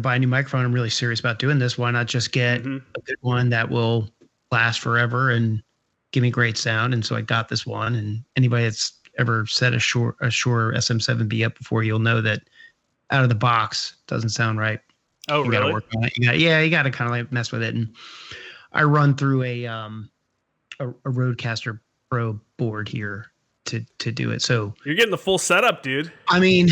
buy a new microphone. I'm really serious about doing this. Why not just get a good one that will last forever and give me great sound? And so I got this one. And anybody that's ever set a Shure SM7B up before, you'll know that out of the box doesn't sound right. Oh, you really? Gotta work on it. You got to kind of like mess with it. And I run through a Rodecaster Pro board here to do it. So you're getting the full setup, dude. I mean,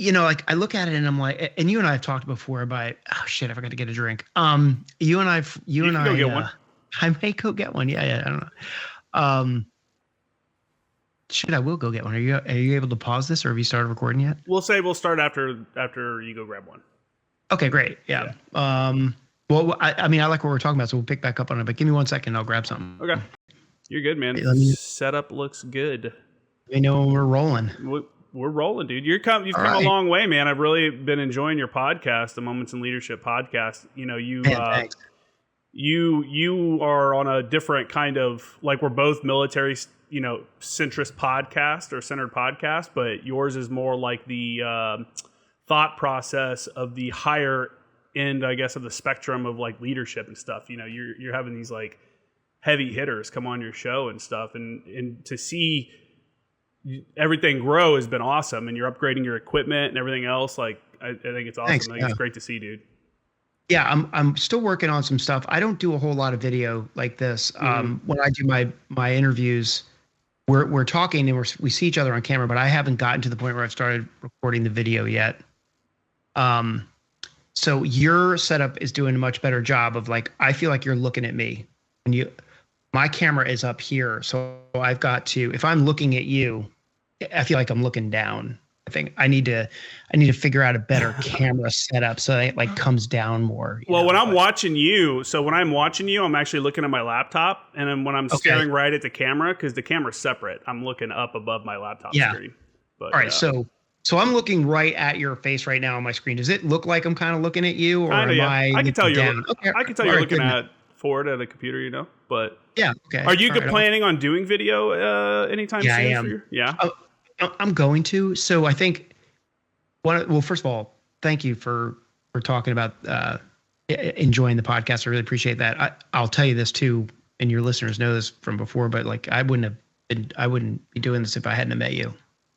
like I look at it and I'm like, and you and I have talked before about, oh shit, I forgot to get a drink. You and I, go get one. I may go get one. Yeah. I don't know. Shit, I will go get one. Are you able to pause this, or have you started recording yet? We'll start after you go grab one. Okay, great. Yeah. Well, I mean, I like what we're talking about, so we'll pick back up on it. But give me 1 second, I'll grab something. Okay. You're good, man. Setup looks good. We know when we're rolling. We're rolling, dude. You've come a long way, man. I've really been enjoying your podcast, the Moments in Leadership podcast. Thanks. You are on a different kind of, like, we're both military, centrist podcast or centered podcast, but yours is more like the thought process of the higher end, I guess, of the spectrum of like leadership and stuff. You're having these like heavy hitters come on your show and stuff, and to see everything grow has been awesome. And you're upgrading your equipment and everything else. Like, I think it's awesome. Thanks. I think it's great to see, dude. Yeah, I'm still working on some stuff. I don't do a whole lot of video like this. When I do my interviews, we're talking and we see each other on camera, but I haven't gotten to the point where I've started recording the video yet. So your setup is doing a much better job of, like, I feel like you're looking at me, and my camera is up here. So I've got to, if I'm looking at you, I feel like I'm looking down. I think I need to figure out a better camera setup so that it like comes down more. When I'm watching you, I'm actually looking at my laptop, and then when I'm staring right at the camera, because the camera's separate, I'm looking up above my laptop screen. But, all right, so I'm looking right at your face right now on my screen. Does it look like I'm kind of looking at you, or am I? I can tell you're. Down? Okay. I can tell you're looking forward at a computer, But yeah, okay. Are you planning on doing video anytime soon? I am. Yeah. I'm going to. So I think, first of all, thank you for talking about enjoying the podcast. I really appreciate that. I'll tell you this too, and your listeners know this from before, but like I wouldn't be doing this if I hadn't met you.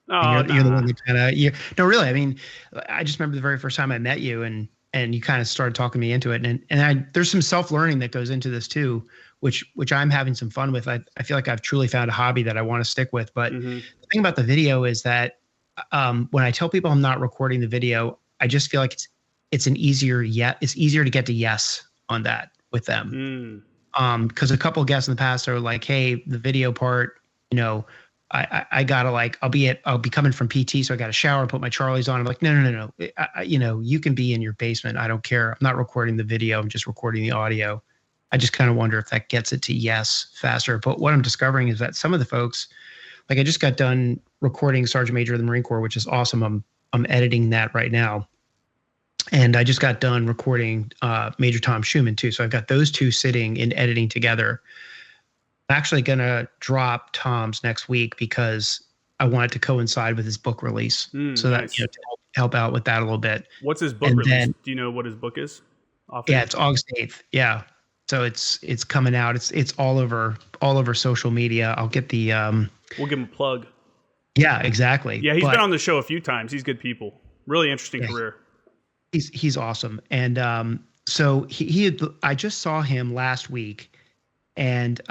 Oh, you're the one that kind of, no, really. I mean, I just remember the very first time I met you, and you kind of started talking me into it, and there's some self-learning that goes into this too, which I'm having some fun with. I feel like I've truly found a hobby that I want to stick with. But the thing about the video is that when I tell people I'm not recording the video, I just feel like it's easier to get to yes on that with them. Because a couple of guests in the past are like, hey, the video part, I gotta I'll be coming from PT, so I got to shower, put my Charlies on. I'm like, no. You can be in your basement. I don't care. I'm not recording the video. I'm just recording the audio. I just kind of wonder if that gets it to yes faster. But what I'm discovering is that some of the folks, like I just got done recording Sergeant Major of the Marine Corps, which is awesome. I'm editing that right now. And I just got done recording Major Tom Schumann too. So I've got those two sitting and editing together. I'm actually going to drop Tom's next week because I want it to coincide with his book release. So that, to help out with that a little bit. What's his book release? Do you know what his book is? It's August 8th. Yeah. So it's coming out. It's all over social media. I'll get the we'll give him a plug. Yeah, exactly. Yeah, he's been on the show a few times. He's good people. Really interesting career. He's awesome. And so I just saw him last week, and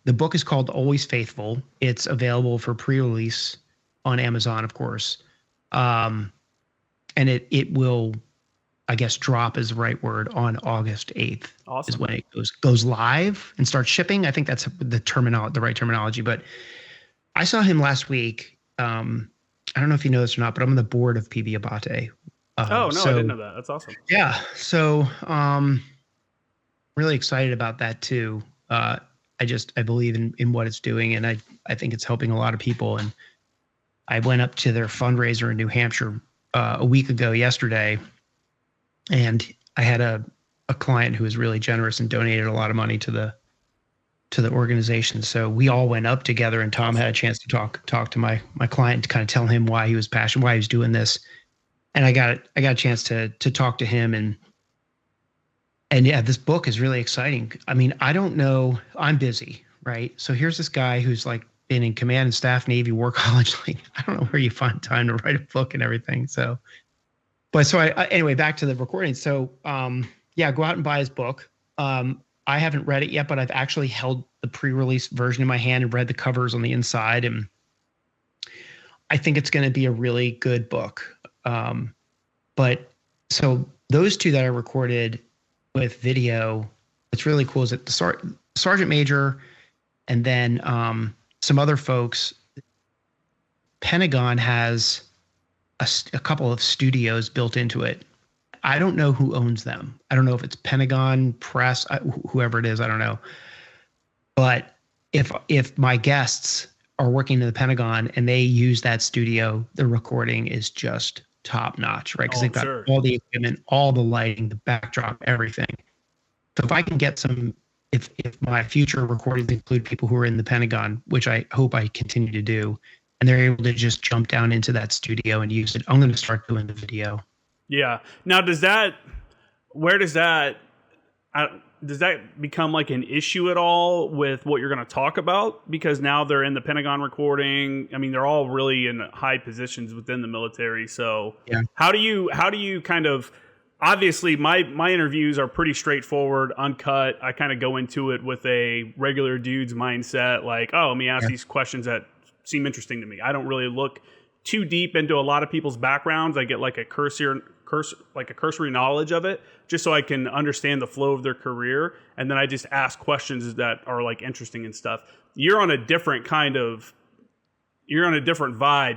the book is called Always Faithful. It's available for pre-release on Amazon, of course. And it will, I guess, drop is the right word, on August 8th. Awesome. Is when it goes live and starts shipping. I think that's the right terminology. But I saw him last week. I don't know if you know this or not, but I'm on the board of PB Abate. I didn't know that. That's awesome. Yeah. So really excited about that too. I believe in what it's doing, and I think it's helping a lot of people. And I went up to their fundraiser in New Hampshire a week ago yesterday, and I had a client who was really generous and donated a lot of money to the organization. So we all went up together, and Tom had a chance to talk to my client to kind of tell him why he was passionate, why he was doing this. and I got a chance to talk to him, and yeah, this book is really exciting. I mean, I don't know. I'm busy, right? So here's this guy who's like been in command and staff, Navy, War College. Like, I don't know where you find time to write a book and everything. So, but so I anyway, back to the recording. So, yeah, go out and buy his book. I haven't read it yet, but I've actually held the pre-release version in my hand and read the covers on the inside, and I think it's going to be a really good book. But so those two that I recorded with video, what's really cool is that the Sergeant Major and then some other folks, Pentagon has a couple of studios built into it. I don't know who owns them. I don't know if it's Pentagon Press, whoever it is, I don't know. But if my guests are working in the Pentagon and they use that studio, the recording is just top notch, right? Because they've got all the equipment, all the lighting, the backdrop, everything. So if I can get if my future recordings include people who are in the Pentagon, which I hope I continue to do, and they're able to just jump down into that studio and use it, I'm going to start doing the video. Yeah. Now, does that become like an issue at all with what you're going to talk about? Because now they're in the Pentagon recording. I mean, they're all really in high positions within the military. So yeah. How do you kind of, obviously my interviews are pretty straightforward, uncut. I kind of go into it with a regular dude's mindset. Like, oh, let me ask these questions that seem interesting to me. I don't really look too deep into a lot of people's backgrounds. I get like a cursory knowledge of it, just so I can understand the flow of their career, and then I just ask questions that are like interesting and stuff. You're on a different vibe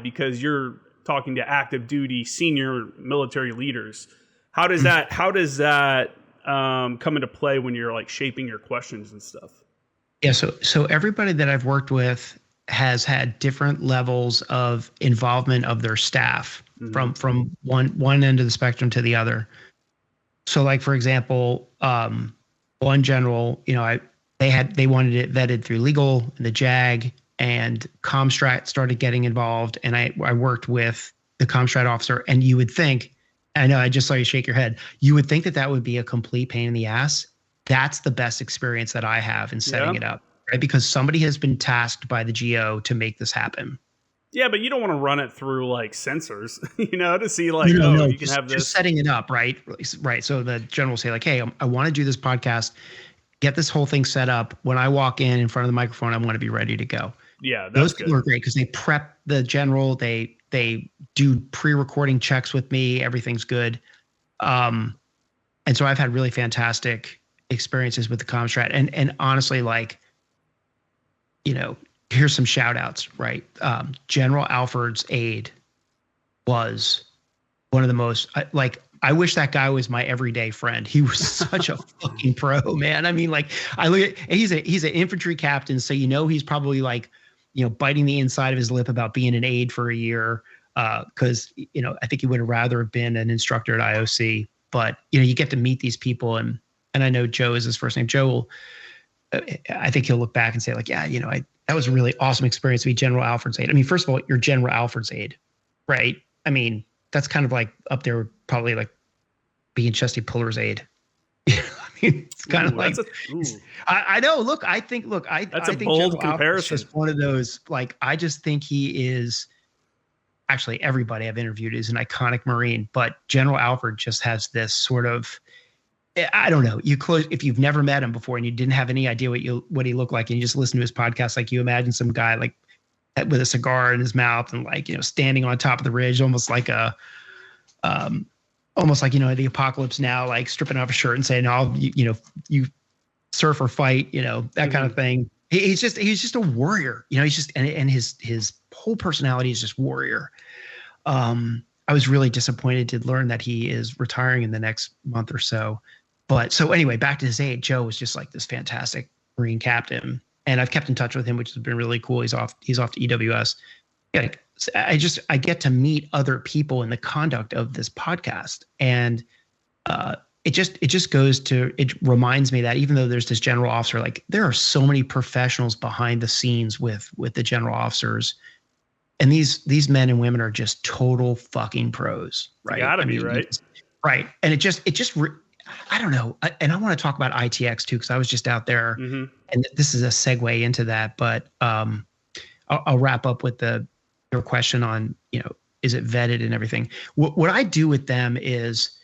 because you're talking to active duty senior military leaders. How does that come into play when you're like shaping your questions and stuff? Yeah, so everybody that I've worked with has had different levels of involvement of their staff, mm-hmm. from one end of the spectrum to the other. So like, for example, one general, they wanted it vetted through legal and the JAG, and Comstrat started getting involved, and I worked with the Comstrat officer, and you would think, I know I just saw you shake your head, you would think that would be a complete pain in the ass. That's the best experience that I have in setting it up. Right? Because somebody has been tasked by the GO to make this happen. Yeah, but you don't want to run it through like sensors, to see like, you can have this. Just setting it up, right? Right. So the general will say like, hey, I want to do this podcast, get this whole thing set up. When I walk in front of the microphone, I want to be ready to go. Yeah, those people are great because they prep the general. They do pre-recording checks with me. Everything's good. And so I've had really fantastic experiences with the Comstrat. And honestly, like, here's some shout outs, right? General Alford's aide was one of the most, I wish that guy was my everyday friend. He was such a fucking pro, man. I mean, like, I look at, he's an infantry captain. So, he's probably like, biting the inside of his lip about being an aide for a year. Cause I think he would have rather have been an instructor at IOC, but you get to meet these people, and I know Joe is his first name. Joe will, I think he'll look back and say like, yeah, that was a really awesome experience to be General Alford's aide. I mean, first of all, you're General Alford's aide, right? I mean, that's kind of like up there, probably like being Chesty Puller's aide. I mean, it's kind of like, I know, I think that's a bold comparison. Just one of those, like, I just think he is, actually everybody I've interviewed is an iconic Marine, but General Alford just has this sort of, I don't know. If you've never met him before and you didn't have any idea what he looked like, and you just listen to his podcast, like you imagine some guy like with a cigar in his mouth and like, standing on top of the ridge, almost like the Apocalypse Now, like stripping off a shirt and saying, "Oh, you surf or fight," that kind of thing. He's just a warrior, he's just, and his whole personality is just warrior. I was really disappointed to learn that he is retiring in the next month or so. But so anyway, back to his aide, Joe was just like this fantastic Marine captain, and I've kept in touch with him, which has been really cool. He's off to EWS. Yeah, I get to meet other people in the conduct of this podcast, and it reminds me that even though there's this general officer, like there are so many professionals behind the scenes with the general officers, and these men and women are just total fucking pros, right? You gotta be, right? Right. And I don't know. And I want to talk about ITX too, because I was just out there, and this is a segue into that. But I'll wrap up with your question on, is it vetted and everything. What I do with them is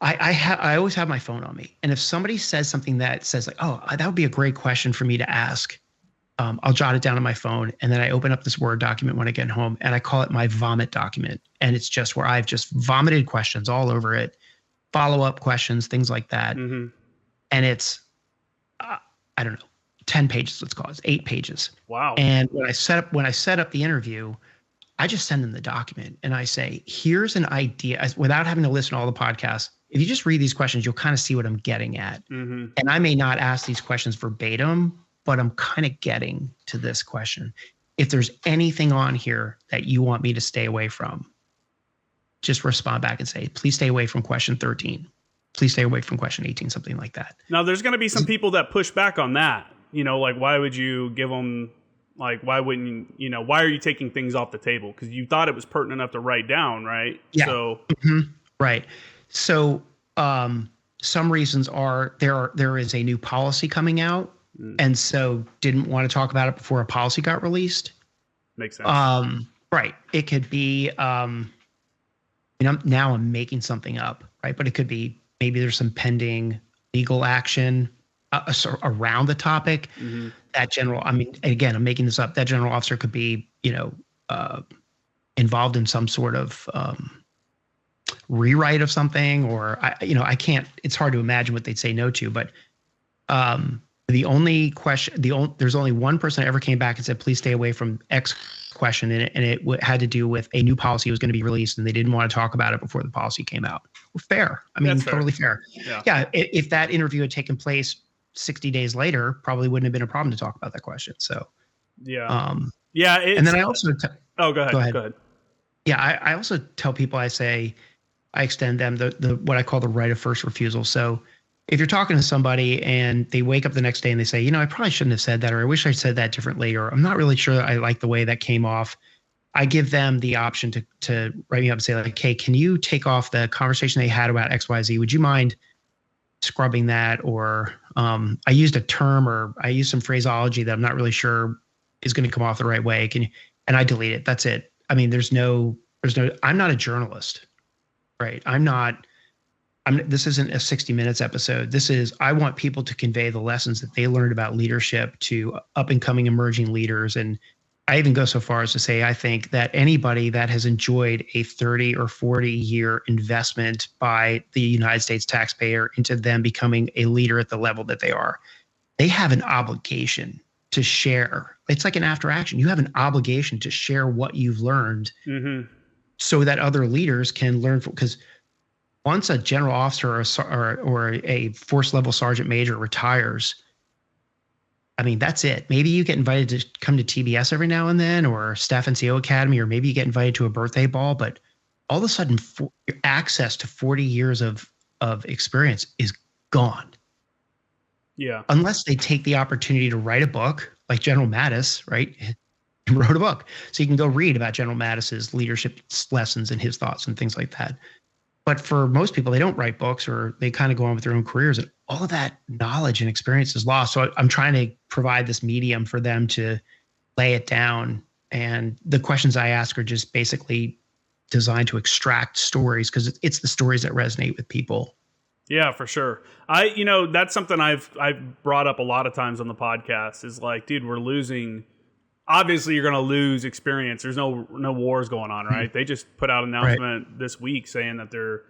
I always have my phone on me, and if somebody says something that says like, oh, that would be a great question for me to ask, I'll jot it down on my phone, and then I open up this Word document when I get home, and I call it my vomit document, and it's just where I've just vomited questions all over it, follow-up questions, things like that, and it's I don't know, 10 pages, let's call it 8 pages. Wow. And when I set up the interview, I just send them the document and I say, here's an idea, without having to listen to all the podcasts. If you just read these questions, you'll kind of see what I'm getting at. And I may not ask these questions verbatim, but I'm kind of getting to this question. If there's anything on here that you want me to stay away from, just respond back and say, please stay away from question 13. Please stay away from question 18, something like that. Now, there's going to be some people that push back on that. Like, why would you give them, like, why wouldn't why are you taking things off the table? Because you thought it was pertinent enough to write down, right? Yeah. So, right. So, some reasons are there is a new policy coming out, and so didn't want to talk about it before a policy got released. Makes sense. Right. It could be, now I'm making something up, right? But it could be maybe there's some pending legal action around the topic. That general, again, I'm making this up. That general officer could be, involved in some sort of rewrite of something, or I can't. It's hard to imagine what they'd say no to. But the only question, there's only one person that ever came back and said, "Please stay away from X question," and it had to do with a new policy was going to be released, and they didn't want to talk about it before the policy came out. Well, fair. That's totally fair. Yeah. If that interview had taken place 60 days later, probably wouldn't have been a problem to talk about that question. So, and then I also go ahead. Yeah, I also tell people, I extend them the what I call the right of first refusal. So if you're talking to somebody and they wake up the next day and they say, I probably shouldn't have said that, or I wish I said that differently, or I'm not really sure I like the way that came off, I give them the option to write me up and say, like, hey, can you take off the conversation they had about XYZ? Would you mind scrubbing that? Or I used a term, or I used some phraseology that I'm not really sure is going to come off the right way. And I delete it. That's it. There's no, I'm not a journalist, right? This isn't a 60 Minutes episode. I want people to convey the lessons that they learned about leadership to up and coming emerging leaders. And I even go so far as to say, I think that anybody that has enjoyed a 30 or 40 year investment by the United States taxpayer into them becoming a leader at the level that they are, they have an obligation to share. It's like an after action. You have an obligation to share what you've learned so that other leaders can learn from, because once a general officer or a force level sergeant major retires, that's it. Maybe you get invited to come to TBS every now and then, or Staff NCO Academy, or maybe you get invited to a birthday ball, but all of a sudden your access to 40 years of experience is gone. Yeah. Unless they take the opportunity to write a book, like General Mattis, right? He wrote a book. So you can go read about General Mattis's leadership lessons and his thoughts and things like that. But for most people, they don't write books, or they kind of go on with their own careers, and all of that knowledge and experience is lost. So I'm trying to provide this medium for them to lay it down. And the questions I ask are just basically designed to extract stories, because it's the stories that resonate with people. Yeah, for sure. That's something I've brought up a lot of times on the podcast, is like, dude, we're losing. Obviously, you're going to lose experience. There's no wars going on, right? They just put out an announcement this week saying that they're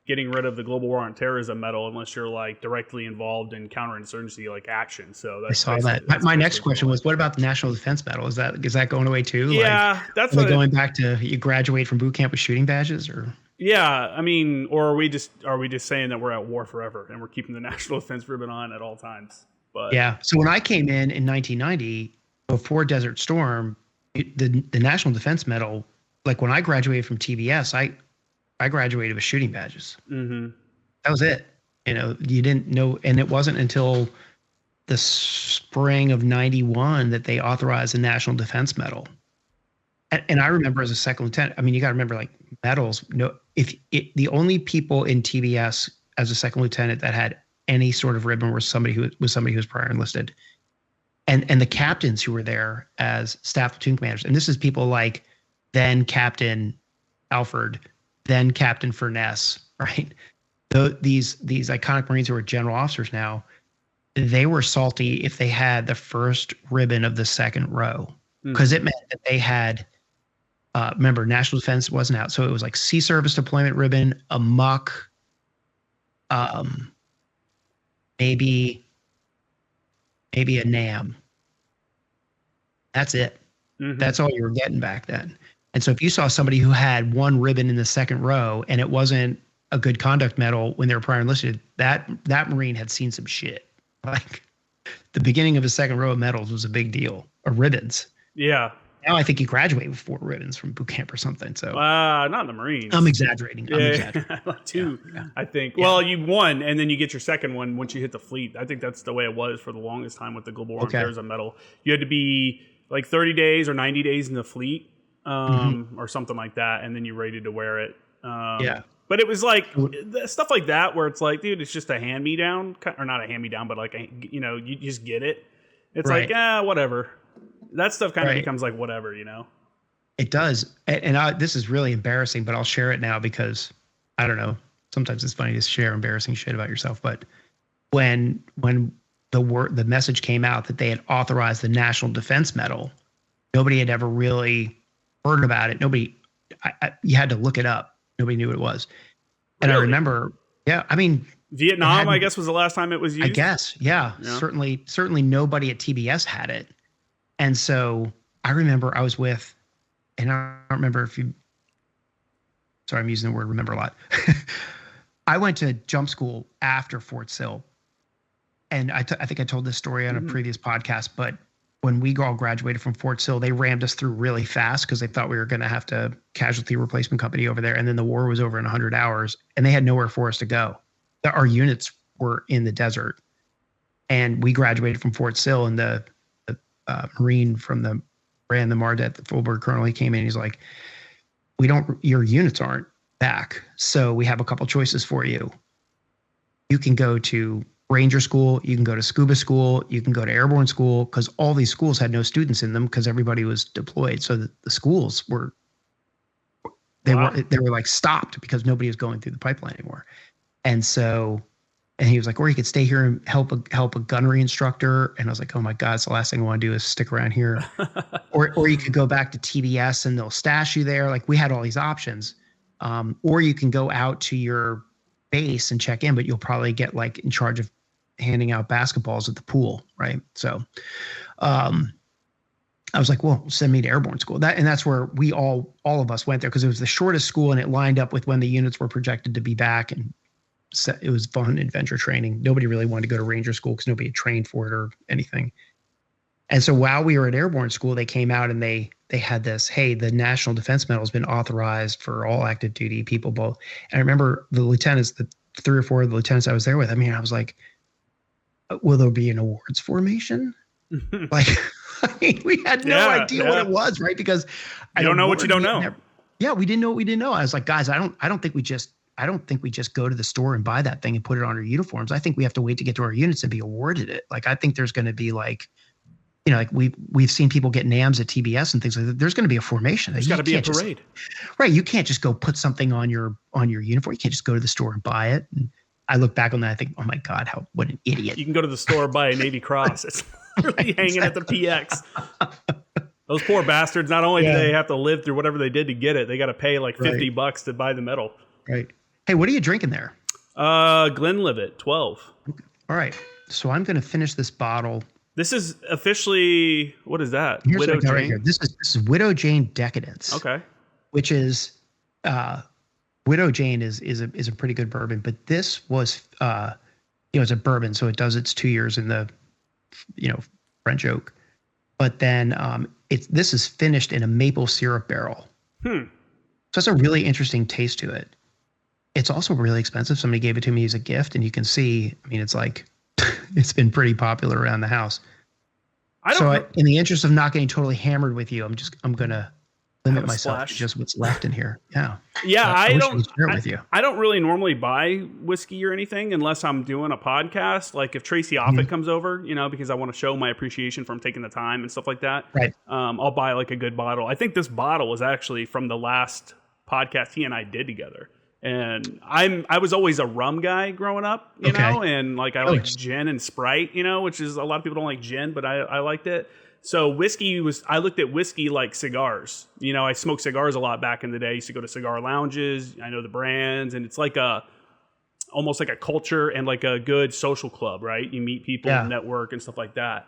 getting rid of the Global War on Terrorism medal unless you're like directly involved in counterinsurgency like action. So I saw that. My next question was, what about the National Defense Medal? Is that going away too? Yeah, that's what going back to, you graduate from boot camp with shooting badges, or? Yeah, or are we just saying that we're at war forever and we're keeping the National Defense ribbon on at all times? But yeah. So when I came in 1990. Before Desert Storm, the National Defense Medal, like when I graduated from TBS, I graduated with shooting badges. That was it. You didn't know, and it wasn't until the spring of '91 that they authorized the National Defense Medal. And I remember as a second lieutenant, I mean, you got to remember like medals. No, the only people in TBS as a second lieutenant that had any sort of ribbon were somebody who was prior enlisted, and the captains who were there as staff platoon commanders. And this is people like then Captain Alford, then Captain Furness, right? These iconic Marines who are general officers now, they were salty if they had the first ribbon of the second row, because it meant that they had. Remember, national defense wasn't out, so it was like sea service deployment ribbon, a muck, maybe a NAM. That's it. Mm-hmm. That's all you were getting back then. And so if you saw somebody who had one ribbon in the second row and it wasn't a good conduct medal when they were prior enlisted, that Marine had seen some shit. Like the beginning of a second row of medals was a big deal, or ribbons. Yeah. Now I think you graduate with 4 ribbons from boot camp or something. So not in the Marines. I'm exaggerating. Two, yeah. I think. Yeah. Well, you won, and then you get your second one once you hit the fleet. I think that's the way it was for the longest time with the Global Armed Terrorism Medal. You had to be like 30 days or 90 days in the fleet, or something like that, and then you rated to wear it. But it was like stuff like that where it's like, dude, it's just a hand-me-down, or not a hand-me-down, but like you just get it. It's right. Like, whatever. That stuff kind of becomes like whatever, It does. And this is really embarrassing, but I'll share it now because I don't know. Sometimes it's funny to share embarrassing shit about yourself. But when the message came out that they had authorized the National Defense Medal, nobody had ever really heard about it. You had to look it up. Nobody knew what it was. And really? I remember, I mean, Vietnam, I guess, was the last time it was used. I guess, yeah. Certainly nobody at TBS had it. And so I remember I was with, and I don't remember sorry, I'm using the word remember a lot. I went to jump school after Fort Sill. And I think I told this story on a previous podcast, but when we all graduated from Fort Sill, they rammed us through really fast because they thought we were going to have to casualty replacement company over there. And then the war was over in 100 hours and they had nowhere for us to go. Our units were in the desert. And we graduated from Fort Sill, and the Marine from ran the Mardet, the Fulberg colonel, he came in, he's like, your units aren't back. So we have a couple choices for you. You can go to Ranger school, you can go to scuba school, you can go to airborne school, because all these schools had no students in them because everybody was deployed. So the schools were like stopped because nobody was going through the pipeline anymore. And he was like, or you could stay here and help a gunnery instructor. And I was like, oh my God, it's the last thing I want to do is stick around here. or you could go back to TBS and they'll stash you there. Like we had all these options. Or you can go out to your base and check in, but you'll probably get like in charge of handing out basketballs at the pool. Right. So I was like, well, send me to airborne school. That's where we all of us went there because it was the shortest school and it lined up with when the units were projected to be back. And it was fun adventure training. Nobody really wanted to go to Ranger school because nobody had trained for it or anything. And so while we were at airborne school, they came out and they had this, hey, the National Defense Medal has been authorized for all active duty people both. And I remember the lieutenants, the 3 or 4 of the lieutenants I was there with, I mean, I was like, will there be an awards formation? Like, I mean, we had no idea what it was, right? Because I don't know what you don't know. We didn't know what we didn't know. I was like, guys, I don't think we just go to the store and buy that thing and put it on our uniforms. I think we have to wait to get to our units and be awarded it. Like, I think there's going to be like, like we've seen people get NAMs at TBS and things like that. There's going to be a formation. There's got to be a parade. Right. You can't just go put something on your uniform. You can't just go to the store and buy it. And I look back on that. I think, oh my God, what an idiot. You can go to the store and buy a Navy Cross. It's literally hanging at the PX. Those poor bastards, not only do they have to live through whatever they did to get it, they got to pay like $50 to buy the medal. Right. Hey, what are you drinking there? Glenlivet, 12. Okay. All right. So I'm going to finish this bottle. This is officially, what is that? Here's Widow Jane? Right here. This is Widow Jane Decadence. Okay. Which is, Widow Jane is a pretty good bourbon, but this was, it's a bourbon, so it does its 2 years in the, French oak. But then this is finished in a maple syrup barrel. So it's a really interesting taste to it. It's also really expensive. Somebody gave it to me as a gift, and you can see, I mean, it's like, it's been pretty popular around the house. In the interest of not getting totally hammered with you, I'm going to limit a myself splash. to just what's left in here. Yeah. Yeah, I wish I could share it with you. I don't really normally buy whiskey or anything unless I'm doing a podcast. Like if Tracy Offutt comes over, because I want to show my appreciation for him taking the time and stuff like that. Right. I'll buy like a good bottle. I think this bottle was actually from the last podcast he and I did together. And I was always a rum guy growing up, know, and like I like gin and Sprite, which is a lot of people don't like gin, but I liked it. So I looked at whiskey like cigars. I smoked cigars a lot back in the day. I used to go to cigar lounges. I know the brands, and it's like almost like a culture and like a good social club, right? You meet people, network, and stuff like that.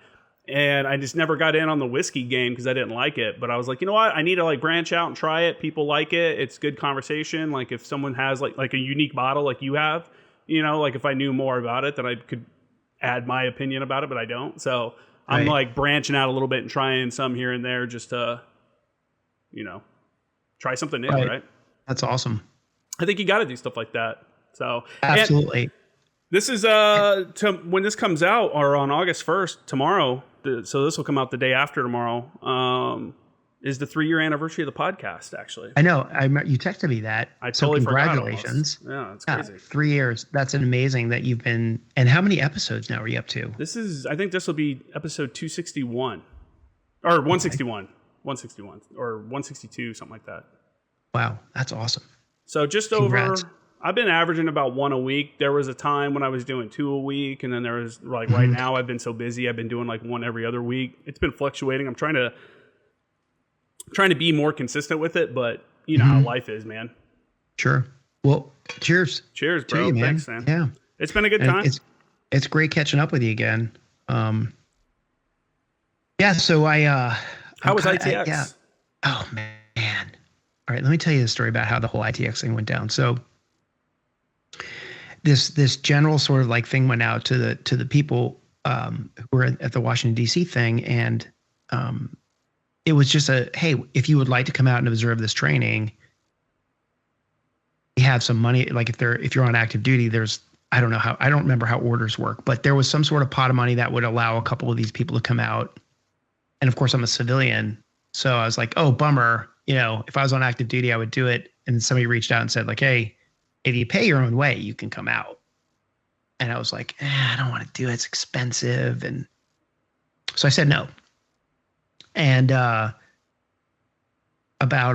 And I just never got in on the whiskey game because I didn't like it. But I was like, you know what? I need to like branch out and try it. People like it. It's good conversation. Like if someone has like a unique bottle like you have, like if I knew more about it, then I could add my opinion about it, but I don't. So I'm like branching out a little bit and trying some here and there just to, try something new, right? That's awesome. I think you got to do stuff like that. So absolutely. This is when this comes out, or on August 1st, tomorrow. So this will come out the day after tomorrow. Is the 3-year anniversary of the podcast? Actually, I know. You texted me that. I totally congratulations. Yeah, it's crazy. 3 years. That's amazing that you've been. And how many episodes now are you up to? I think this will be episode 261, or 161, 161, or 162, something like that. Wow, that's awesome. So just Congrats. I've been averaging about 1 a week. There was a time when I was doing 2 a week, and then there was like right now I've been so busy I've been doing like 1 every other week. It's been fluctuating. I'm trying to be more consistent with it, but you know how life is, man. Sure. Well, cheers. Cheers, bro. You, man. Thanks, man. Yeah. It's been a good time. It's great catching up with you again. Yeah, so how was ITX? Oh man. All right, let me tell you the story about how the whole ITX thing went down. So this general sort of like thing went out to the people who were at the Washington D.C. thing, and it was just hey, if you would like to come out and observe this training, we have some money. Like if you're on active duty, I don't remember how orders work, but there was some sort of pot of money that would allow a couple of these people to come out. And of course, I'm a civilian, so I was like, oh, bummer. If I was on active duty, I would do it. And somebody reached out and said like, hey, if you pay your own way, you can come out. And I was like, I don't want to do it. It's expensive. And so I said no. And about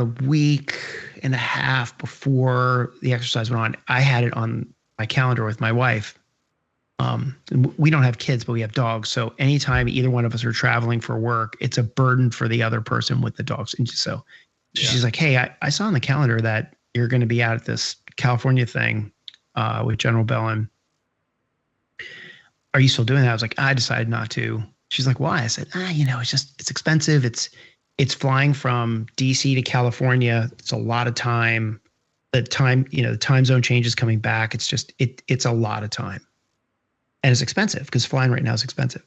a week and a half before the exercise went on, I had it on my calendar with my wife. We don't have kids, but we have dogs. So anytime either one of us are traveling for work, it's a burden for the other person with the dogs. And so she's like, hey, I saw on the calendar that you're going to be out at this California thing with General Bellin. Are you still doing that? I was like, I decided not to. She's like, why? I said, it's expensive. It's flying from DC to California. It's a lot of time. The time zone changes coming back. It's a lot of time. And it's expensive because flying right now is expensive.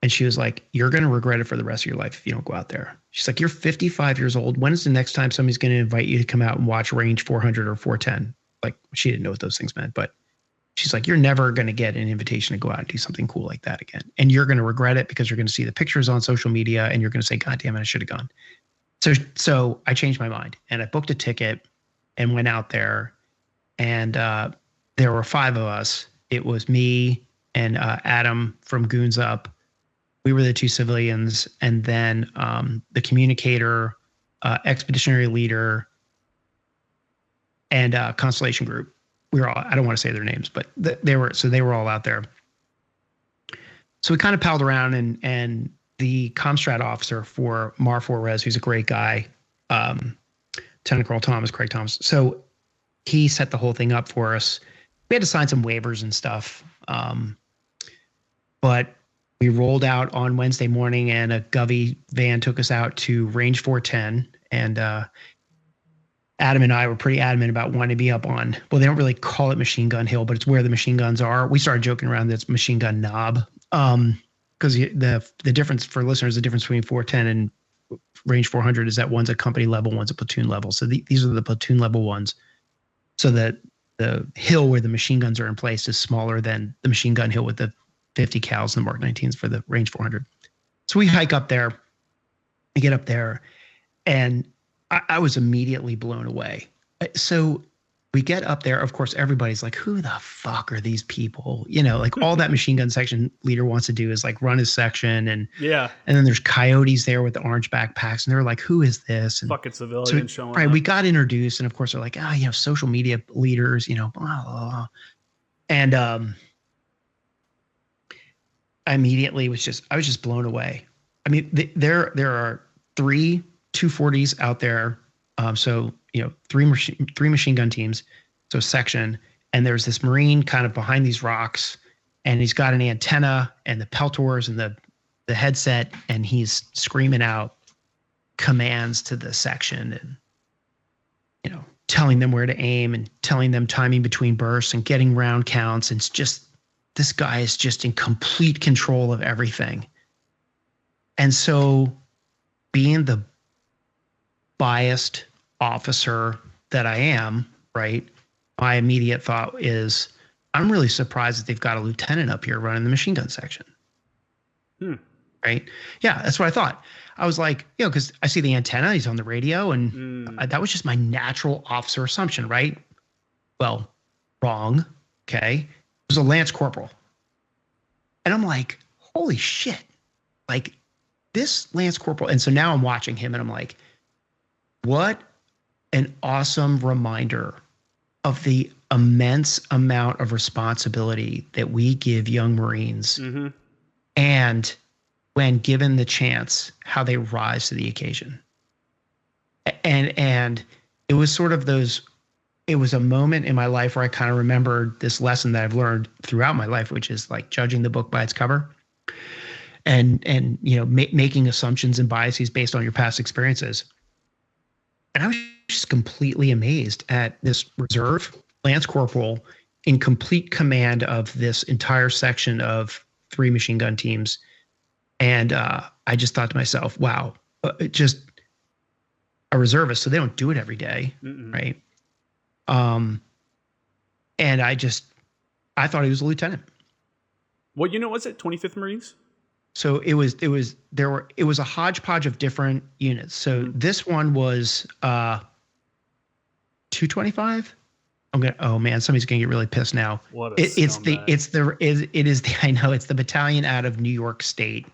And she was like, you're going to regret it for the rest of your life if you don't go out there. She's like, you're 55 years old. When is the next time somebody's going to invite you to come out and watch Range 400 or 410? Like, she didn't know what those things meant, but she's like, you're never going to get an invitation to go out and do something cool like that again. And you're going to regret it because you're going to see the pictures on social media and you're going to say, God damn it, I should have gone. So I changed my mind and I booked a ticket and went out there. And there were 5 of us. It was me and Adam from Goons Up. We were the 2 civilians, and then the communicator, expeditionary leader, and Constellation Group. We were all, I don't want to say their names, but they were all out there. So we kind of palled around, and the Comstrat officer for Mar 4 Res, who's a great guy, Lieutenant Colonel Craig Thomas. So he set the whole thing up for us. We had to sign some waivers and stuff, but we rolled out on Wednesday morning, and a Govey van took us out to Range 410. And Adam and I were pretty adamant about wanting to be up on, well, they don't really call it Machine Gun Hill, but it's where the machine guns are. We started joking around that it's Machine Gun Knob, because the difference for listeners, the difference between 410 and Range 400 is that one's a company level, one's a platoon level. So these are the platoon level ones. So that the hill where the machine guns are in place is smaller than the Machine Gun Hill with the 50 cals and the Mark 19s for the Range 400. So we hike up there, we get up there, and I was immediately blown away. So we get up there. Of course, everybody's like, who the fuck are these people? You know, like all that machine gun section leader wants to do is like run his section. And then there's coyotes there with the orange backpacks. And they're like, who is this? And fucking civilians showing right, up. we got introduced. And of course, they're like, social media leaders, blah, blah, blah. And I immediately was just blown away. I mean, there are 3 240s out there. So, three machine gun teams, so section, and there's this Marine kind of behind these rocks, and he's got an antenna and the peltors and the headset, and he's screaming out commands to the section and, telling them where to aim and telling them timing between bursts and getting round counts. And it's just, this guy is just in complete control of everything. And so being the biased officer that I am, right, my immediate thought is, I'm really surprised that they've got a lieutenant up here running the machine gun section. Right? Yeah, that's what I thought. I was like, because I see the antenna, he's on the radio, and that was just my natural officer assumption, right? Well, wrong. Okay. It was a Lance Corporal. And I'm like, holy shit. Like, this Lance Corporal. And so now I'm watching him and I'm like, what an awesome reminder of the immense amount of responsibility that we give young Marines. And when given the chance, how they rise to the occasion. And it was sort of it was a moment in my life where I kind of remembered this lesson that I've learned throughout my life, which is like judging the book by its cover and making assumptions and biases based on your past experiences. And I was just completely amazed at this reserve Lance Corporal in complete command of this entire section of 3 machine gun teams. And I just thought to myself, wow, just a reservist. So they don't do it every day, right? And I thought he was a lieutenant. What unit was it? 25th Marines? So it was a hodgepodge of different units. So this one was 225. Oh man, somebody's gonna get really pissed now. It's the battalion out of New York State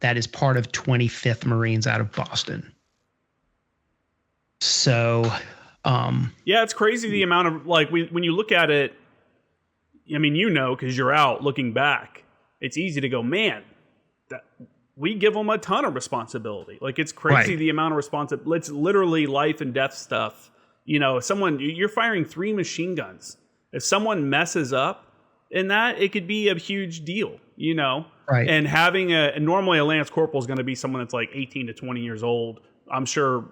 that is part of 25th Marines out of Boston. So it's crazy the amount of, like, when you look at it, I mean, because you're out looking back, it's easy to go, man, that we give them a ton of responsibility. Like, it's crazy the amount of responsibility. It's literally life and death stuff. You're firing 3 machine guns. If someone messes up in that, it could be a huge deal, Right. And having normally a Lance Corporal is going to be someone that's like 18 to 20 years old. I'm sure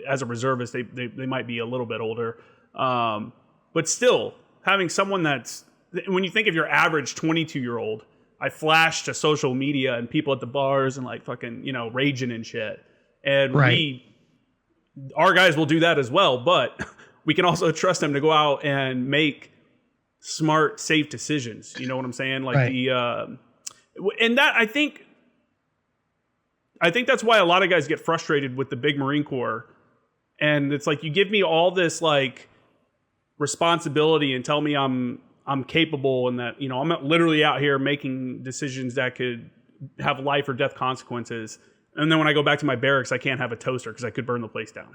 as a reservist, they might be a little bit older. But still, having someone that's, when you think of your average 22-year-old, I flash to social media and people at the bars and like fucking, raging and shit. And our guys will do that as well, but we can also trust them to go out and make smart, safe decisions. You know what I'm saying? Like and that I think that's why a lot of guys get frustrated with the big Marine Corps. And it's like, you give me all this like responsibility and tell me I'm capable and that, I'm not literally out here making decisions that could have life or death consequences. And then when I go back to my barracks, I can't have a toaster because I could burn the place down.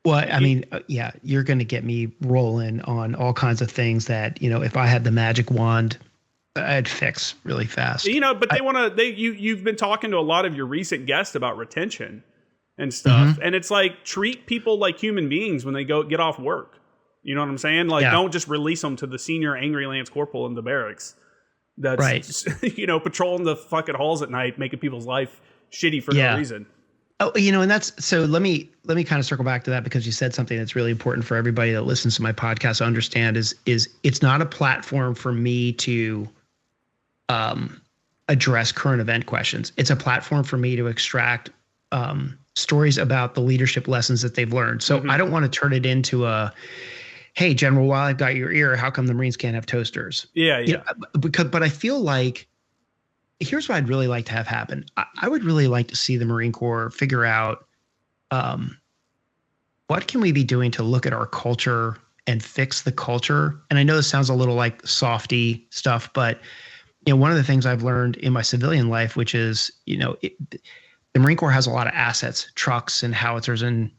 Well, I mean, you're going to get me rolling on all kinds of things that, if I had the magic wand, I'd fix really fast. But you've been talking to a lot of your recent guests about retention and stuff. And it's like, treat people like human beings when they get off work. You know what I'm saying? Like, don't just release them to the senior angry Lance Corporal in the barracks. That's, patrolling the fucking halls at night, making people's life shitty for no reason. Oh, and that's, so let me kind of circle back to that, because you said something that's really important for everybody that listens to my podcast to understand is it's not a platform for me to address current event questions. It's a platform for me to extract stories about the leadership lessons that they've learned. So I don't want to turn it into hey, General, while I've got your ear, how come the Marines can't have toasters? But I feel like, here's what I'd really like to have happen. I would really like to see the Marine Corps figure out what can we be doing to look at our culture and fix the culture? And I know this sounds a little like softy stuff, but one of the things I've learned in my civilian life, which is, the Marine Corps has a lot of assets, trucks and howitzers and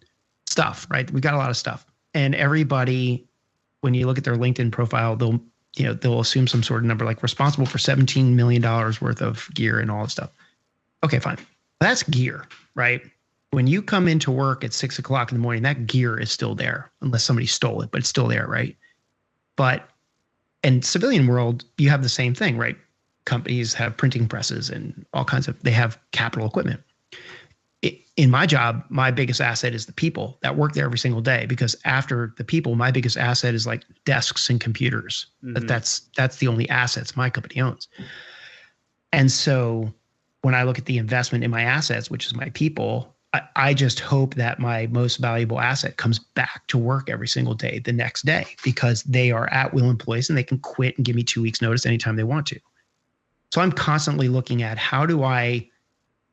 stuff, right? We got a lot of stuff. And everybody, when you look at their LinkedIn profile, they'll assume some sort of number like responsible for $17 million worth of gear and all this stuff. Okay, fine. That's gear, right? When you come into work at 6 o'clock in the morning, that gear is still there unless somebody stole it, but it's still there, right? But in civilian world, you have the same thing, right? Companies have printing presses and all kinds of, they have capital equipment. In my job, my biggest asset is the people that work there every single day, because after the people, my biggest asset is like desks and computers. Mm-hmm. That's the only assets my company owns. And so when I look at the investment in my assets, which is my people, I just hope that my most valuable asset comes back to work every single day the next day, because they are at-will employees and they can quit and give me 2 weeks notice anytime they want to. So I'm constantly looking at how do I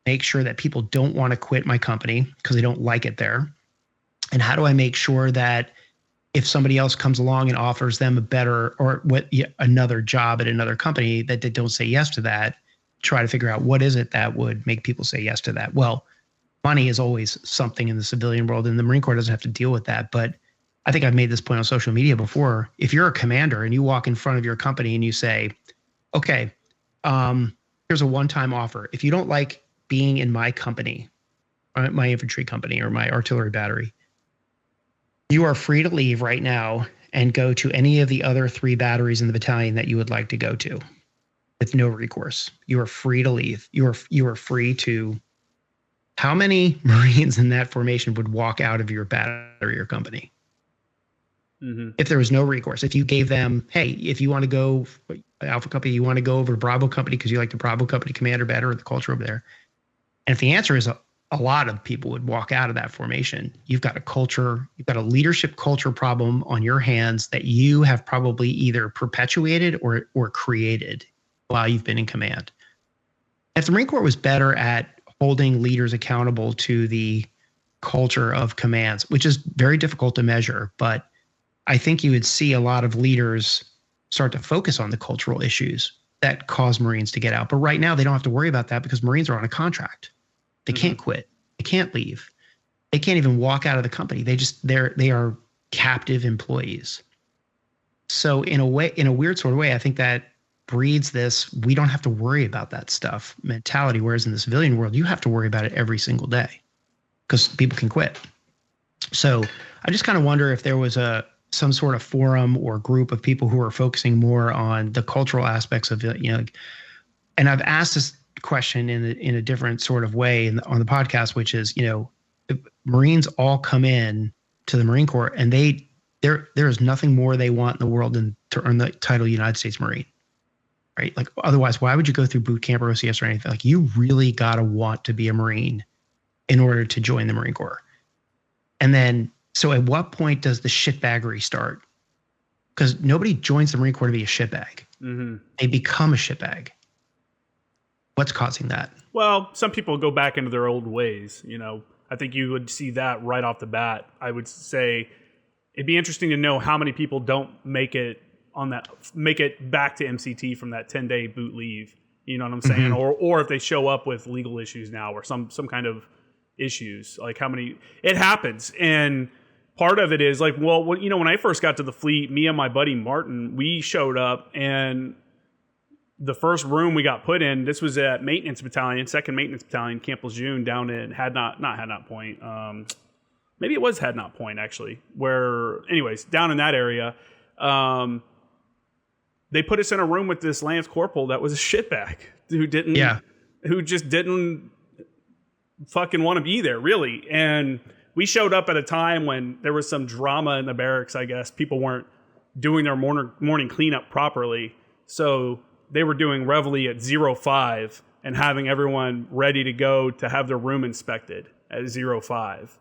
make sure that people don't want to quit my company because they don't like it there? And how do I make sure that if somebody else comes along and offers them a better or another job at another company, that they don't say yes to that, try to figure out what is it that would make people say yes to that? Well, money is always something in the civilian world, and the Marine Corps doesn't have to deal with that. But I think I've made this point on social media before. If you're a commander and you walk in front of your company and you say, okay, here's a one-time offer. If you don't like being in my company, my infantry company or my artillery battery, you are free to leave right now and go to any of the other 3 batteries in the battalion that you would like to go to with no recourse. You are free to leave. You are free to. How many Marines in that formation would walk out of your battery or company? Mm-hmm. If there was no recourse? If you gave them, hey, if you want to go Alpha Company, you want to go over to Bravo Company because you like the Bravo Company commander better or the culture over there. And if the answer is a lot of people would walk out of that formation, you've got a leadership culture problem on your hands that you have probably either perpetuated or created while you've been in command. If the Marine Corps was better at holding leaders accountable to the culture of commands, which is very difficult to measure, but I think you would see a lot of leaders start to focus on the cultural issues that cause Marines to get out. But right now they don't have to worry about that because Marines are on a contract. They can't quit. They can't leave. They can't even walk out of the company. They are captive employees. So in a weird sort of way, I think that breeds this, we don't have to worry about that stuff mentality. Whereas in the civilian world, you have to worry about it every single day because people can quit. So I just kind of wonder if there was some sort of forum or group of people who are focusing more on the cultural aspects of it, and I've asked this question in a different sort of way on the podcast, which is, Marines all come in to the Marine Corps and there is nothing more they want in the world than to earn the title United States Marine, right? Like otherwise, why would you go through boot camp or OCS or anything? Like you really got to want to be a Marine in order to join the Marine Corps. And then, so at what point does the shitbaggery start? Because nobody joins the Marine Corps to be a shitbag. Mm-hmm. They become a shitbag. What's causing that? Well, some people go back into their old ways. I think you would see that right off the bat. I would say it'd be interesting to know how many people don't make it back to MCT from that 10-day boot leave. You know what I'm saying? Mm-hmm. Or if they show up with legal issues now or some kind of issues, like how many it happens. And part of it is like, well, when I first got to the fleet, me and my buddy Martin, we showed up and the first room we got put in, this was at Maintenance Battalion, 2nd Maintenance Battalion, Camp Lejeune, down in not Hadnot Point. Maybe it was Hadnot Point, actually. Anyways, down in that area, they put us in a room with this Lance Corporal that was a shitbag who just didn't fucking want to be there, really. And we showed up at a time when there was some drama in the barracks, I guess. People weren't doing their morning cleanup properly. So they were doing reveille at 05 and having everyone ready to go to have their room inspected at 05.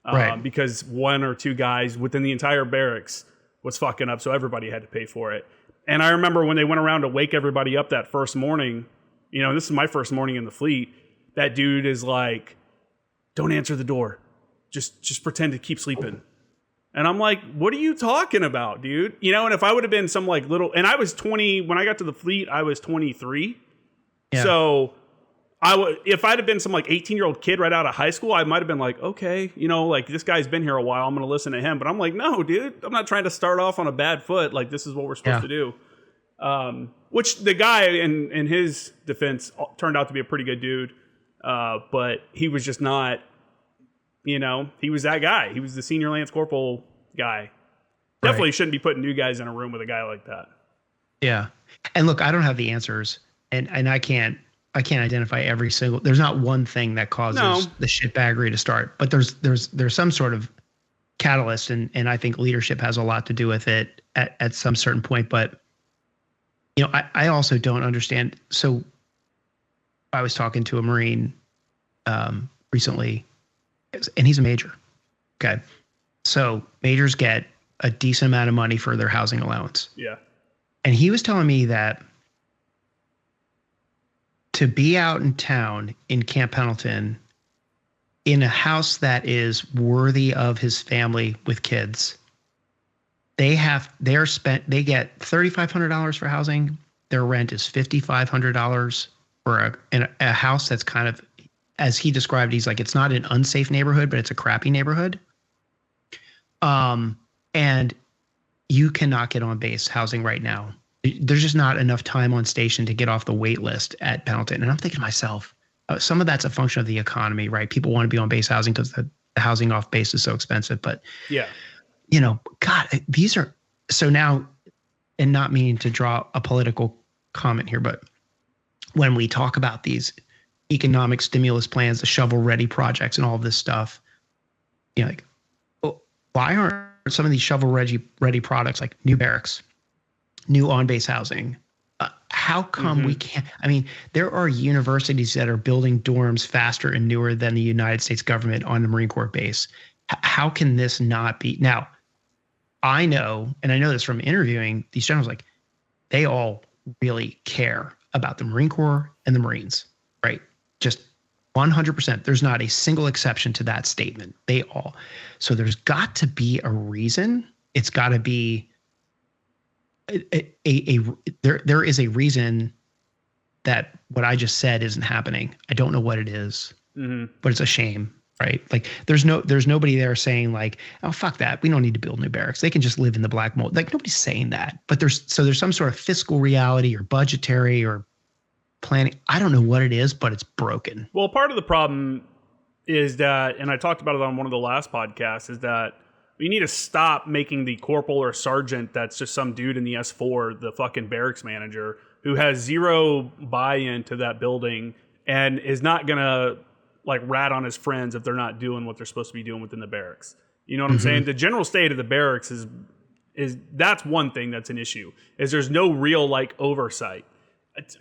Right. Because 1 or 2 guys within the entire barracks was fucking up, so everybody had to pay for it. And I remember when they went around to wake everybody up that first morning, this is my first morning in the fleet, that dude is like, don't answer the door. Just pretend to keep sleeping. And I'm like, what are you talking about, dude? You know, and if I would have been some like little, and I was 20, when I got to the fleet, I was 23. Yeah. So if I'd have been some like 18-year-old kid right out of high school, I might have been like, okay, you know, like this guy's been here a while, I'm going to listen to him. But I'm like, no, dude, I'm not trying to start off on a bad foot. Like, this is what we're supposed to do. Which the guy, in his defense, turned out to be a pretty good dude. But he was just not, you know, he was that guy. He was the senior Lance Corporal guy. Definitely shouldn't be putting new guys in a room with a guy like that. Yeah. And look, I don't have the answers, and I can't identify every single, there's not one thing that causes the shitbaggery to start, but there's some sort of catalyst, and I think leadership has a lot to do with it at some certain point. But, you know, I also don't understand. So I was talking to a Marine recently, and he's a major. Okay. So majors get a decent amount of money for their housing allowance. Yeah. And he was telling me that to be out in town in Camp Pendleton in a house that is worthy of his family with kids, they get $3,500 for housing. Their rent is $5,500 for a house that's kind of, as he described, he's like, it's not an unsafe neighborhood, but it's a crappy neighborhood. And you cannot get on base housing right now. There's just not enough time on station to get off the wait list at Pendleton. And I'm thinking to myself, some of that's a function of the economy, right? People want to be on base housing because the housing off base is so expensive. But, yeah, you know, God, these are so now, and not meaning to draw a political comment here, but when we talk about these economic stimulus plans, the shovel-ready projects and all of this stuff, you know, like, why aren't some of these shovel-ready products like new barracks, new on-base housing? How come we can't? I mean, there are universities that are building dorms faster and newer than the United States government on the Marine Corps base. How can this not be? Now, I know, and I know this from interviewing these generals, like they all really care about the Marine Corps and the Marines, right? Just 100%. There's not a single exception to that statement. They all. So there's got to be a reason. It's got to be there is a reason that what I just said isn't happening. I don't know what it is, but it's a shame, right? Like there's nobody there saying like, oh, fuck that. We don't need to build new barracks. They can just live in the black mold. Like nobody's saying that, but there's some sort of fiscal reality or budgetary or planning. I don't know what it is, but it's broken. Well, part of the problem is that, and I talked about it on one of the last podcasts, is that we need to stop making the corporal or sergeant that's just some dude in the S4 the fucking barracks manager who has zero buy-in to that building and is not gonna like rat on his friends if they're not doing what they're supposed to be doing within the barracks. You know what I'm saying? The general state of the barracks is that's one thing that's an issue, is there's no real like oversight.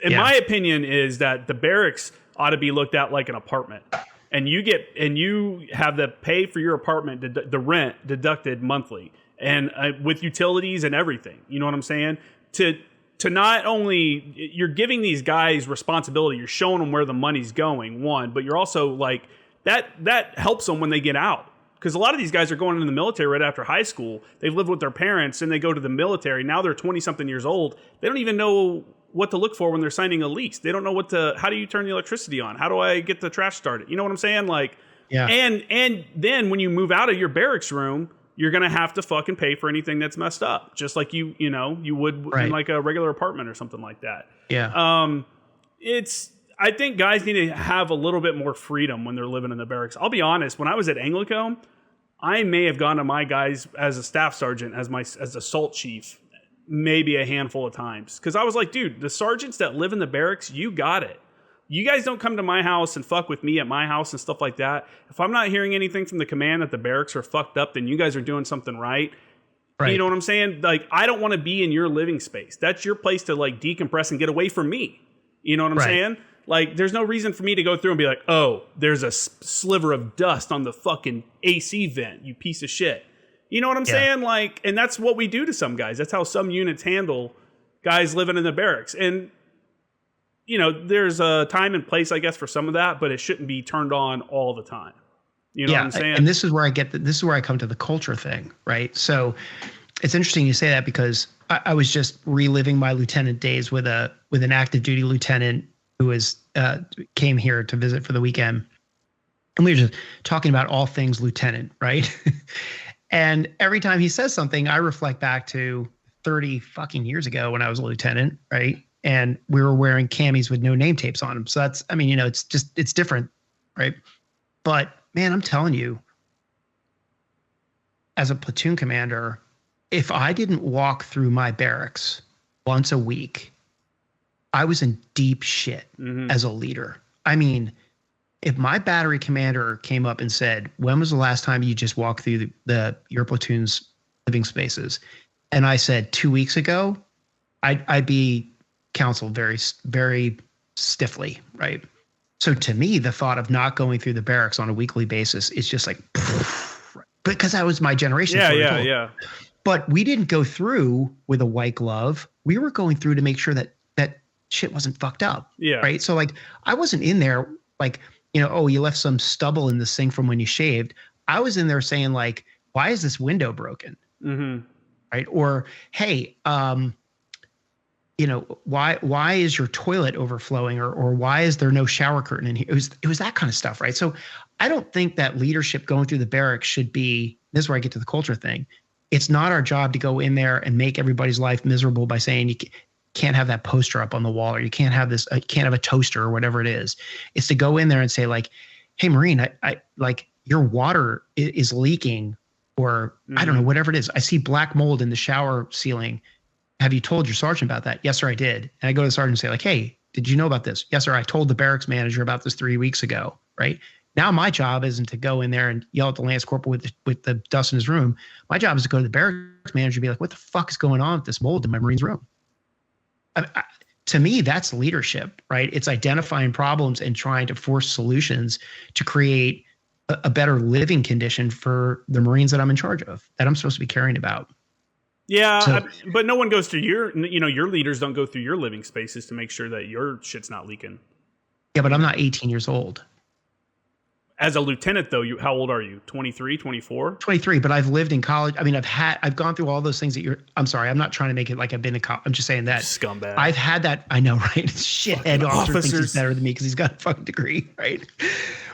In my opinion, is that the barracks ought to be looked at like an apartment, and you have the pay for your apartment, the rent deducted monthly, and with utilities and everything. You know what I'm saying? To not only you're giving these guys responsibility, you're showing them where the money's going. One, but you're also like that helps them when they get out. Because a lot of these guys are going into the military right after high school. They've lived with their parents and they go to the military. Now they're 20-something years old. They don't even know what to look for when they're signing a lease. They don't know how do you turn the electricity on? How do I get the trash started? You know what I'm saying? Like, yeah. And then when you move out of your barracks room, you're going to have to fucking pay for anything that's messed up. Just like you would in like a regular apartment or something like that. Yeah. I think guys need to have a little bit more freedom when they're living in the barracks. I'll be honest, when I was at ANGLICO, I may have gone to my guys as a staff sergeant, as assault chief, maybe a handful of times. Because I was like, dude, the sergeants that live in the barracks, you got it. You guys don't come to my house and fuck with me at my house and stuff like that. If I'm not hearing anything from the command that the barracks are fucked up, then you guys are doing something right. You know what I'm saying? Like, I don't want to be in your living space. That's your place to like decompress and get away from me. You know what I'm saying? Like, there's no reason for me to go through and be like, oh, there's a sliver of dust on the fucking AC vent, you piece of shit. You know what I'm saying? Like, and that's what we do to some guys. That's how some units handle guys living in the barracks. And, you know, there's a time and place, I guess, for some of that, but it shouldn't be turned on all the time. You know what I'm saying? And this is where this is where I come to the culture thing, right? So it's interesting you say that because I was just reliving my lieutenant days with an active duty lieutenant who was came here to visit for the weekend. And we were just talking about all things lieutenant, right? And every time he says something, I reflect back to 30 fucking years ago when I was a lieutenant, right? And we were wearing camis with no name tapes on them. So that's, I mean, you know, it's different, right? But man, I'm telling you, as a platoon commander, if I didn't walk through my barracks once a week, I was in deep shit as a leader. I mean, if my battery commander came up and said, when was the last time you just walked through your platoon's living spaces? And I said 2 weeks ago, I'd be counseled very, very stiffly, right? So to me, the thought of not going through the barracks on a weekly basis is just like, because that was my generation. Yeah. But we didn't go through with a white glove. We were going through to make sure that shit wasn't fucked up. Yeah. Right. So like, I wasn't in there like, you know, oh, you left some stubble in the sink from when you shaved. I was in there saying like, why is this window broken? Right. Or, hey, you know, why is your toilet overflowing or why is there no shower curtain in here? It was that kind of stuff. Right. So I don't think that leadership going through the barracks should be, this is where I get to the culture thing. It's not our job to go in there and make everybody's life miserable by saying you can't have that poster up on the wall or you can't have this, you can't have a toaster or whatever it is. It's to go in there and say like, hey, Marine, I like your water is leaking or I don't know, whatever it is. I see black mold in the shower ceiling. Have you told your sergeant about that? Yes, sir, I did. And I go to the sergeant and say like, hey, did you know about this? Yes, sir, I told the barracks manager about this 3 weeks ago, right? Now my job isn't to go in there and yell at the Lance Corporal with the dust in his room. My job is to go to the barracks manager and be like, what the fuck is going on with this mold in my Marine's room? To me, that's leadership, right? It's identifying problems and trying to force solutions to create a better living condition for the Marines that I'm in charge of, that I'm supposed to be caring about. Yeah, so, but no one goes through your leaders don't go through your living spaces to make sure that your shit's not leaking. Yeah, but I'm not 18 years old. As a lieutenant, though, how old are you? 23, 24? 23, but I've lived in college. I mean, I've gone through all those things I'm sorry, I'm not trying to make it like I've been in college. I'm just saying that. Scumbag. I've had that. I know, right? Shithead officer thinks he's better than me because he's got a fucking degree, right?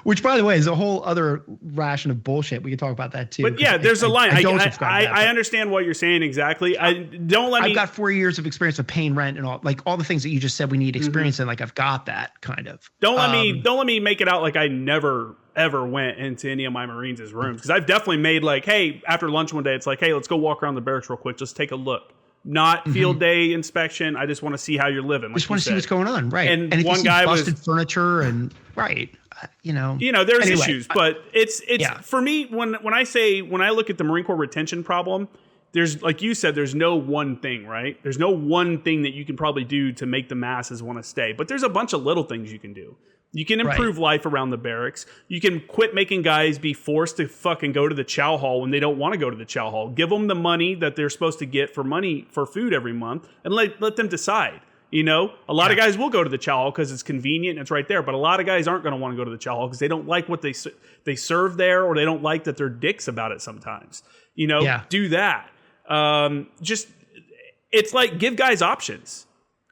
Which, by the way, is a whole other ration of bullshit. We can talk about that too. But yeah, there's a line. I understand what you're saying exactly. I've got 4 years of experience of paying rent and all the things that you just said we need experience in. Like I've got that kind of. Don't let me make it out like I never ever went into any of my Marines' rooms, because I've definitely made like, hey, after lunch one day, it's like, hey, let's go walk around the barracks real quick, just take a look. Not field day inspection. I just want to see how you're living. Like just want to see what's going on, right? And if one guy busted furniture and right, there's issues, but it's for me when I look at the Marine Corps retention problem, there's, like you said, there's no one thing, right? There's no one thing that you can probably do to make the masses want to stay, but there's a bunch of little things you can do. You can improve life around the barracks. You can quit making guys be forced to fucking go to the chow hall when they don't want to go to the chow hall. Give them the money that they're supposed to get for food every month, and let them decide. A lot of guys will go to the chow hall because it's convenient and it's right there, but a lot of guys aren't going to want to go to the chow hall because they don't like what they serve there, or they don't like that they're dicks about it sometimes. Do that. It's like, give guys options.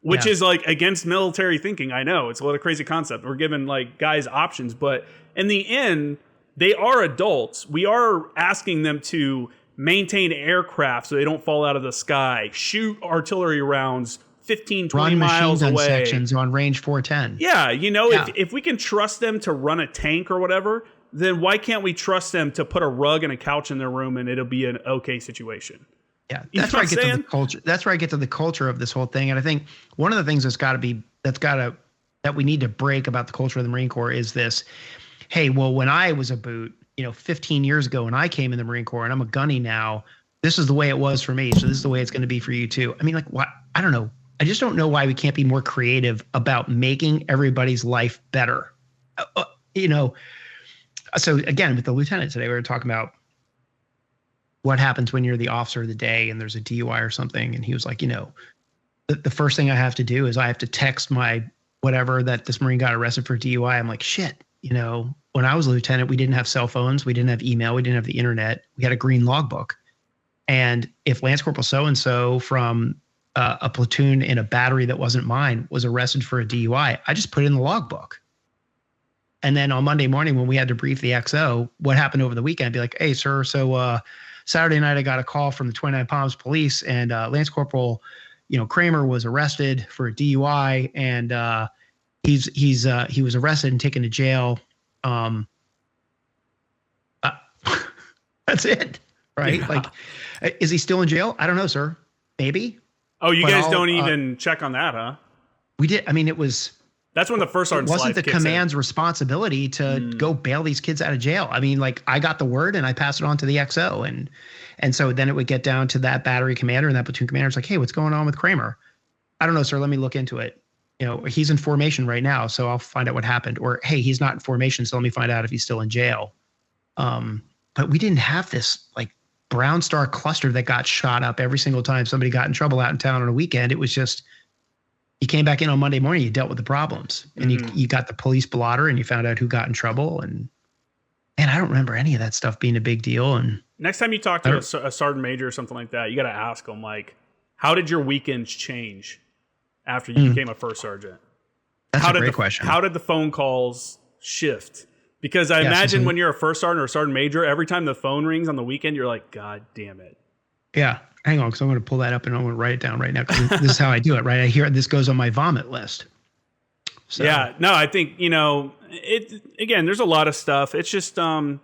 Which is like against military thinking. I know it's a little crazy concept. We're giving like guys options, but in the end, they are adults. We are asking them to maintain aircraft so they don't fall out of the sky, shoot artillery rounds 15, 20 miles away. Run machine gun sections on range 410. Yeah, if we can trust them to run a tank or whatever, then why can't we trust them to put a rug and a couch in their room and it'll be an okay situation? Yeah, that's where I get to the culture. That's where I get to the culture of this whole thing. And I think one of the things that we need to break about the culture of the Marine Corps is this. Hey, well, when I was a boot, 15 years ago, when I came in the Marine Corps and I'm a gunny now, this is the way it was for me. So this is the way it's going to be for you too. I mean, like, what? I don't know. I just don't know why we can't be more creative about making everybody's life better. So again, with the lieutenant today, we were talking about what happens when you're the officer of the day and there's a DUI or something. And he was like, the first thing I have to do is I have to text my whatever that this Marine got arrested for DUI. I'm like, shit, when I was a lieutenant, we didn't have cell phones, we didn't have email, we didn't have the internet. We had a green logbook. And if Lance Corporal so-and-so from a platoon in a battery that wasn't mine was arrested for a DUI, I just put it in the logbook. And then on Monday morning, when we had to brief the XO, what happened over the weekend, I'd be like, hey, sir, so Saturday night, I got a call from the 29 Palms police, and Lance Corporal, Kramer was arrested for a DUI, and he was arrested and taken to jail. That's it, right? Yeah. Like, is he still in jail? I don't know, sir. Maybe. Oh, you guys don't even check on that, huh? We did. I mean, that's when the first sergeant's life wasn't the command's responsibility to go bail these kids out of jail. I mean, like, I got the word and I passed it on to the XO, and so then it would get down to that battery commander, and that platoon commander is like, hey, what's going on with Kramer? I don't know, sir. Let me look into it. He's in formation right now, so I'll find out what happened. Or, hey, he's not in formation, so let me find out if he's still in jail. But we didn't have this like Brown Star cluster that got shot up every single time somebody got in trouble out in town on a weekend. It was just, you came back in on Monday morning, you dealt with the problems, and you got the police blotter, and you found out who got in trouble. And I don't remember any of that stuff being a big deal. And next time you talk to a sergeant major or something like that, you got to ask them, like, how did your weekends change after you became a first sergeant? That's a great question. How did the phone calls shift? Because I imagine when you're a first sergeant or a sergeant major, every time the phone rings on the weekend, you're like, God damn it. Yeah. Hang on, because I'm going to pull that up and I'm going to write it down right now, because this is how I do it, right? I hear this goes on my vomit list. So. Yeah. No, I think, again, there's a lot of stuff. It's just, to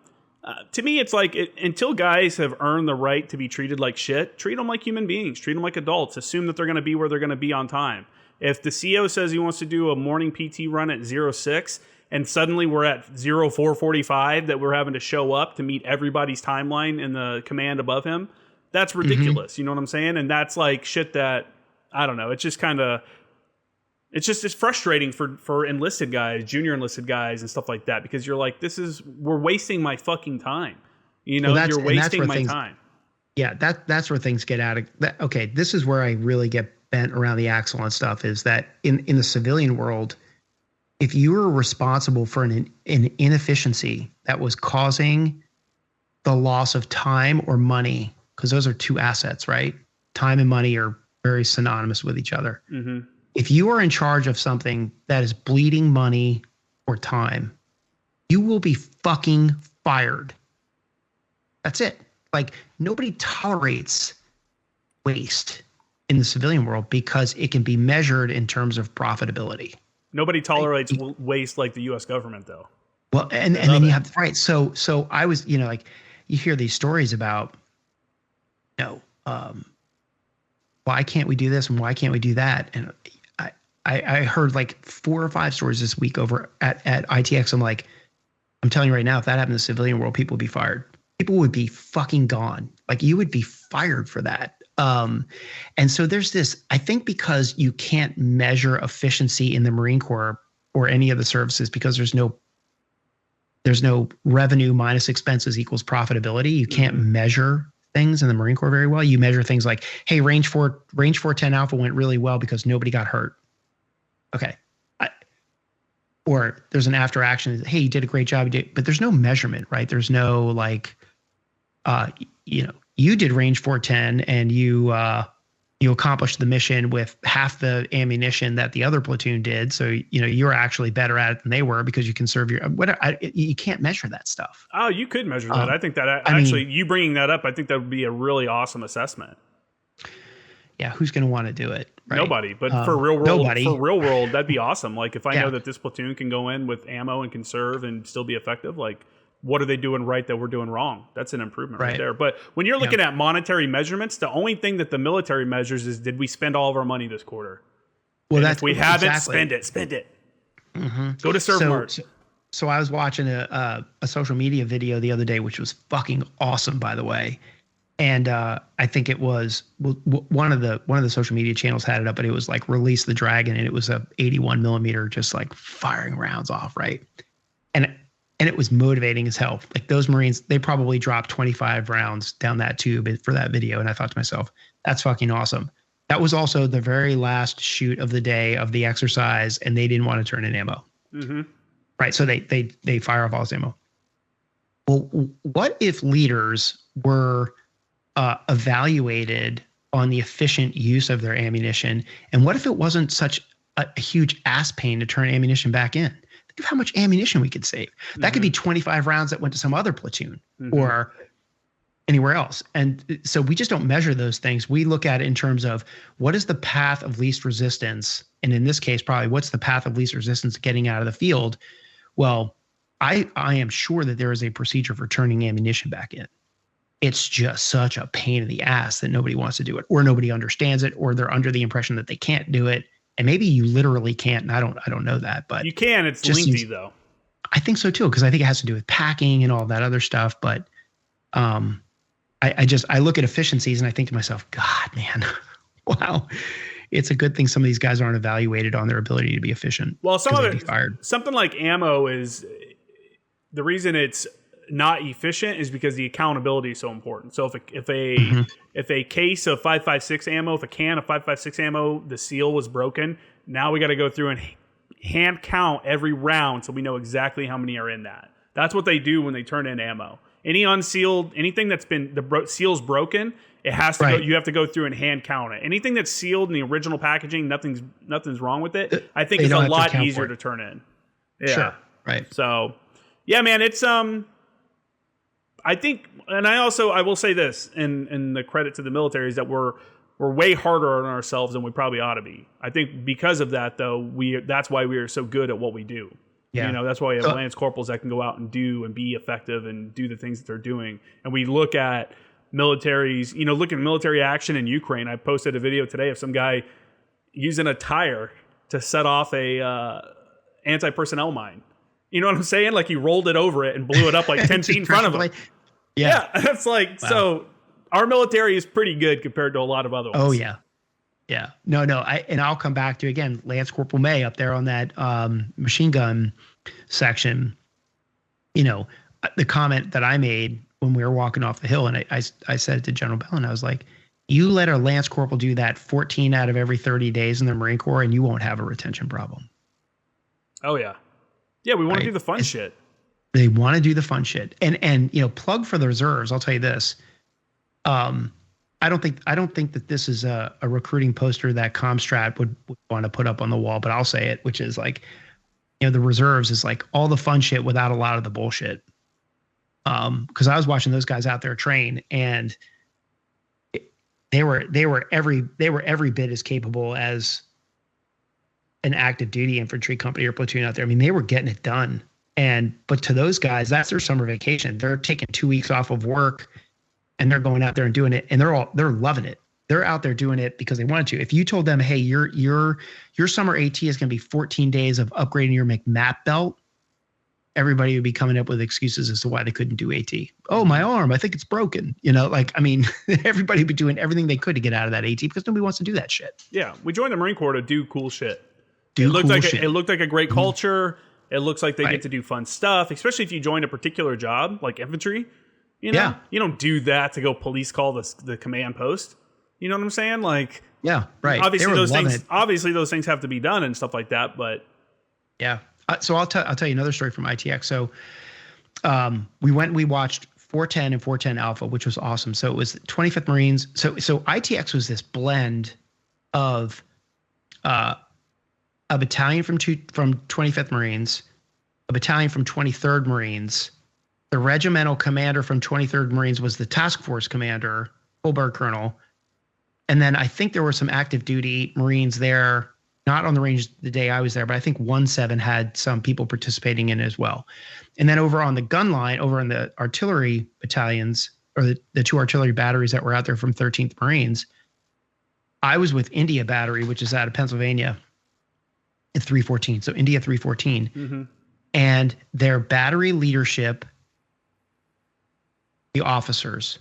me, it's like until guys have earned the right to be treated like shit, treat them like human beings, treat them like adults, assume that they're going to be where they're going to be on time. If the CO says he wants to do a morning PT run at 06 and suddenly we're at 04:45 that we're having to show up to meet everybody's timeline in the command above him, that's ridiculous. You know what I'm saying? And that's like shit that, I don't know. It's just kind of, it's frustrating for enlisted guys, junior enlisted guys and stuff like that, because you're like, we're wasting my fucking time. You're wasting my time. Yeah, that's where things get out of that. Okay, this is where I really get bent around the axle on stuff, is that in the civilian world, if you were responsible for an inefficiency that was causing the loss of time or money, because those are two assets, right? Time and money are very synonymous with each other. Mm-hmm. If you are in charge of something that is bleeding money or time, you will be fucking fired. That's it. Like, nobody tolerates waste in the civilian world because it can be measured in terms of profitability. Nobody tolerates waste like the U.S. government, though. Well, and then you have, right. So I was, like, you hear these stories about, why can't we do this and why can't we do that? And I heard like 4 or 5 stories this week over at ITX. I'm telling you right now, if that happened in the civilian world, people would be fired. People would be fucking gone. Like, you would be fired for that. And so there's this, I think, because you can't measure efficiency in the Marine Corps or any of the services, because there's no revenue minus expenses equals profitability. You can't measure things in the Marine Corps very well. You measure things like, hey, range 410 Alpha went really well because nobody got hurt. Okay. Or there's an after action. Hey, you did a great job. But there's no measurement, right? There's no like, you did range 410 and you accomplished the mission with half the ammunition that the other platoon did. So, you're actually better at it than they were because you can serve you can't measure that stuff. Oh, you could measure that. I think that you bringing that up, I think that would be a really awesome assessment. Yeah. Who's going to want to do it? Right? Nobody, but for real world, that'd be awesome. Like, if I know that this platoon can go in with ammo and can serve and still be effective, like, what are they doing right that we're doing wrong? That's an improvement right there. But when you're looking at monetary measurements, the only thing that the military measures is, did we spend all of our money this quarter? Well, if we haven't, spend it. Mm-hmm. Go to Serve Mart. So I was watching a social media video the other day, which was fucking awesome, by the way. And I think it was one of the social media channels had it up, but it was like Release the Dragon, and it was a 81 millimeter, just like firing rounds off, right? And it was motivating as hell. Like, those Marines, they probably dropped 25 rounds down that tube for that video. And I thought to myself, that's fucking awesome. That was also the very last shoot of the day of the exercise, and they didn't want to turn in ammo. Mm-hmm. right? So they fire off all this ammo. Well, what if leaders were evaluated on the efficient use of their ammunition? And what if it wasn't such a huge ass pain to turn ammunition back in? Think of how much ammunition we could save. That could be 25 rounds that went to some other platoon or anywhere else. And so we just don't measure those things. We look at it in terms of what is the path of least resistance? And in this case, probably what's the path of least resistance getting out of the field? Well, I am sure that there is a procedure for turning ammunition back in. It's just such a pain in the ass that nobody wants to do it, or nobody understands it, or they're under the impression that they can't do it. And maybe you literally can't. And I don't know that, but you can. It's lengthy though. I think so too, because I think it has to do with packing and all that other stuff. But I look at efficiencies and I think to myself, God, man, wow. It's a good thing some of these guys aren't evaluated on their ability to be efficient. Well, some of it, something like ammo is the reason it's not efficient is because the accountability is so important. So if a case of 5.56 ammo, if a can of 5.56 ammo, the seal was broken, now we got to go through and hand count every round so we know exactly how many are in that. That's what they do when they turn in ammo. Any unsealed, anything that's been seal's broken, it has to go. You have to go through and hand count it. Anything that's sealed in the original packaging, nothing's wrong with it. I think it's a lot easier to turn in. Yeah. Sure. Right. So, yeah, man, it's I think, and I will say this, and the credit to the military is that we're way harder on ourselves than we probably ought to be. I think because of that, though, that's why we are so good at what we do. Yeah. That's why we have Lance Corporals that can go out and do and be effective and do the things that they're doing. And we look at militaries, look at military action in Ukraine. I posted a video today of some guy using a tire to set off a anti-personnel mine. You know what I'm saying? Like he rolled it over it and blew it up like 10 feet in front of him. Yeah. That's like, wow. So our military is pretty good compared to a lot of other ones. Oh, yeah. Yeah. No. I'll come back to, again, Lance Corporal May up there on that machine gun section. The comment that I made when we were walking off the hill, and I said it to General Bellin, I was like, you let a Lance Corporal do that 14 out of every 30 days in the Marine Corps, and you won't have a retention problem. Oh, yeah. Yeah, we want to do the fun shit. They want to do the fun shit. And plug for the reserves, I'll tell you this. I don't think that this is a recruiting poster that Comstrat would want to put up on the wall, but I'll say it, which is like, the reserves is like all the fun shit without a lot of the bullshit. Because I was watching those guys out there train, and they were every bit as capable as an active duty infantry company or platoon out there. I mean, they were getting it done. But to those guys, that's their summer vacation. They're taking 2 weeks off of work, and they're going out there and doing it, and they're loving it. They're out there doing it because they wanted to. If you told them, hey, your summer AT is going to be 14 days of upgrading your McMap belt, everybody would be coming up with excuses as to why they couldn't do AT. Oh, my arm, I think it's broken. Everybody would be doing everything they could to get out of that AT because nobody wants to do that shit. Yeah, we joined the Marine Corps to do cool shit. It looked like a great culture. It looks like they get to do fun stuff, especially if you join a particular job like infantry. You don't do that to go police call the command post. You know what I'm saying? Like, yeah, right. Obviously those things have to be done and stuff like that. But yeah. So I'll tell you another story from ITX. So we watched 410 and 410 Alpha, which was awesome. So it was 25th Marines. So ITX was this blend of a battalion from 25th Marines, a battalion from 23rd Marines. The regimental commander from 23rd Marines was the task force commander, full-bird colonel. And then I think there were some active duty Marines there, not on the range the day I was there, but I think 1-7 had some people participating in it as well. And then over on the gun line, over in the artillery battalions, or the two artillery batteries that were out there from 13th Marines, I was with India Battery, which is out of Pennsylvania, at 314. So India 314. Mm-hmm. And their battery leadership, the officers,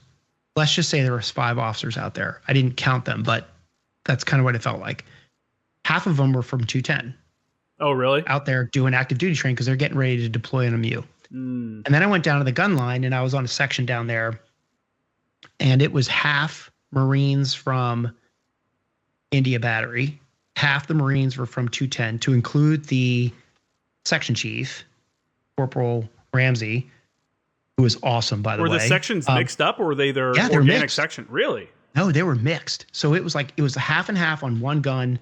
let's just say there was 5 officers out there. I didn't count them, but that's kind of what it felt like. Half of them were from 210. Oh, really? Out there doing active duty training because they're getting ready to deploy in a MU. And then I went down to the gun line, and I was on a section down there, and it was half Marines from India Battery, half the Marines were from 210, to include the section chief, Corporal Ramsey, who was awesome, by the way. Were the sections mixed up, or were they their yeah, they're organic mixed. section? Really? No, they were mixed. So it was a half and half on one gun,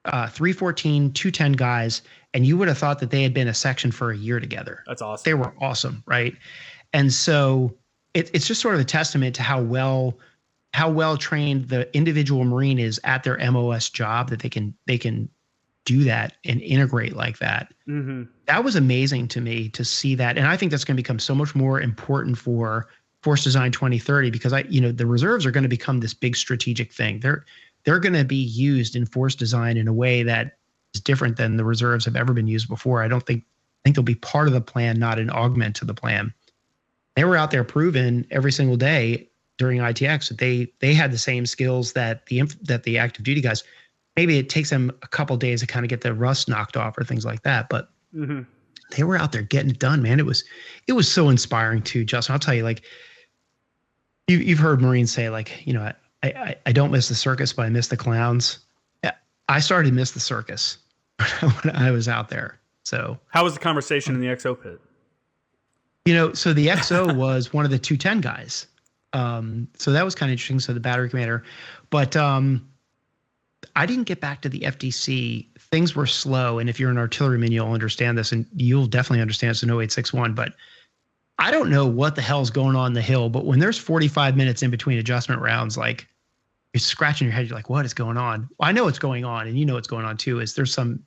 314, 210 guys, and you would have thought that they had been a section for a year together. That's awesome. They were awesome, right? And so it's just sort of a testament to how well trained the individual Marine is at their MOS job, that they can do that and integrate like that. Mm-hmm. That was amazing to me to see that. And I think that's going to become so much more important for Force Design 2030, because the reserves are going to become this big strategic thing. They're going to be used in force design in a way that is different than the reserves have ever been used before. I think they'll be part of the plan, not an augment to the plan. They were out there proving every single day during ITX that they had the same skills that the active duty guys. Maybe it takes them a couple days to kind of get the rust knocked off or things like that, but they were out there getting it done, man. It was so inspiring too, Justin. I'll tell you, like, you've heard Marines say, like, I don't miss the circus, but I miss the clowns. I started to miss the circus when I was out there. So how was the conversation in the XO pit? So the XO was one of the 210 guys. So that was kind of interesting. So the battery commander, but I didn't get back to the FDC. Things were slow. And if you're an artilleryman, you'll understand this, and you'll definitely understand it's an 0861, but I don't know what the hell's going on in the hill, but when there's 45 minutes in between adjustment rounds, like, you're scratching your head. You're like, what is going on? Well, I know what's going on, and what's going on too, is there's some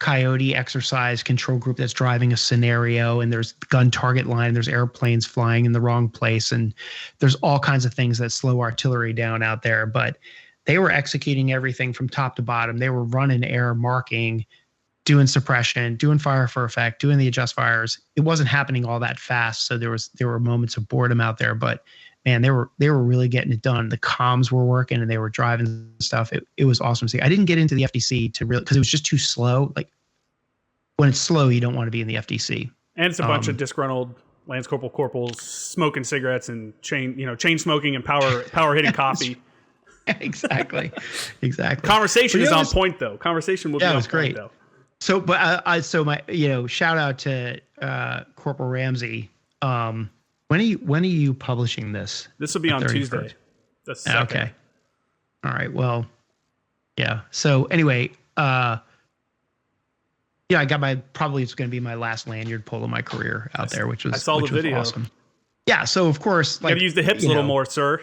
coyote exercise control group that's driving a scenario, and there's gun target line, and there's airplanes flying in the wrong place, and there's all kinds of things that slow artillery down out there. But they were executing everything from top to bottom. They were running air, marking, doing suppression, doing fire for effect, doing the adjust fires. It wasn't happening all that fast, so there were moments of boredom out there, but man, they were really getting it done. The comms were working, and they were driving stuff. It was awesome to see. I didn't get into the FDC because it was just too slow. Like, when it's slow, you don't want to be in the FDC. And it's a bunch of disgruntled Lance corporals smoking cigarettes and chain smoking and power hitting coffee. Exactly. Conversation is on point though. Conversation will be on point great. though. So, but so my shout out to Corporal Ramsey. When are you publishing this? This will be on Tuesday. That's okay. All right. Well, yeah. So anyway, I got it's going to be my last lanyard pull of my career out there, which was the video. Awesome. Yeah. So of course, like, you gotta use the hips a little more, sir.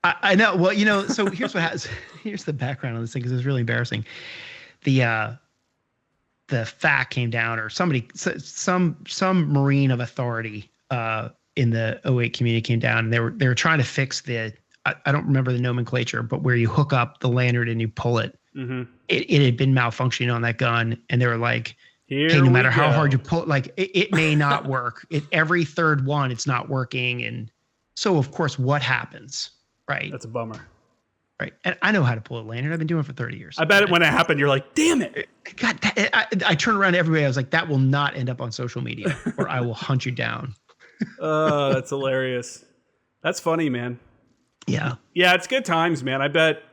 I know. Well, so here's here's the background on this thing, because it's really embarrassing. The FAC came down, or some Marine of authority in the 08 community came down, and they were trying to fix I don't remember the nomenclature, but where you hook up the lanyard and you pull it. Mm-hmm. It had been malfunctioning on that gun, and they were like, hey, no matter how hard you pull, like, it may not work. Every third one, it's not working. And so, of course, what happens, right? That's a bummer. Right. And I know how to pull a lanyard. I've been doing it for 30 years. I bet when it happened, you're like, damn it. God, I turned around to everybody. I was like, that will not end up on social media, or I will hunt you down. Oh, that's hilarious. That's funny, man. Yeah. Yeah, it's good times, man. I bet.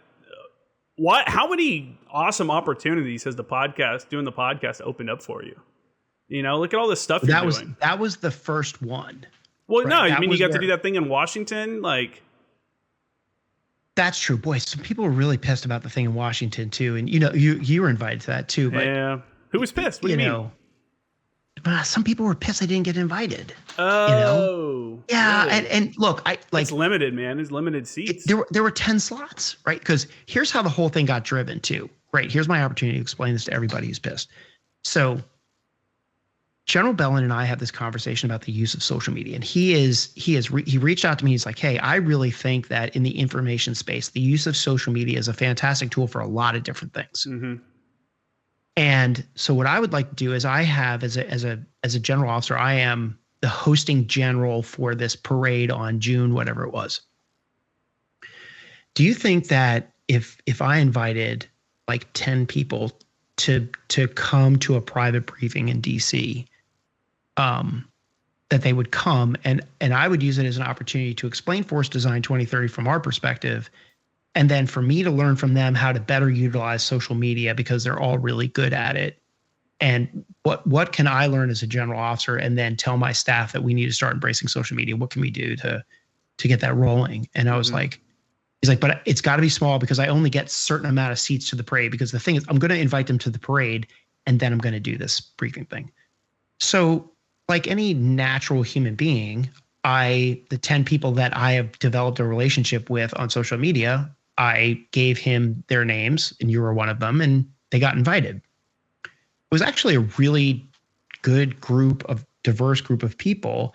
How many awesome opportunities has doing the podcast opened up for you? Look at all this stuff you're doing. That was the first one. Well, right? No, I mean, you got to do that thing in Washington, like. That's true. Boy, some people were really pissed about the thing in Washington too. And you were invited to that too. But, yeah. Who was pissed? What do you mean? Some people were pissed they didn't get invited. Oh. Yeah. Really? And look, it's limited, man. It's limited seats. There were 10 slots, right? Because here's how the whole thing got driven too. Right. Here's my opportunity to explain this to everybody who's pissed. So General Bellin and I had this conversation about the use of social media, and he reached out to me. He's like, hey, I really think that in the information space, the use of social media is a fantastic tool for a lot of different things. Mm-hmm. And so what I would like to do is, I have as a general officer, I am the hosting general for this parade on June, whatever it was. Do you think that if I invited like 10 people to come to a private briefing in DC, that they would come, and I would use it as an opportunity to explain Force Design 2030 from our perspective, and then for me to learn from them how to better utilize social media, because they're all really good at it, and what can I learn as a general officer, and then tell my staff that we need to start embracing social media. What can we do to get that rolling? And I was like, he's like, but it's got to be small because I only get a certain amount of seats to the parade, because the thing is, I'm going to invite them to the parade and then I'm going to do this briefing thing. So like any natural human being, the 10 people that I have developed a relationship with on social media, I gave him their names, and you were one of them, and they got invited. It was actually a really good diverse group of people,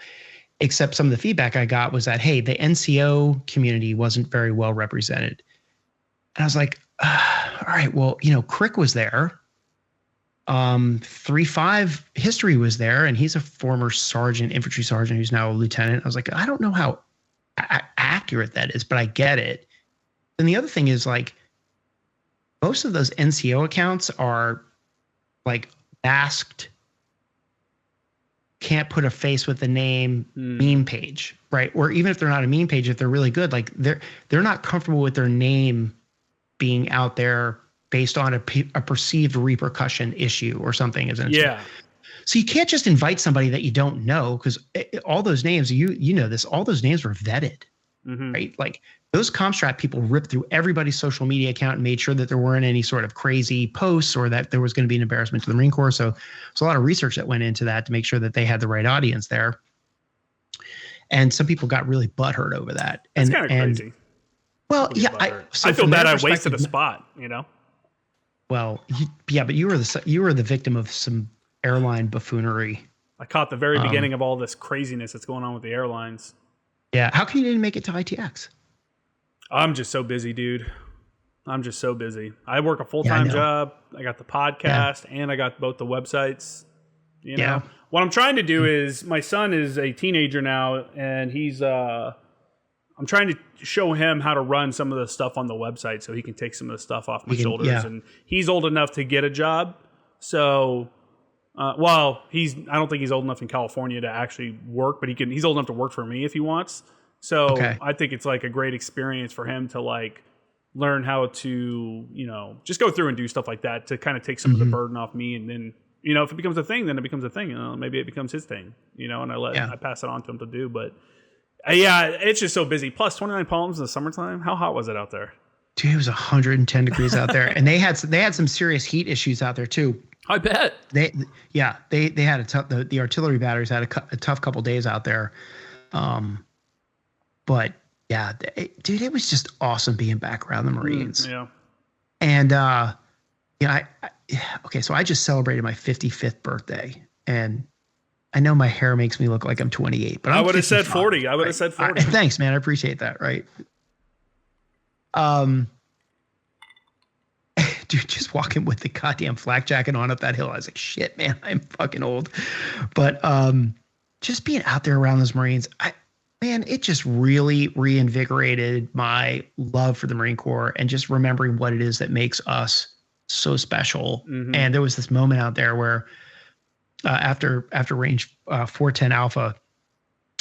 except some of the feedback I got was that, hey, the NCO community wasn't very well represented. And I was like, all right, well, Crick was there. 3-5 history was there, and he's a former infantry sergeant who's now a lieutenant. I was like, I don't know how accurate that is, but I get it. And the other thing is, like, most of those NCO accounts are like masked, can't put a face with the name meme page, right? Or even if they're not a meme page, if they're really good, like they're not comfortable with their name being out there based on a perceived repercussion issue or something. So you can't just invite somebody that you don't know, because all those names, you know this, all those names were vetted, right? Like those Comstrat people ripped through everybody's social media account and made sure that there weren't any sort of crazy posts or that there was going to be an embarrassment to the Marine Corps. So there's a lot of research that went into that to make sure that they had the right audience there. And some people got really butthurt over that. That's kind of crazy. Well, yeah, I feel bad I wasted a spot, Well, but you were the victim of some airline buffoonery. I caught the very beginning of all this craziness that's going on with the airlines. Yeah. How come you didn't make it to ITX? I'm just so busy, dude. I'm just so busy. I work a full-time job. I got the podcast and I got both the websites. You know, what I'm trying to do is, my son is a teenager now, and I'm trying to show him how to run some of the stuff on the website so he can take some of the stuff off my shoulders. Yeah. And he's old enough to get a job. So, I don't think he's old enough in California to actually work, but he's old enough to work for me if he wants. So I think it's like a great experience for him to like learn how to, just go through and do stuff like that to kind of take some of the burden off me. And then, if it becomes a thing, then it becomes a thing. Maybe it becomes his thing, and I pass it on to him to do. But it's just so busy. Plus 29 Palms in the summertime. How hot was it out there? Dude, it was 110 degrees out there, and they had some serious heat issues out there too. I bet. They had a tough. The artillery batteries had a tough couple days out there. But yeah, dude, it was just awesome being back around the Marines. Yeah. And so I just celebrated my 55th birthday, and I know my hair makes me look like I'm 28, but I would have said 40. I would have said 40. Thanks, man. I appreciate that. Right. Dude, just walking with the goddamn flak jacket on up that hill, I was like, shit, man, I'm fucking old. But just being out there around those Marines, it just really reinvigorated my love for the Marine Corps and just remembering what it is that makes us so special. And there was this moment out there where after range 410 Alpha,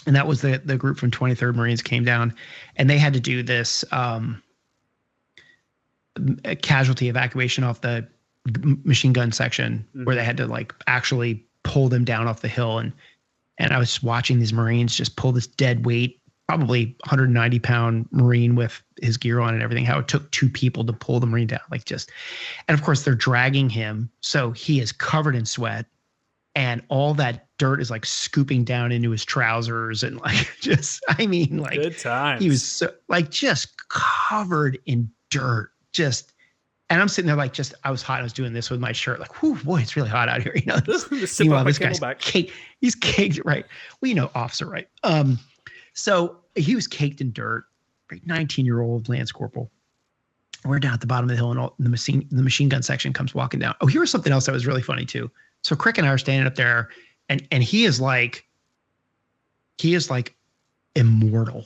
and that was the group from 23rd Marines came down, and they had to do this casualty evacuation off the machine gun section where they had to like actually pull them down off the hill. And I was just watching these Marines just pull this dead weight, probably 190 pound Marine with his gear on and everything, how it took 2 people to pull the Marine down. And of course they're dragging him. So he is covered in sweat, and all that dirt is like scooping down into his trousers. And good times. He was so just covered in dirt. And I'm sitting there I was hot. I was doing this with my shirt, whew, boy, it's really hot out here. Meanwhile, this guy's caked. He's caked, right? Well, officer, right? So he was caked in dirt, right? 19-year-old Lance Corporal. We're down at the bottom of the hill, and the machine gun section comes walking down. Oh, here's something else that was really funny too. So Crick and I are standing up there, and he is like immortal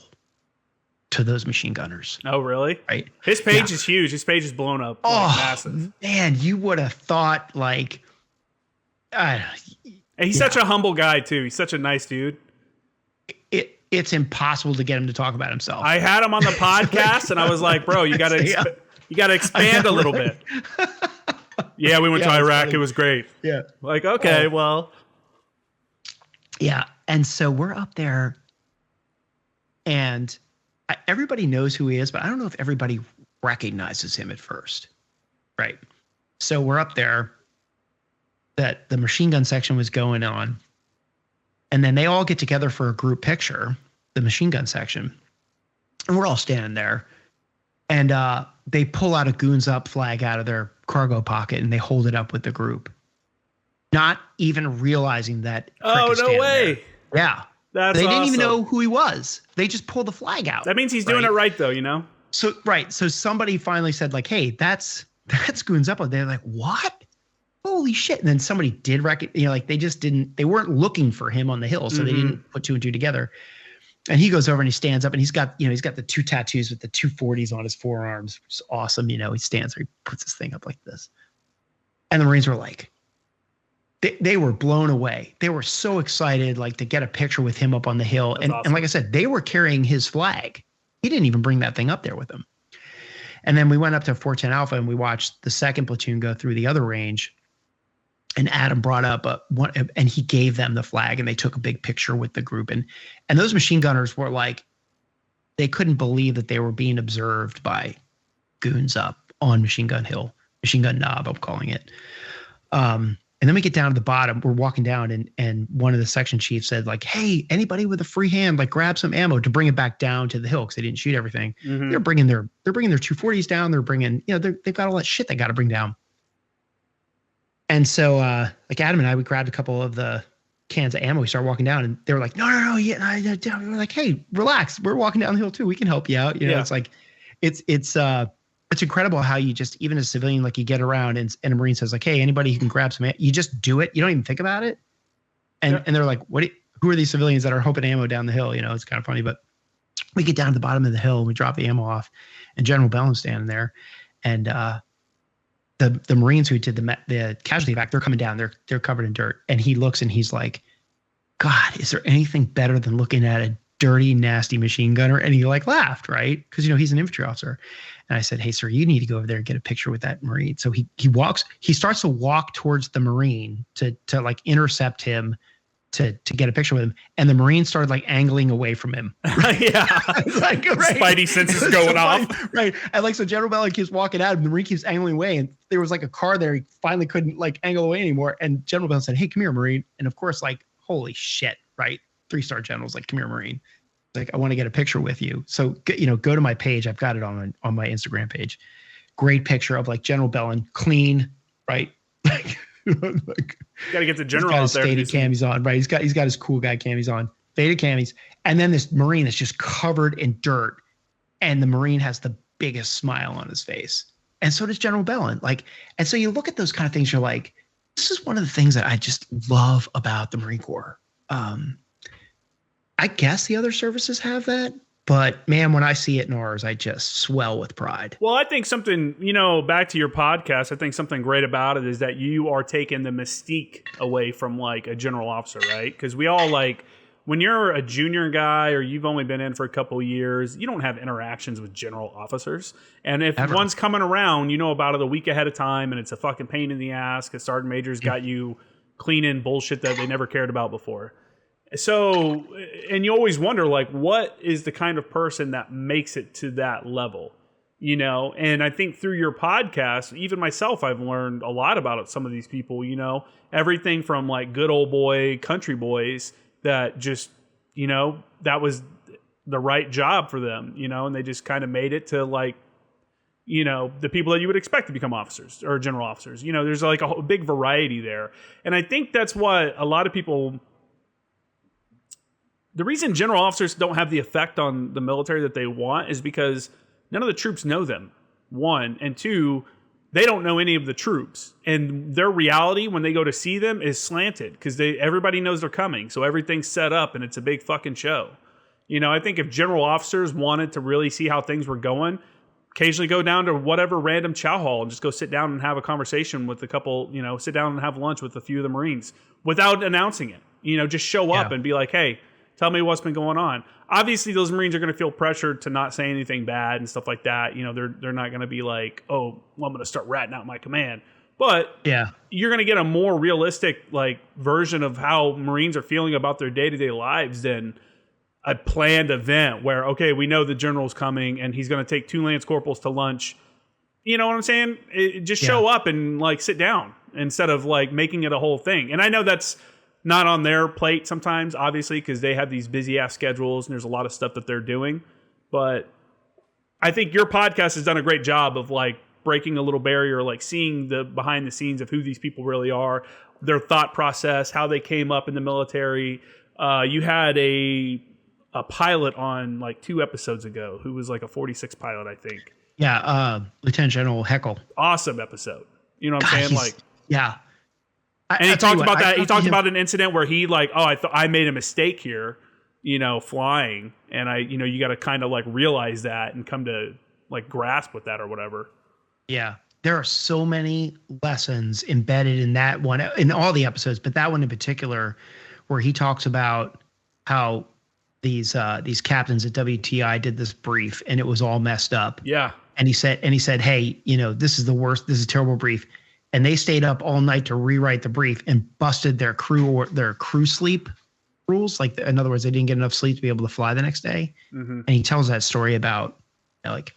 to those machine gunners. Oh, really? Right. His page is huge. His page is blown up. Massive. Man, you would have thought and he's such a humble guy too. He's such a nice dude. It's impossible to get him to talk about himself. I had him on the podcast, and I was like, bro, you got to expand a little bit. Yeah, we went to Iraq. Funny. It was great. Yeah. Like, okay, well. Yeah. And so we're up there and everybody knows who he is, but I don't know if everybody recognizes him at first. Right. So we're up there, that the machine gun section was going on. And then they all get together for a group picture, the machine gun section. And we're all standing there. And they pull out a Goons Up flag out of their cargo pocket and they hold it up with the group. Not even realizing that. Oh, no way. There. Yeah. That's they awesome. Didn't even know who he was. They just pulled the flag out. That means he's doing it right, though, you know? So, right. So somebody finally said, like, hey, that's Goons Up. They're like, what? Holy shit. And then somebody did like they weren't looking for him on the hill. So they didn't put two and two together. And he goes over and he stands up and he's got the two tattoos with the 240s on his forearms, which is awesome. He stands there, he puts his thing up like this. And the Marines were like, they were blown away. They were so excited, like, to get a picture with him up on the hill. And like I said, they were carrying his flag. He didn't even bring that thing up there with him. And then we went up to 410 Alpha and we watched the second platoon go through the other range. And Adam brought up and he gave them the flag and they took a big picture with the group. And those machine gunners were like, they couldn't believe that they were being observed by Goons Up on Machine Gun Hill, Machine Gun Knob, I'm calling it. And then we get down to the bottom, we're walking down and one of the section chiefs said, like, hey, anybody with a free hand, like, grab some ammo to bring it back down to the hill. Cause they didn't shoot everything. They're bringing their 240s down. They're bringing, they've got all that shit they got to bring down. And so, like, Adam and I, we grabbed a couple of the cans of ammo. We started walking down, and they were like, no, yeah. We were like, hey, relax. We're walking down the hill too. We can help you out. It's like, it's incredible how you just, even as a civilian, like, you get around and a Marine says, like, hey, anybody who can grab some ammo, you just do it. You don't even think about it. And they're like, who are these civilians that are hoping ammo down the hill? It's kind of funny, but we get down to the bottom of the hill and we drop the ammo off, and General Bellon's standing there, and the Marines who did the casualty evac, they're coming down. They're covered in dirt. And he looks and he's like, God, is there anything better than looking at a dirty, nasty machine gunner? And he, like, laughed, right? Because, he's an infantry officer. And I said, hey, sir, you need to go over there and get a picture with that Marine. So he starts to walk towards the Marine to like intercept him to get a picture with him. And the Marine started, like, angling away from him. Yeah. Like, right? Spidey senses going off. Funny, right. And, like, so General Bellon keeps walking at him. The Marine keeps angling away. And there was, like, a car there. He finally couldn't, like, angle away anymore. And General Bellon said, hey, come here, Marine. And of course, like, holy shit, right? 3-star generals, like, come here, Marine. Like, I want to get a picture with you. So, go to my page. I've got it on my Instagram page. Great picture of, like, General Bellon, clean, right? Like, got to get the general out there. Faded camis on, right? He's got his cool guy camis on, faded camis, and then this Marine is just covered in dirt, and the Marine has the biggest smile on his face, and so does General Bellon. Like, and so you look at those kind of things, you're like, this is one of the things that I just love about the Marine Corps. I guess the other services have that, but man, when I see it in ours, I just swell with pride. Well, I think something, back to your podcast, I think something great about it is that you are taking the mystique away from, like, a general officer, right? Because we all, like, when you're a junior guy or you've only been in for a couple of years, you don't have interactions with general officers. And if one's coming around, you know about it a week ahead of time, and it's a fucking pain in the ass because sergeant majors got you cleaning bullshit that they never cared about before. So, and you always wonder, like, what is the kind of person that makes it to that level, And I think through your podcast, even myself, I've learned a lot about some of these people, everything from, like, good old boy country boys that just, that was the right job for them, and they just kind of made it to, like, the people that you would expect to become officers or general officers. There's, like, a big variety there. And I think that's what a lot of people... The reason general officers don't have the effect on the military that they want is because none of the troops know them, one. And two, they don't know any of the troops. And their reality when they go to see them is slanted because everybody knows they're coming. So everything's set up and it's a big fucking show. I think if general officers wanted to really see how things were going, occasionally go down to whatever random chow hall and just go sit down and have a conversation with a couple, sit down and have lunch with a few of the Marines without announcing it. Just show up and be like, hey, tell me what's been going on. Obviously, those Marines are going to feel pressured to not say anything bad and stuff like that. They're not going to be like, oh, well, I'm going to start ratting out my command. But Yeah. you're going to get a more realistic like version of how Marines are feeling about their day-to-day lives than a planned event where, okay, we know the general's coming and he's going to take 2 Lance Corporals to lunch. You know what I'm saying? Just show up and like sit down instead of like making it a whole thing. And I know that's not on their plate sometimes, obviously, because they have these busy ass schedules and there's a lot of stuff that they're doing. But I think your podcast has done a great job of like breaking a little barrier, like seeing the behind the scenes of who these people really are, their thought process, how they came up in the military. You had a pilot on like 2 episodes ago who was like a 46 pilot, I think. Yeah, Lieutenant General Heckle. Awesome episode. You know what I'm saying? Like, yeah. And he talked about that. He talked about an incident where he like, oh, I made a mistake here, you know, flying, and you got to kind of like realize that and come to like grasp with that or whatever. Yeah, there are so many lessons embedded in that one, in all the episodes, but that one in particular, where he talks about how these captains at WTI did this brief and it was all messed up. Yeah. And he said, hey, you know, this is the worst. This is a terrible brief. And they stayed up all night to rewrite the brief and busted their crew sleep rules. Like, in other words, they didn't get enough sleep to be able to fly the next day. Mm-hmm. And he tells that story about, you know, like,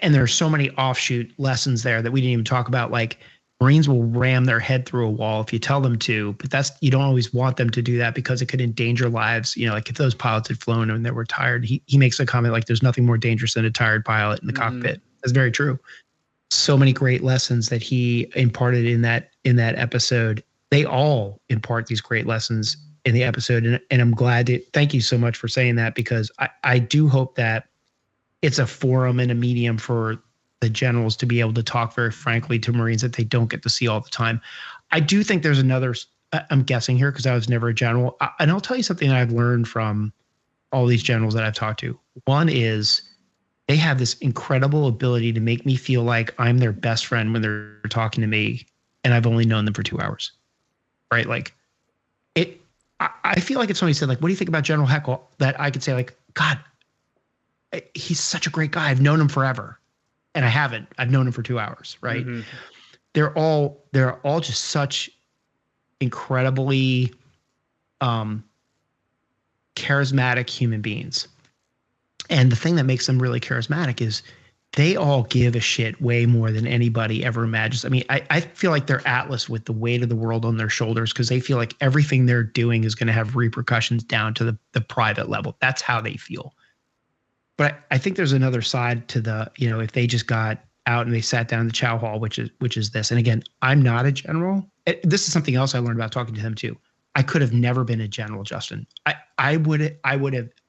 and there are so many offshoot lessons there that we didn't even talk about. Like, Marines will ram their head through a wall if you tell them to, but you don't always want them to do that because it could endanger lives. You know, like if those pilots had flown and they were tired, he makes a comment like there's nothing more dangerous than a tired pilot in the cockpit. That's very true. So many great lessons that he imparted in that episode. They all impart these great lessons in the episode. And I'm glad to thank you so much for saying that, because I do hope that it's a forum and a medium for the generals to be able to talk very frankly to Marines that they don't get to see all the time. I do think there's another, I'm guessing here because I was never a general. And I'll tell you something that I've learned from all these generals that I've talked to. One is they have this incredible ability to make me feel like I'm their best friend when they're talking to me and I've only known them for 2 hours, right? Like I feel like if somebody said like, what do you think about General Heckle? That I could say like, God, he's such a great guy. I've known him forever. And I haven't. I've known him for 2 hours, right? Mm-hmm. They're all just such incredibly charismatic human beings. And the thing that makes them really charismatic is they all give a shit way more than anybody ever imagines. I mean, I feel like they're Atlas with the weight of the world on their shoulders because they feel like everything they're doing is going to have repercussions down to the private level. That's how they feel. But I think there's another side to the, you know, if they just got out and they sat down in the chow hall, which is this. And again, I'm not a general. This is something else I learned about talking to him too. I could have never been a general, Justin. I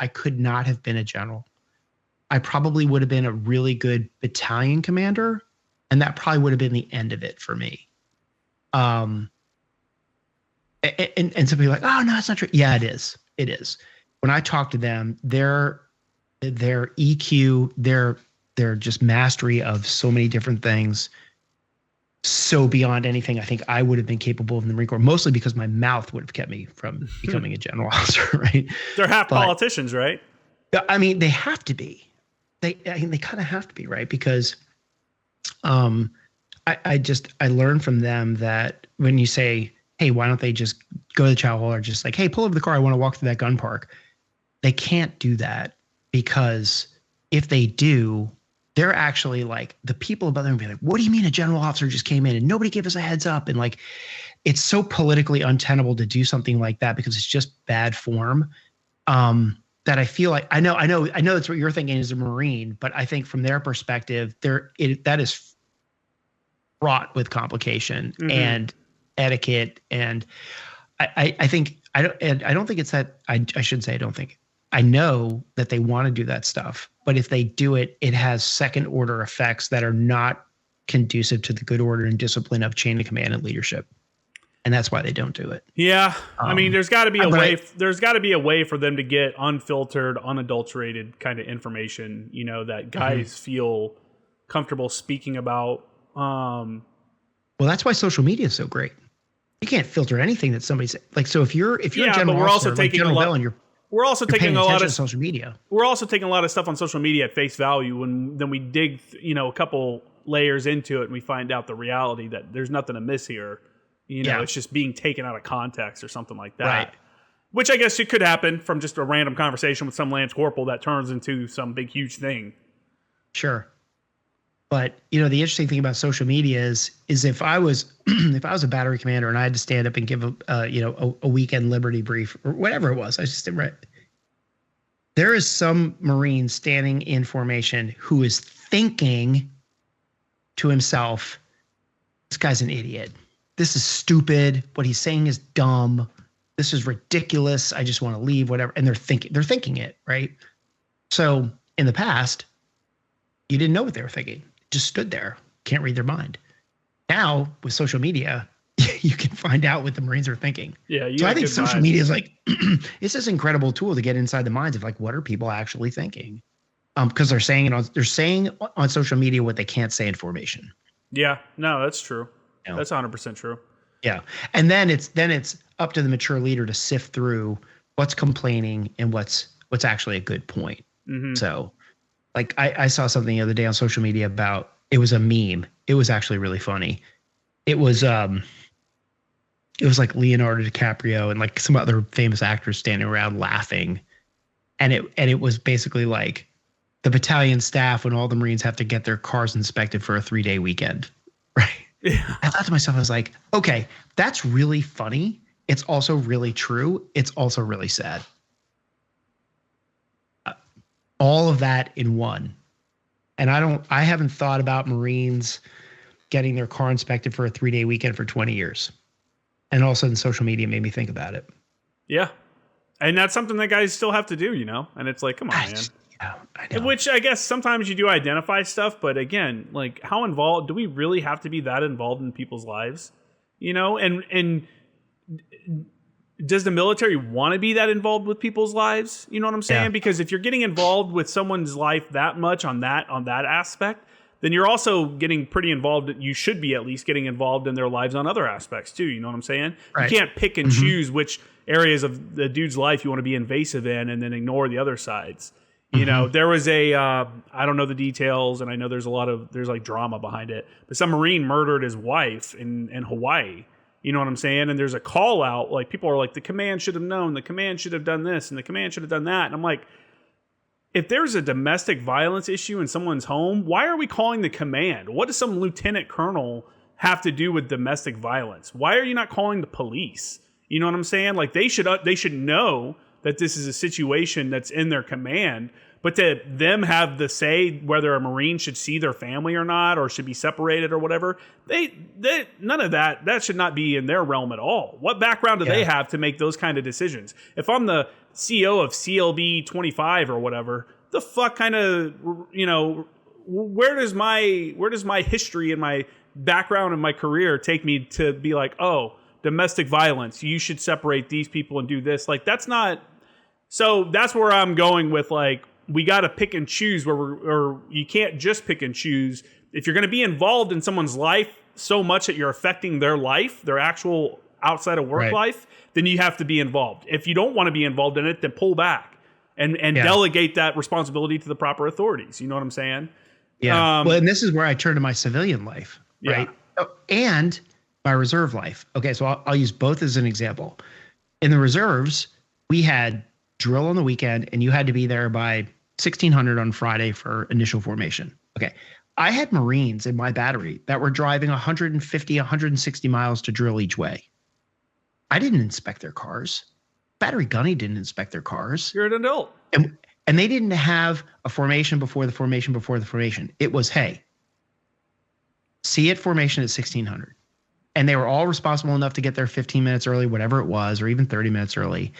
could not have been a general. I probably would have been a really good battalion commander, and that probably would have been the end of it for me. And some people are like, oh no, that's not true. Yeah, it is. It is. When I talk to them, their EQ, their just mastery of so many different things, so beyond anything I think I would have been capable of in the Marine Corps, mostly because my mouth would have kept me from becoming a general officer, right? They're half politicians, right? I mean, they have to be. They kind of have to be, right? Because I learned from them that when you say, hey, why don't they just go to the chow hall, or just like, hey, pull over the car, I want to walk through that gun park. They can't do that, because if they do, they're actually like, the people above them will be like, what do you mean a general officer just came in and nobody gave us a heads up? And like, it's so politically untenable to do something like that because it's just bad form. That I feel like, I know that's what you're thinking as a Marine, but I think from their perspective, that is fraught with complication and etiquette. And I don't think it's that, I shouldn't say I don't think. I know that they want to do that stuff, but if they do it, it has second order effects that are not conducive to the good order and discipline of chain of command and leadership. And that's why they don't do it. Yeah. I mean, there's got to be a way. There's got to be a way for them to get unfiltered, unadulterated kind of information, you know, that guys feel comfortable speaking about. Well, that's why social media is so great. You can't filter anything that somebody's like. So if you're a general but we're officer, also taking like General a lot. Bell, and we're also You're taking paying a lot attention of to social media. we're also taking a lot of stuff on social media at face value, and then we dig, a couple layers into it, and we find out the reality that there's nothing to miss here. It's just being taken out of context or something like that. Right. Which I guess it could happen from just a random conversation with some Lance Corporal that turns into some big, huge thing. Sure. But, the interesting thing about social media is if I was if I was a battery commander and I had to stand up and give a weekend Liberty brief or whatever it was, I just didn't write. There is some Marine standing in formation who is thinking to himself, this guy's an idiot. This is stupid. What he's saying is dumb. This is ridiculous. I just want to leave, whatever. And they're thinking it, right? So in the past, you didn't know what they were thinking. Just stood there, can't read their mind. Now with social media, you can find out what the Marines are thinking. Yeah. So I think social media is like, it's this incredible tool to get inside the minds of like, what are people actually thinking? Because they're saying on social media what they can't say in formation. Yeah, no, that's true. That's 100% true. Yeah. And then it's up to the mature leader to sift through what's complaining and what's actually a good point. Mm-hmm. So like I saw something the other day on social media about, it was a meme. It was actually really funny. It was like Leonardo DiCaprio and like some other famous actors standing around laughing. And it was basically like the battalion staff when all the Marines have to get their cars inspected for a 3-day weekend. Right. Yeah. I thought to myself, I was like, okay, that's really funny. It's also really true. It's also really sad. All of that in one. And I haven't thought about Marines getting their car inspected for a 3-day weekend for 20 years. And all of a sudden social media made me think about it. Yeah. And that's something that guys still have to do, And it's like, come on, man. Yeah, I know. Which I guess sometimes you do identify stuff, but again, like how involved do we really have to be that involved in people's lives? And does the military want to be that involved with people's lives? You know what I'm saying? Yeah. Because if you're getting involved with someone's life that much on that aspect, then you're also getting pretty involved. You should be at least getting involved in their lives on other aspects too. You know what I'm saying? Right. You can't pick and choose which areas of the dude's life you want to be invasive in and then ignore the other sides. There was I don't know the details, and I know there's like drama behind it, but some Marine murdered his wife in Hawaii. You know what I'm saying? And there's a call out, like people are like, the command should have known, the command should have done this, and the command should have done that. And I'm like, if there's a domestic violence issue in someone's home, why are we calling the command? What does some lieutenant colonel have to do with domestic violence? Why are you not calling the police? You know what I'm saying? Like they should know that this is a situation that's in their command, but to them have the say whether a Marine should see their family or not, or should be separated or whatever, they none of that should not be in their realm at all. What background do they have to make those kind of decisions? If I'm the CEO of CLB 25 or whatever, the fuck kind of, where does my history and my background and my career take me to be like, oh, domestic violence, you should separate these people and do this? Like, that's not. So that's where I'm going with, like, we got to pick and choose or you can't just pick and choose. If you're going to be involved in someone's life so much that you're affecting their life, their actual outside of work life, then you have to be involved. If you don't want to be involved in it, then pull back and delegate that responsibility to the proper authorities. You know what I'm saying? Yeah. Well, and this is where I turn to my civilian life, right? And my reserve life. Okay, so I'll use both as an example. In the reserves, we had drill on the weekend, and you had to be there by 1600 on Friday for initial formation. Okay. I had Marines in my battery that were driving 150, 160 miles to drill each way. I didn't inspect their cars. Battery Gunny didn't inspect their cars. You're an adult. And they didn't have a formation before the formation before the formation. It was, hey, see you at formation at 1600. And they were all responsible enough to get there 15 minutes early, whatever it was, or even 30 minutes early.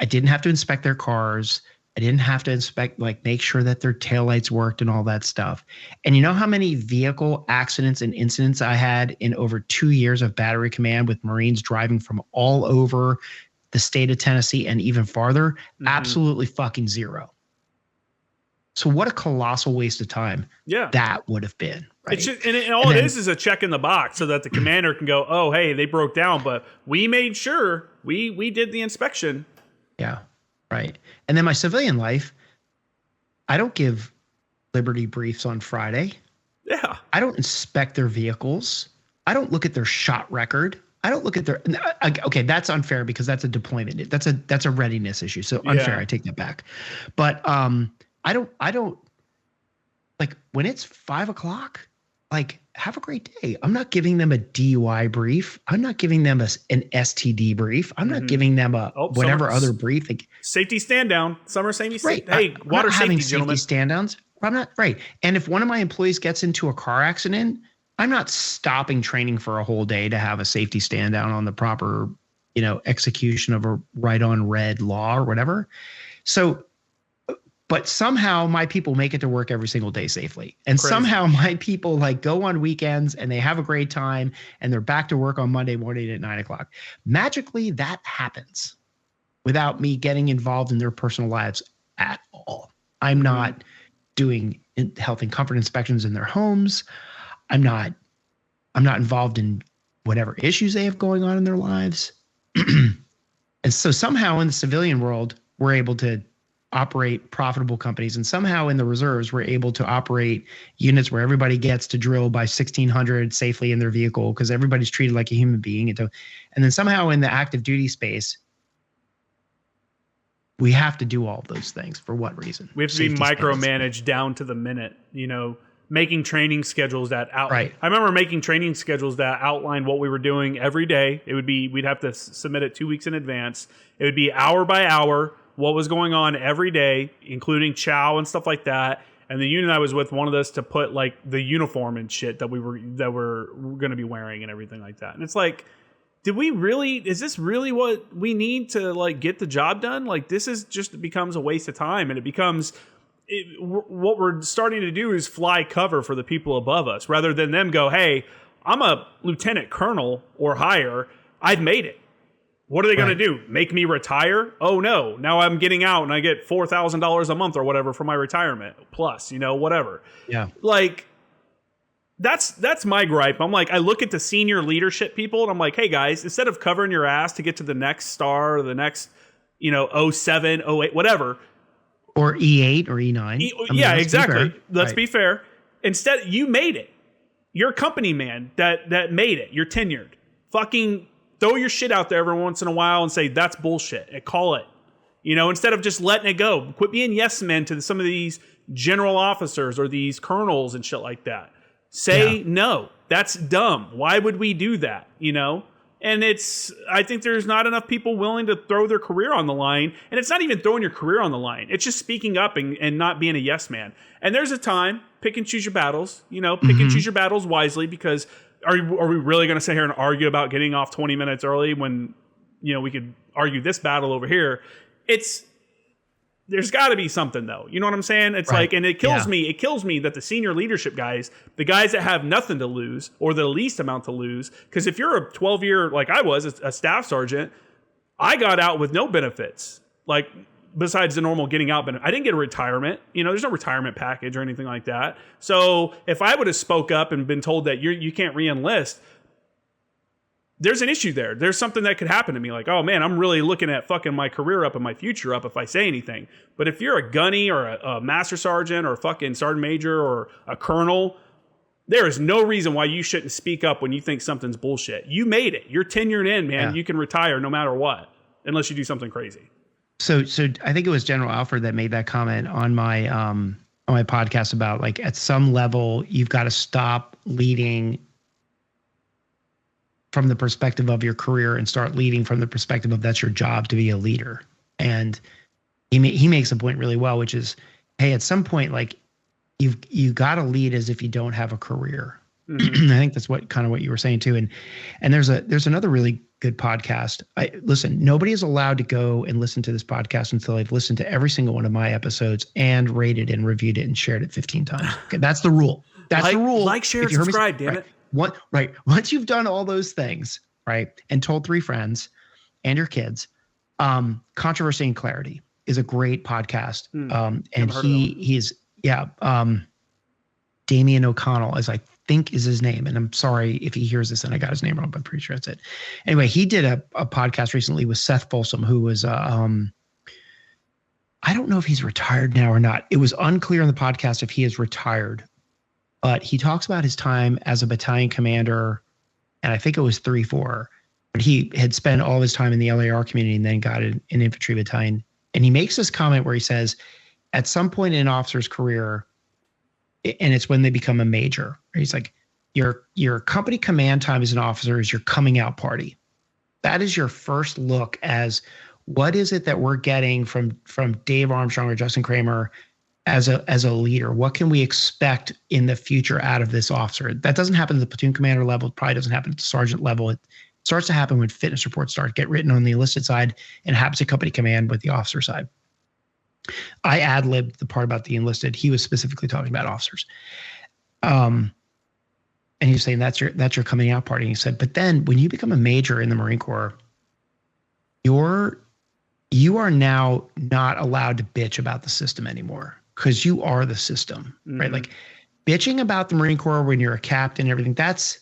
I didn't have to inspect their cars. I didn't have to make sure that their taillights worked and all that stuff. And you know how many vehicle accidents and incidents I had in over 2 years of battery command with Marines driving from all over the state of Tennessee and even farther? Mm-hmm. Absolutely fucking zero. So what a colossal waste of time that would have been. Right? It is a check in the box so that the commander can go, oh, hey, they broke down, but we made sure we did the inspection. Yeah. Right. And then my civilian life, I don't give Liberty briefs on Friday. Yeah. I don't inspect their vehicles. I don't look at their shot record. I don't look at their, okay, that's unfair because that's a deployment. That's a readiness issue. So unfair. I take that back. But I don't like when it's 5 o'clock, like have a great day. I'm not giving them a DUI brief. I'm not giving them an STD brief. I'm not giving them a whatever other brief. Like, safety stand down. Summer safety. Right. Hey, water safety, gentlemen. Safety stand downs. I'm not right. And if one of my employees gets into a car accident, I'm not stopping training for a whole day to have a safety stand down on the proper, execution of a right on red law or whatever. So, but somehow my people make it to work every single day safely. And somehow my people like go on weekends and they have a great time and they're back to work on Monday morning at 9 o'clock. Magically, that happens without me getting involved in their personal lives at all. I'm not doing health and comfort inspections in their homes. I'm not involved in whatever issues they have going on in their lives. And so somehow in the civilian world, we're able to operate profitable companies. And somehow in the reserves, we're able to operate units where everybody gets to drill by 1600 safely in their vehicle because everybody's treated like a human being. And then somehow in the active duty space, we have to do all of those things. For what reason? We have to be micromanaged down to the minute, making training schedules that Right. I remember making training schedules that outlined what we were doing every day. It would be, we'd have to submit it 2 weeks in advance. It would be hour by hour, what was going on every day, including chow and stuff like that. And the unit I was with wanted us to put like the uniform and shit that we're going to be wearing and everything like that. And it's like, is this really what we need to like get the job done? Like this is just becomes a waste of time, and it becomes what we're starting to do is fly cover for the people above us rather than them go, hey, I'm a lieutenant colonel or higher. I've made it. What are they going to do? Make me retire? Oh no. Now I'm getting out and I get $4,000 a month or whatever for my retirement plus, whatever. Yeah. Like that's my gripe. I'm like, I look at the senior leadership people and I'm like, hey guys, instead of covering your ass to get to the next star or the next, 07, 08, whatever. Or E8 or E9. Yeah, exactly. Let's be fair. Instead, you made it. You're a company man that made it. You're tenured. Fucking throw your shit out there every once in a while and say, that's bullshit. And call it. Instead of just letting it go. Quit being yes men to some of these general officers or these colonels and shit like that. Say no. That's dumb. Why would we do that? And I think there's not enough people willing to throw their career on the line. And it's not even throwing your career on the line. It's just speaking up and not being a yes man. And there's a time, pick and choose your battles, pick and choose your battles wisely, because are we really going to sit here and argue about getting off 20 minutes early when, we could argue this battle over here? There's got to be something though. You know what I'm saying? It's like, and it kills me that the senior leadership guys, the guys that have nothing to lose or the least amount to lose, because if you're a 12-year, like I was, a staff sergeant, I got out with no benefits, like besides the normal getting out benefit. I didn't get a retirement. There's no retirement package or anything like that. So if I would have spoke up and been told that you can't re-enlist, there's an issue there. There's something that could happen to me. Like, oh man, I'm really looking at fucking my career up and my future up if I say anything. But if you're a gunny or a master sergeant or a fucking sergeant major or a colonel, there is no reason why you shouldn't speak up when you think something's bullshit. You made it. You're tenured in, man. Yeah. You can retire no matter what, unless you do something crazy. So I think it was General Alfred that made that comment on my podcast about, like, at some level you've got to stop leading from the perspective of your career and start leading from the perspective of that's your job to be a leader. And he makes a point really well, which is, hey, at some point, like you got to lead as if you don't have a career. Mm-hmm. I think that's what you were saying too. And there's another really good podcast. Listen, nobody is allowed to go and listen to this podcast until they've listened to every single one of my episodes and rated and reviewed it and shared it 15 times. Okay, that's the rule. That's the rule. Like, share, and subscribe, damn it. Once you've done all those things, right, and told 3 friends and your kids, Controversy and Clarity is a great podcast. And he's Damian O'Connell, as I think is his name. And I'm sorry if he hears this and I got his name wrong, but I'm pretty sure that's it. Anyway, he did a podcast recently with Seth Folsom, who was I don't know if he's retired now or not. It was unclear in the podcast if he is retired, but he talks about his time as a battalion commander, and I think it was 3-4. But he had spent all his time in the LAR community and then got an infantry battalion. And he makes this comment where he says, at some point in an officer's career, and it's when they become a major, he's like, your company command time as an officer is your coming out party. That is your first look as what is it that we're getting from Dave Armstrong or Justin Kramer as a leader? What can we expect in the future out of this officer? That doesn't happen at the platoon commander level. It probably doesn't happen at the sergeant level. It starts to happen when fitness reports get written on the enlisted side and happens at company command with the officer side. I ad-libbed the part about the enlisted. He was specifically talking about officers. And he was saying that's your coming out party. And he said, but then when you become a major in the Marine Corps, you are now not allowed to bitch about the system anymore because you are the system, right? Like bitching about the Marine Corps when you're a captain and everything, that's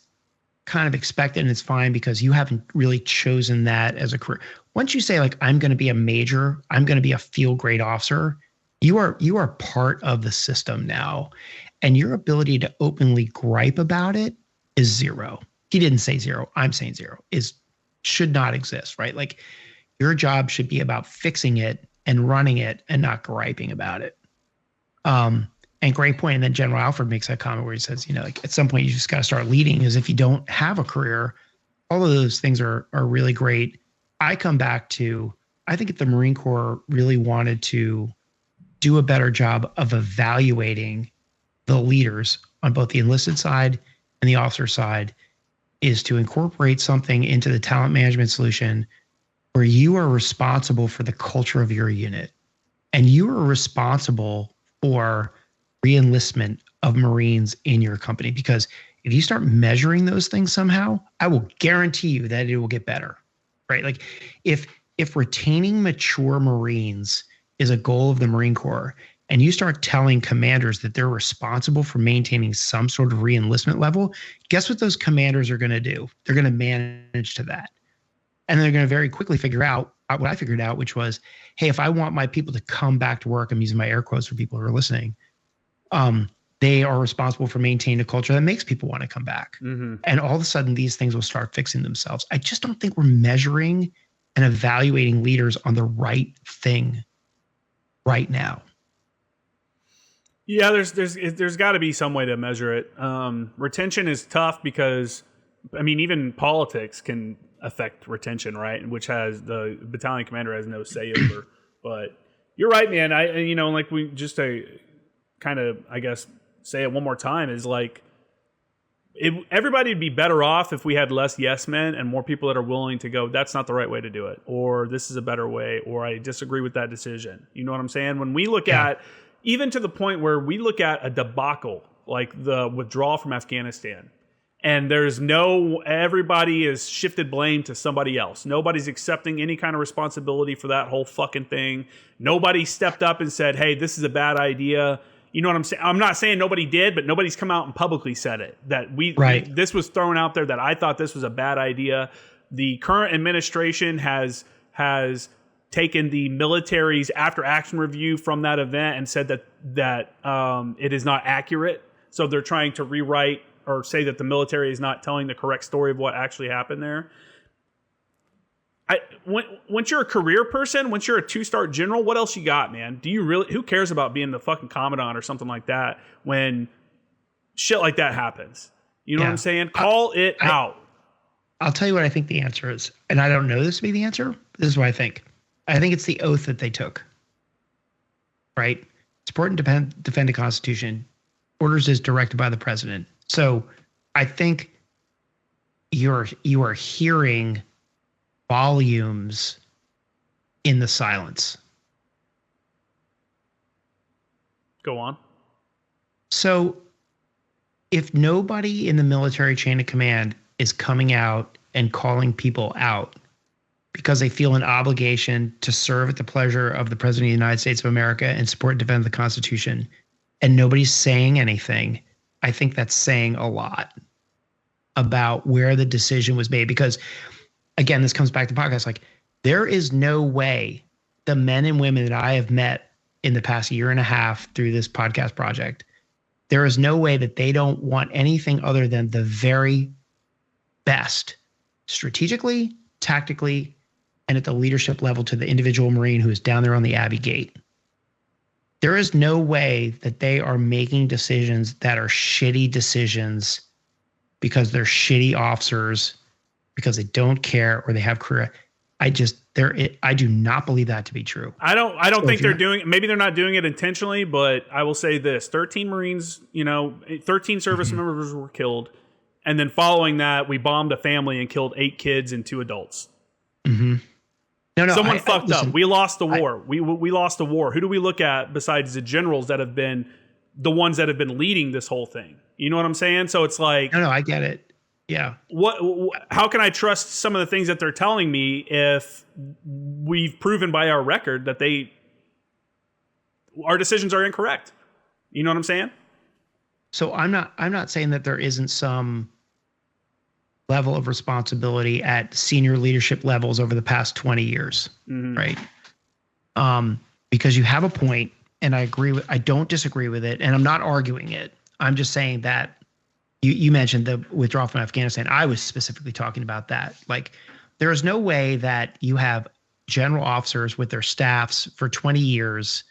kind of expected and it's fine because you haven't really chosen that as a career. Once you say like, I'm going to be a major, I'm going to be a field grade officer, you are part of the system now. And your ability to openly gripe about it is zero. He didn't say zero. I'm saying zero should not exist, right? Like your job should be about fixing it and running it and not griping about it. And great point. And then General Alfred makes that comment where he says, like at some point you just got to start leading, as if you don't have a career. All of those things are really great. I come back to, I think if the Marine Corps really wanted to do a better job of evaluating the leaders on both the enlisted side and the officer side, is to incorporate something into the talent management solution where you are responsible for the culture of your unit and you are responsible for re-enlistment of Marines in your company. Because if you start measuring those things somehow, I will guarantee you that it will get better, right? Like if retaining mature Marines is a goal of the Marine Corps, and you start telling commanders that they're responsible for maintaining some sort of re-enlistment level, guess what those commanders are going to do? They're going to manage to that. And they're going to very quickly figure out what I figured out, which was, hey, if I want my people to come back to work, I'm using my air quotes for people who are listening, they are responsible for maintaining a culture that makes people want to come back. Mm-hmm. And all of a sudden, these things will start fixing themselves. I just don't think we're measuring and evaluating leaders on the right thing right now. Yeah, there's got to be some way to measure it. Retention is tough because, I mean, even politics can affect retention, right? Which has the battalion commander has no say over. But you're right, man. Like we just to kind of, I guess, say it one more time is like, everybody would be better off if we had less yes men and more people that are willing to go, that's not the right way to do it, or this is a better way, or I disagree with that decision. You know what I'm saying? When we look at, even to the point where we look at a debacle like the withdrawal from Afghanistan, and everybody has shifted blame to somebody else. Nobody's accepting any kind of responsibility for that whole fucking thing. Nobody stepped up and said, hey, this is a bad idea. You know what I'm saying? I'm not saying nobody did, but nobody's come out and publicly said it. That this was thrown out there that I thought this was a bad idea. The current administration has taken the military's after action review from that event and said that it is not accurate. So they're trying to rewrite or say that the military is not telling the correct story of what actually happened there. Once you're a career person, once you're a 2-star general, what else you got, man? Who cares about being the fucking commandant or something like that when shit like that happens? You know what I'm saying? Call it out. I'll tell you what I think the answer is. And I don't know this to be the answer. This is what I think. I think it's the oath that they took, right? Support and defend the Constitution. Orders is directed by the president. So I think you are hearing volumes in the silence. Go on. So if nobody in the military chain of command is coming out and calling people out because they feel an obligation to serve at the pleasure of the President of the United States of America and support and defend the Constitution, and nobody's saying anything, I think that's saying a lot about where the decision was made. Because again, this comes back to podcasts. Like, there is no way the men and women that I have met in the past year and a half through this podcast project, there is no way that they don't want anything other than the very best strategically, tactically, and at the leadership level to the individual Marine who is down there on the Abbey Gate. There is no way that they are making decisions that are shitty decisions because they're shitty officers, because they don't care or they have career. I do not believe that to be true. I don't think they're doing, maybe they're not doing it intentionally, but I will say this: 13 Marines, 13 service members were killed, and then following that, we bombed a family and killed 8 kids and 2 adults. Mm-hmm. No, someone fucked up. We lost the war. We lost the war. Who do we look at besides the generals that have been the ones that have been leading this whole thing? You know what I'm saying? So it's like, no, I get it. Yeah. How can I trust some of the things that they're telling me if we've proven by our record that our decisions are incorrect? You know what I'm saying? So I'm not saying that there isn't some level of responsibility at senior leadership levels over the past 20 years, right? Because you have a point, and I don't disagree with it, and I'm not arguing it. I'm just saying that you mentioned the withdrawal from Afghanistan. I was specifically talking about that. Like, there is no way that you have general officers with their staffs for 20 years,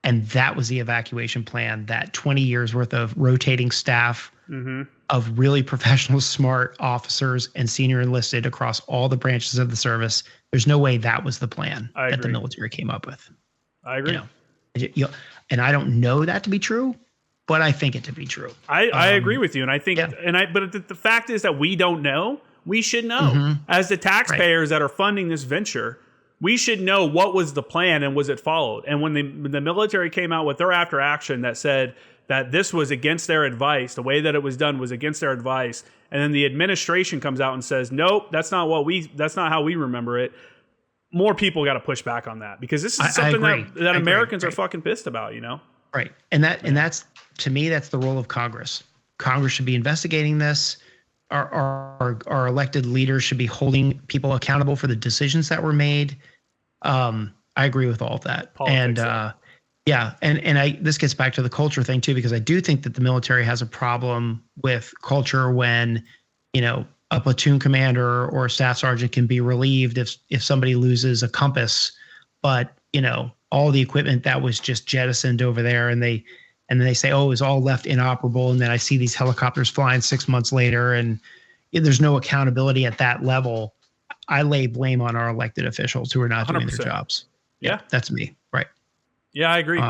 and that was the evacuation plan, that 20 years worth of rotating staff of really professional, smart officers and senior enlisted across all the branches of the service. There's no way that was the plan that the military came up with. I agree. And I don't know that to be true, but I think it to be true. I agree with you. And I think, but the fact is that we don't know. We should know as the taxpayers that are funding this venture. We should know what was the plan and was it followed. And when the military came out with their after action that said that this was against their advice, the way that it was done was against their advice, and then the administration comes out and says, nope, that's not how we remember it. More people got to push back on that, because this is something that Americans are fucking pissed about, Right. And that's, to me, that's the role of Congress. Congress should be investigating this. Our elected leaders should be holding people accountable for the decisions that were made. I agree with all of that. Politics, this gets back to the culture thing too, because I do think that the military has a problem with culture when, a platoon commander or a staff sergeant can be relieved if somebody loses a compass, but all the equipment that was just jettisoned over there, and then they say, oh, it's all left inoperable, and then I see these helicopters flying 6 months later, and there's no accountability at that level. I lay blame on our elected officials who are not doing 100%. Their jobs. Yeah, that's me. Right. Yeah, I agree.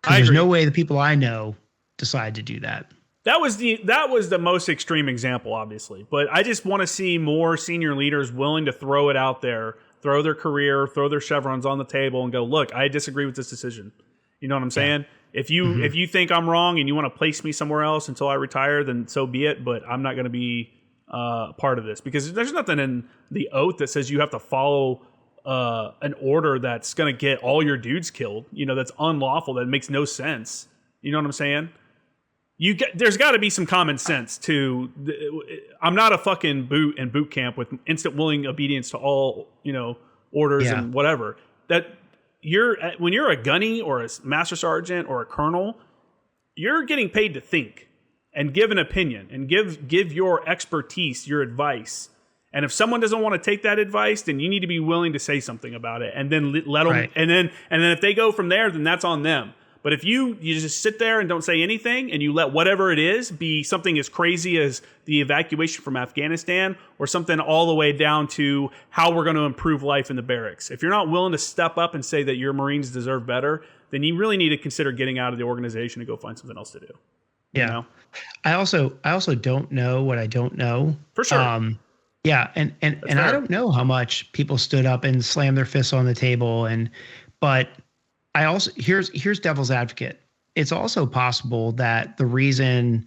There's no way the people I know decide to do that. That was the most extreme example, obviously. But I just want to see more senior leaders willing to throw it out there, throw their career, throw their chevrons on the table, and go, look, I disagree with this decision. You know what I'm saying? If you think I'm wrong and you want to place me somewhere else until I retire, then so be it. But I'm not going to be part of this, because there's nothing in the oath that says you have to follow an order that's going to get all your dudes killed. That's unlawful. That makes no sense. You know what I'm saying? There's got to be some common sense to. I'm not a fucking boot camp with instant willing obedience to all orders and whatever. That when you're a gunny or a master sergeant or a colonel, you're getting paid to think and give an opinion and give your expertise, your advice. And if someone doesn't want to take that advice, then you need to be willing to say something about it, and then let them. Right. And then if they go from there, then that's on them. But if you just sit there and don't say anything, and you let whatever it is be something as crazy as the evacuation from Afghanistan, or something all the way down to how we're going to improve life in the barracks, if you're not willing to step up and say that your Marines deserve better, then you really need to consider getting out of the organization and go find something else to do. Yeah. I also don't know what I don't know. For sure. Yeah, and I don't know how much people stood up and slammed their fists on the table, but I also here's devil's advocate. It's also possible that the reason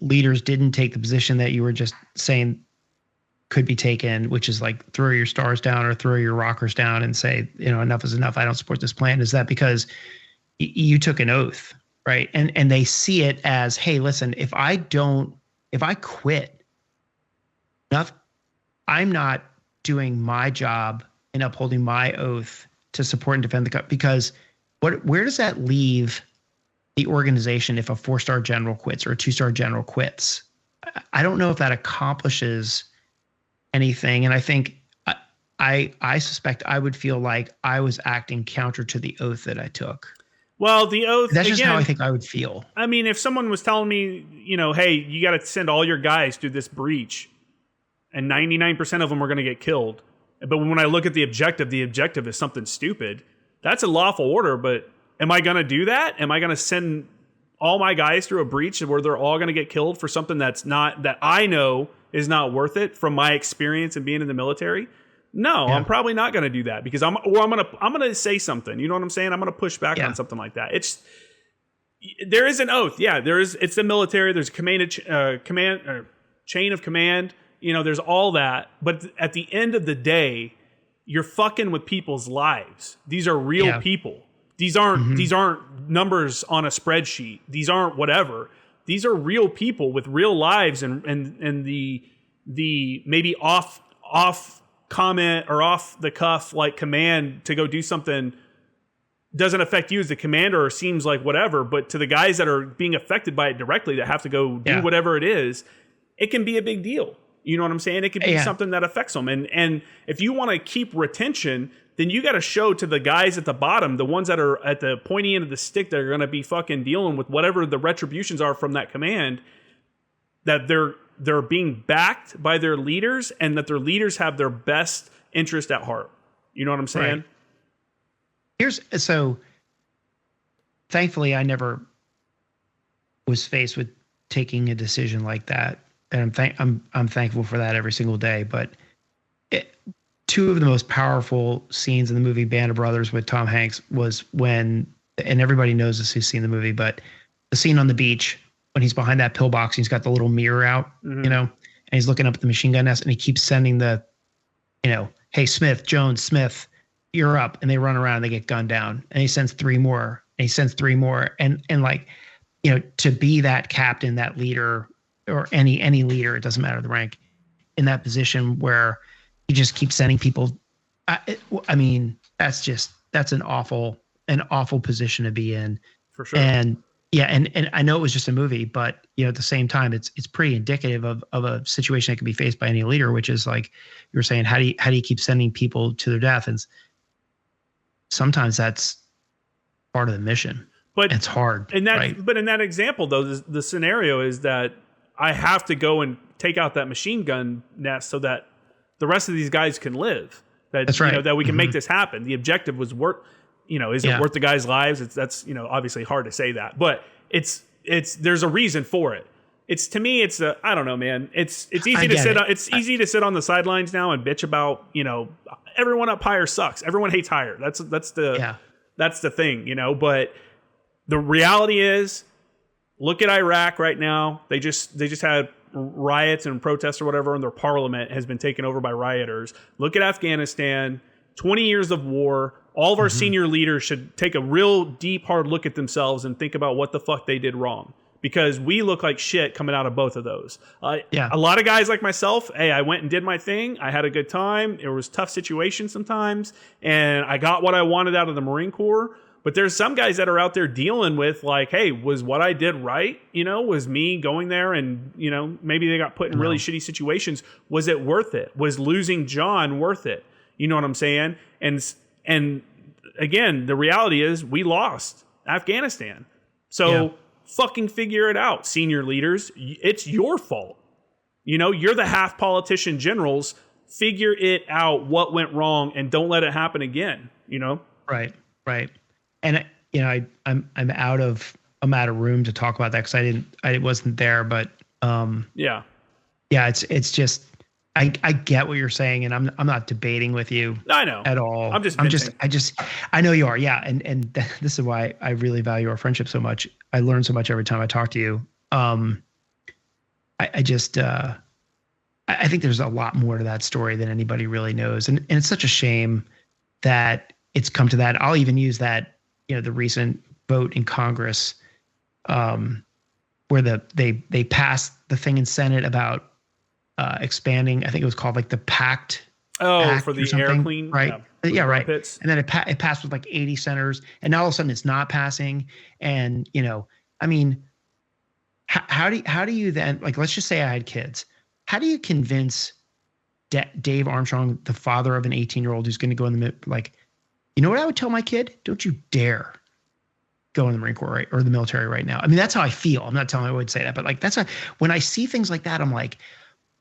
leaders didn't take the position that you were just saying could be taken, which is like throw your stars down or throw your rockers down and say, enough is enough, I don't support this plan, is that because you took an oath, right? And they see it as, hey, listen, if I quit, I'm not doing my job and upholding my oath to support and defend the country. Because where does that leave the organization if a 4-star general quits or a 2-star general quits? I don't know if that accomplishes anything. And I think I suspect I would feel like I was acting counter to the oath that I took. Well, the oath, that's just how I think I would feel. I mean, if someone was telling me, hey, you got to send all your guys through this breach and 99% of them are going to get killed. But when I look at the objective is something stupid. That's a lawful order, but am I going to do that? Am I going to send all my guys through a breach where they're all going to get killed for something that I know is not worth it from my experience and being in the military? No, yeah. I'm probably not going to do that because I'm going to say something. You know what I'm saying? I'm going to push back on something like that. There is an oath. Yeah, there is. It's the military. There's a chain of command. There's all that. But at the end of the day, you're fucking with people's lives. These are real people. These aren't numbers on a spreadsheet. These aren't whatever. These are real people with real lives, and the maybe off comment or off the cuff like command to go do something doesn't affect you as the commander or seems like whatever, but to the guys that are being affected by it directly that have to go do whatever it is, it can be a big deal. You know what I'm saying? It could be something that affects them. And if you want to keep retention, then you got to show to the guys at the bottom, the ones that are at the pointy end of the stick that are going to be fucking dealing with whatever the retributions are from that command, that they're being backed by their leaders and that their leaders have their best interest at heart. You know what I'm saying? Right. So thankfully I never was faced with taking a decision like that. And I'm thankful for that every single day. But two of the most powerful scenes in the movie Band of Brothers with Tom Hanks was when, and everybody knows this who's seen the movie, but the scene on the beach when he's behind that pillbox and he's got the little mirror out, and he's looking up at the machine gun nest and he keeps sending the, hey, Smith, Jones, Smith, you're up. And they run around and they get gunned down. And he sends 3 more and he sends 3 more. And like, to be that captain, that leader, or any leader, it doesn't matter the rank, in that position where he just keeps sending people. I mean, that's an awful position to be in. For sure. And and I know it was just a movie, but at the same time, it's pretty indicative of a situation that can be faced by any leader, which is like you were saying, how do you keep sending people to their death? And sometimes that's part of the mission. But it's hard. But in that example, though, the scenario is that I have to go and take out that machine gun nest so that the rest of these guys can live. That's right. That we can make this happen. The objective was worth, is it worth the guys' lives? That's obviously hard to say that, but it's there's a reason for it. To me, I don't know, man. It's easy to sit. Easy to sit on the sidelines now and bitch about, everyone up higher sucks. Everyone hates higher. That's the thing, but the reality is, look at Iraq right now. They just had riots and protests or whatever, and their parliament has been taken over by rioters. Look at Afghanistan, 20 years of war. All of our senior leaders should take a real deep, hard look at themselves and think about what the fuck they did wrong. Because we look like shit coming out of both of those. A lot of guys like myself, hey, I went and did my thing. I had a good time. It was tough situations sometimes. And I got what I wanted out of the Marine Corps. But there's some guys that are out there dealing with like, hey, was what I did right? Was me going there and, maybe they got put in really shitty situations. Was it worth it? Was losing John worth it? You know what I'm saying? And again, the reality is we lost Afghanistan. So fucking figure it out, senior leaders. It's your fault. You're the half politician generals. Figure it out what went wrong and don't let it happen again, Right. And I'm out of room to talk about that because I wasn't there, but it's just I get what you're saying, and I'm not debating with you. I know at all. I know you are, and this is why I really value our friendship so much. I learn so much every time I talk to you. I think there's a lot more to that story than anybody really knows, and it's such a shame that it's come to that. I'll even use that. The recent vote in Congress, where they passed the thing in Senate about expanding. I think it was called like the PACT Act for or the something, air clean, right? Yeah, Yeah, right. pits. And then it passed with like 80 senators, and now all of a sudden it's not passing. And I mean, how do you then, like, let's just say I had kids. How do you convince Dave Armstrong, the father of an 18-year-old who's going to go in the, like, you know what I would tell my kid? Don't you dare go in the Marine Corps, right, or the military right now. I mean, that's how I feel. I'm not telling I would say that, but like when I see things like that, I'm like,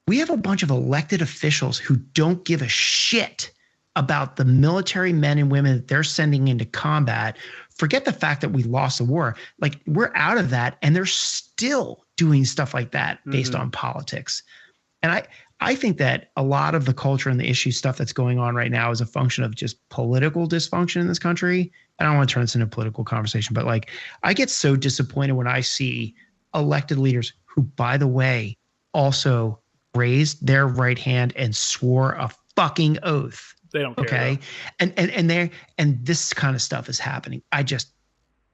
we have a bunch of elected officials who don't give a shit about the military men and women that they're sending into combat. Forget the fact that we lost the war. Like, we're out of that, and they're still doing stuff like that based on politics. And I think that a lot of the culture and the issue stuff that's going on right now is a function of just political dysfunction in this country. I don't want to turn this into a political conversation, but like, I get so disappointed when I see elected leaders who, by the way, also raised their right hand and swore a fucking oath. They don't care. Okay. And this kind of stuff is happening. I just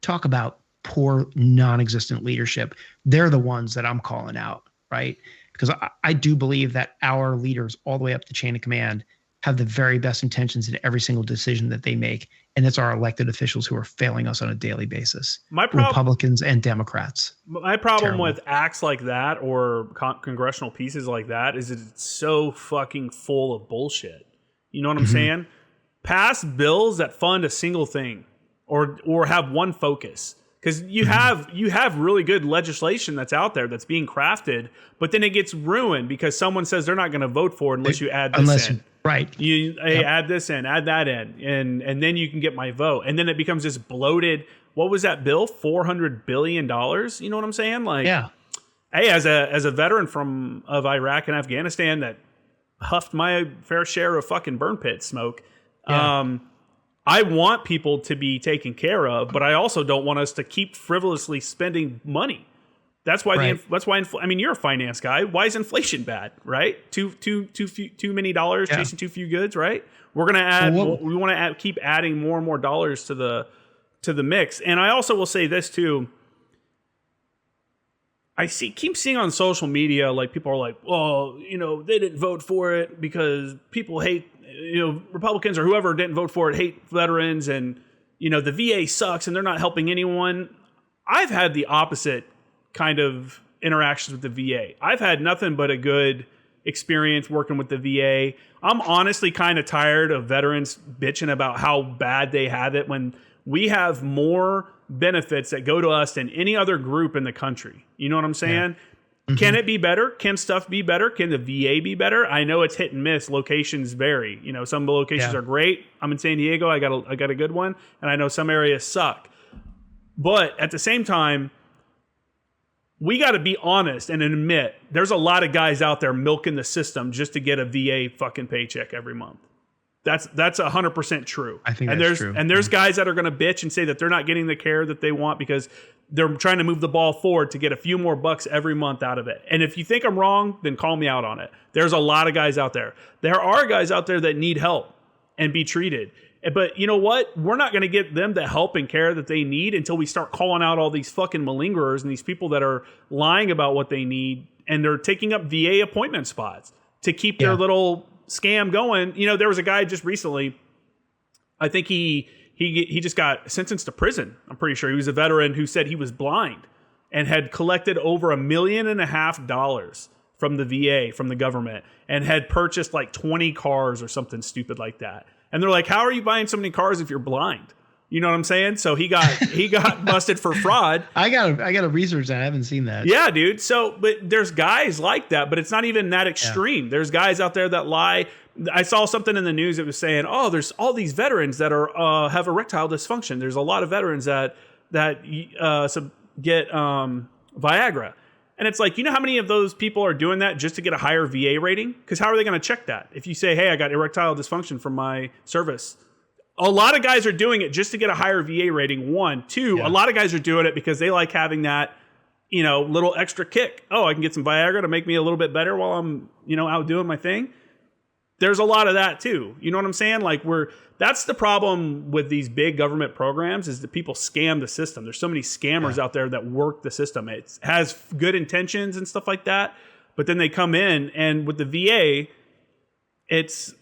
talk about poor, non-existent leadership. They're the ones that I'm calling out, right? Because I do believe that our leaders all the way up the chain of command have the very best intentions in every single decision that they make. And it's our elected officials who are failing us on a daily basis. Republicans and Democrats. My problem with acts like that or congressional pieces like that is that it's so fucking full of bullshit. You know what I'm saying? Pass bills that fund a single thing or have one focus. Because you have really good legislation that's out there that's being crafted, but then it gets ruined because someone says they're not going to vote for it unless you add this in. Right. Add this in, add that in, and then you can get my vote. And then it becomes this bloated, what was that bill? $400 billion? You know what I'm saying? Like, yeah. Hey, as a veteran of Iraq and Afghanistan that huffed my fair share of fucking burn pit smoke, I want people to be taken care of, but I also don't want us to keep frivolously spending money. That's why I mean, you're a finance guy. Why is inflation bad? Right? Too many dollars chasing too few goods. Right? We're gonna add. We want to keep adding more and more dollars to the mix. And I also will say this too. Keep seeing on social media, like, people are like, well, they didn't vote for it because people hate, Republicans or whoever didn't vote for it hate veterans, and, the VA sucks and they're not helping anyone. I've had the opposite kind of interactions with the VA. I've had nothing but a good experience working with the VA. I'm honestly kind of tired of veterans bitching about how bad they have it when we have more benefits that go to us than any other group in the country. You know what I'm saying? Yeah. Mm-hmm. Can it be better? Can stuff be better? Can the VA be better? I know it's hit and miss. Locations vary. Some of the locations are great. I'm in San Diego. I got a good one. And I know some areas suck. But at the same time, we got to be honest and admit there's a lot of guys out there milking the system just to get a VA fucking paycheck every month. That's 100% true. I think that's true. And there's guys that are going to bitch and say that they're not getting the care that they want because they're trying to move the ball forward to get a few more bucks every month out of it. And if you think I'm wrong, then call me out on it. There's a lot of guys out there. There are guys out there that need help and be treated. But you know what? We're not going to get them the help and care that they need until we start calling out all these fucking malingerers and these people that are lying about what they need, and they're taking up VA appointment spots to keep their little scam going. There was a guy just recently, I think he just got sentenced to prison. I'm pretty sure he was a veteran who said he was blind and had collected over $1.5 million from the VA, from the government, and had purchased like 20 cars or something stupid like that. And they're like, how are you buying so many cars if you're blind? You know what I'm saying? So he got busted for fraud. I gotta research that. I haven't seen that. Yeah, dude. So, but there's guys like that, but it's not even that extreme. Yeah. There's guys out there that lie. I saw something in the news that was saying, oh, there's all these veterans that are have erectile dysfunction. There's a lot of veterans that get Viagra. And it's like, how many of those people are doing that just to get a higher VA rating? Because how are they going to check that? If you say, hey, I got erectile dysfunction from my service. A lot of guys are doing it just to get a higher VA rating. 1, 2, a lot of guys are doing it because they like having that, little extra kick. Oh, I can get some Viagra to make me a little bit better while I'm, out doing my thing. There's a lot of that too. You know what I'm saying? Like, that's the problem with these big government programs, is that people scam the system. There's so many scammers out there that work the system. It has good intentions and stuff like that, but then they come in, and with the VA, it's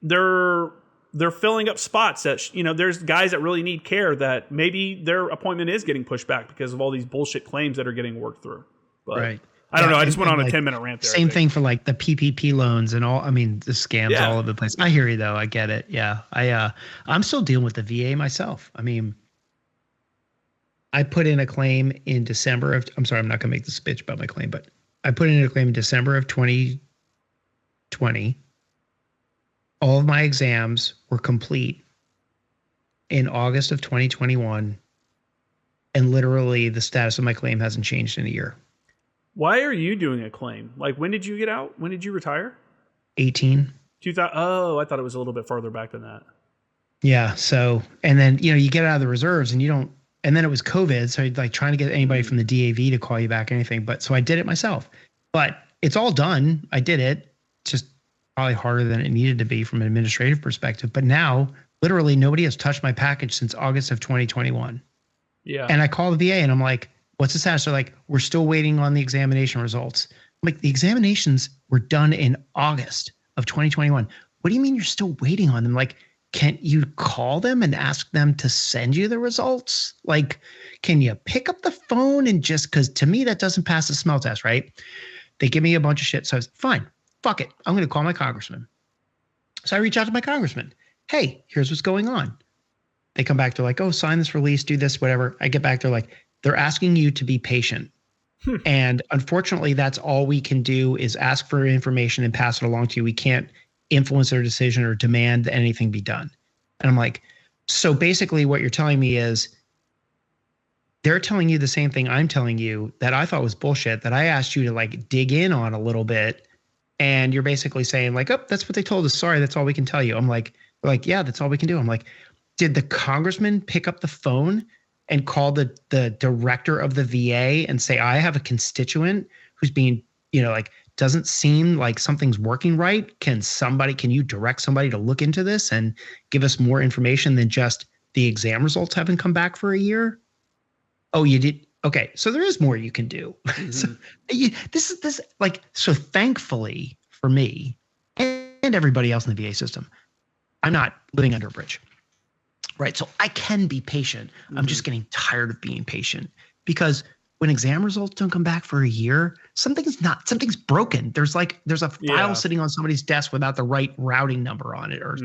they're filling up spots that, there's guys that really need care that maybe their appointment is getting pushed back because of all these bullshit claims that are getting worked through. But right. I don't know. I just went on a 10-minute rant there. Same thing for like the PPP loans and all. I mean, the scams all over the place. I hear you though. I get it. Yeah. I'm still dealing with the VA myself. I mean, I put in a claim in December of, I'm sorry, I'm not going to make this bitch about my claim, but I put in a claim in December of 2020. All of my exams were complete in August of 2021. And literally the status of my claim hasn't changed in a year. Why are you doing a claim? Like, when did you get out? When did you retire? 18. 2000. Oh, I thought it was a little bit farther back than that. Yeah. So, and then, you get out of the reserves and you don't, and then it was COVID. So like trying to get anybody from the DAV to call you back or anything. But so I did it myself, but it's all done. I did it. Just probably harder than it needed to be from an administrative perspective. But now literally nobody has touched my package since August of 2021. Yeah. And I call the VA and I'm like, what's the status? They're like, we're still waiting on the examination results. I'm like, the examinations were done in August of 2021. What do you mean you're still waiting on them? Like, can't you call them and ask them to send you the results? Like, can you pick up the phone and just, because to me, that doesn't pass the smell test, right? They give me a bunch of shit. So I was fine, fuck it. I'm going to call my congressman. So I reach out to my congressman. Hey, here's what's going on. They come back. They're like, oh, sign this release, do this, whatever. I get back. They're like, they're asking you to be patient. And unfortunately, that's all we can do is ask for information and pass it along to you. We can't influence their decision or demand that anything be done. And I'm like, so basically what you're telling me is they're telling you the same thing I'm telling you that I thought was bullshit, that I asked you to like dig in on a little bit. And you're basically saying like, oh, that's what they told us. Sorry, that's all we can tell you. I'm like, yeah, that's all we can do. I'm like, did the congressman pick up the phone and call the director of the VA and say, I have a constituent who's being, like, doesn't seem like something's working right. Can you direct somebody to look into this and give us more information than just the exam results haven't come back for a year? Oh, you did. Okay. So there is more you can do. Mm-hmm. So thankfully for me and everybody else in the VA system, I'm not living under a bridge. Right. So I can be patient. Mm-hmm. I'm just getting tired of being patient because when exam results don't come back for a year, something's broken. There's a file sitting on somebody's desk without the right routing number on it, or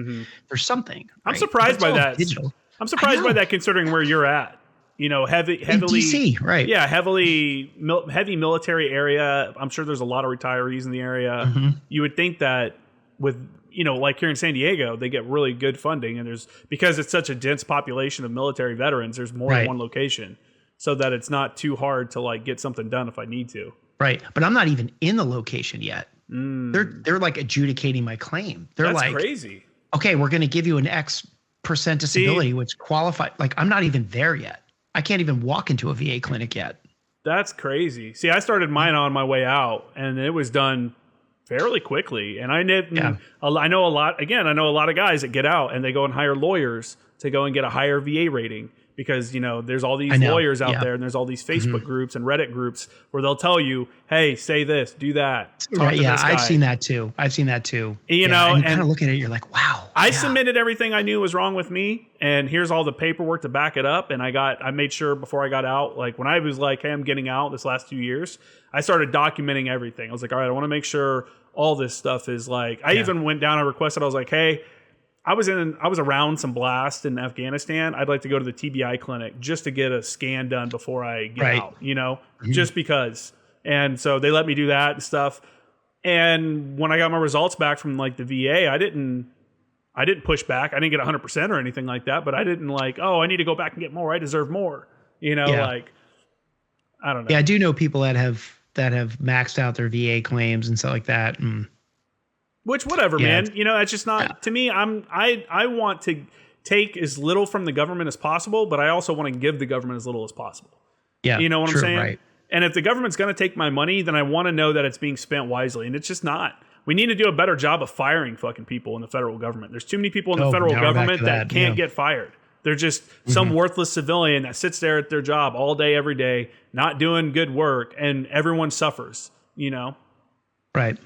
there's something. I'm right? surprised by that. Digital. I'm surprised by that considering where you're at. Heavily in DC, right? Yeah, heavy military area. I'm sure there's a lot of retirees in the area. Mm-hmm. You would think that with like here in San Diego, they get really good funding, and because it's such a dense population of military veterans, there's more than one location, so that it's not too hard to like get something done if I need to. Right, but I'm not even in the location yet. They're like adjudicating my claim. That's like crazy. Okay, we're going to give you an X% disability, which qualify. Like I'm not even there yet. I can't even walk into a VA clinic yet. That's crazy. See, I started mine on my way out, and it was done fairly quickly. And I know a lot of guys that get out and they go and hire lawyers to go and get a higher VA rating because, there's all these lawyers out there and there's all these Facebook groups and Reddit groups where they'll tell you, hey, say this, do that. Right, yeah, I've seen that too. And you kind of look at it, you're like, wow. I submitted everything I knew was wrong with me, and here's all the paperwork to back it up. And I made sure before I got out, like when I was like, hey, I'm getting out this last 2 years, I started documenting everything. I was like, all right, I want to make sure all this stuff is like, I even went down and requested, I was like, hey, I was around some blast in Afghanistan. I'd like to go to the TBI clinic just to get a scan done before I get out, just because. And so they let me do that and stuff. And when I got my results back from like the VA, I didn't push back. I didn't get 100% or anything like that, but I didn't like, oh, I need to go back and get more. I deserve more. Like, I don't know. Yeah, I do know people that have maxed out their VA claims and stuff like that. Which, whatever, man. It's just not to me. I want to take as little from the government as possible, but I also want to give the government as little as possible. Yeah, you know what I'm saying? Right. And if the government's going to take my money, then I want to know that it's being spent wisely, and it's just not. We need to do a better job of firing fucking people in the federal government. There's too many people in the federal government that can't get fired. They're just some worthless civilian that sits there at their job all day, every day, not doing good work, and everyone suffers. Right.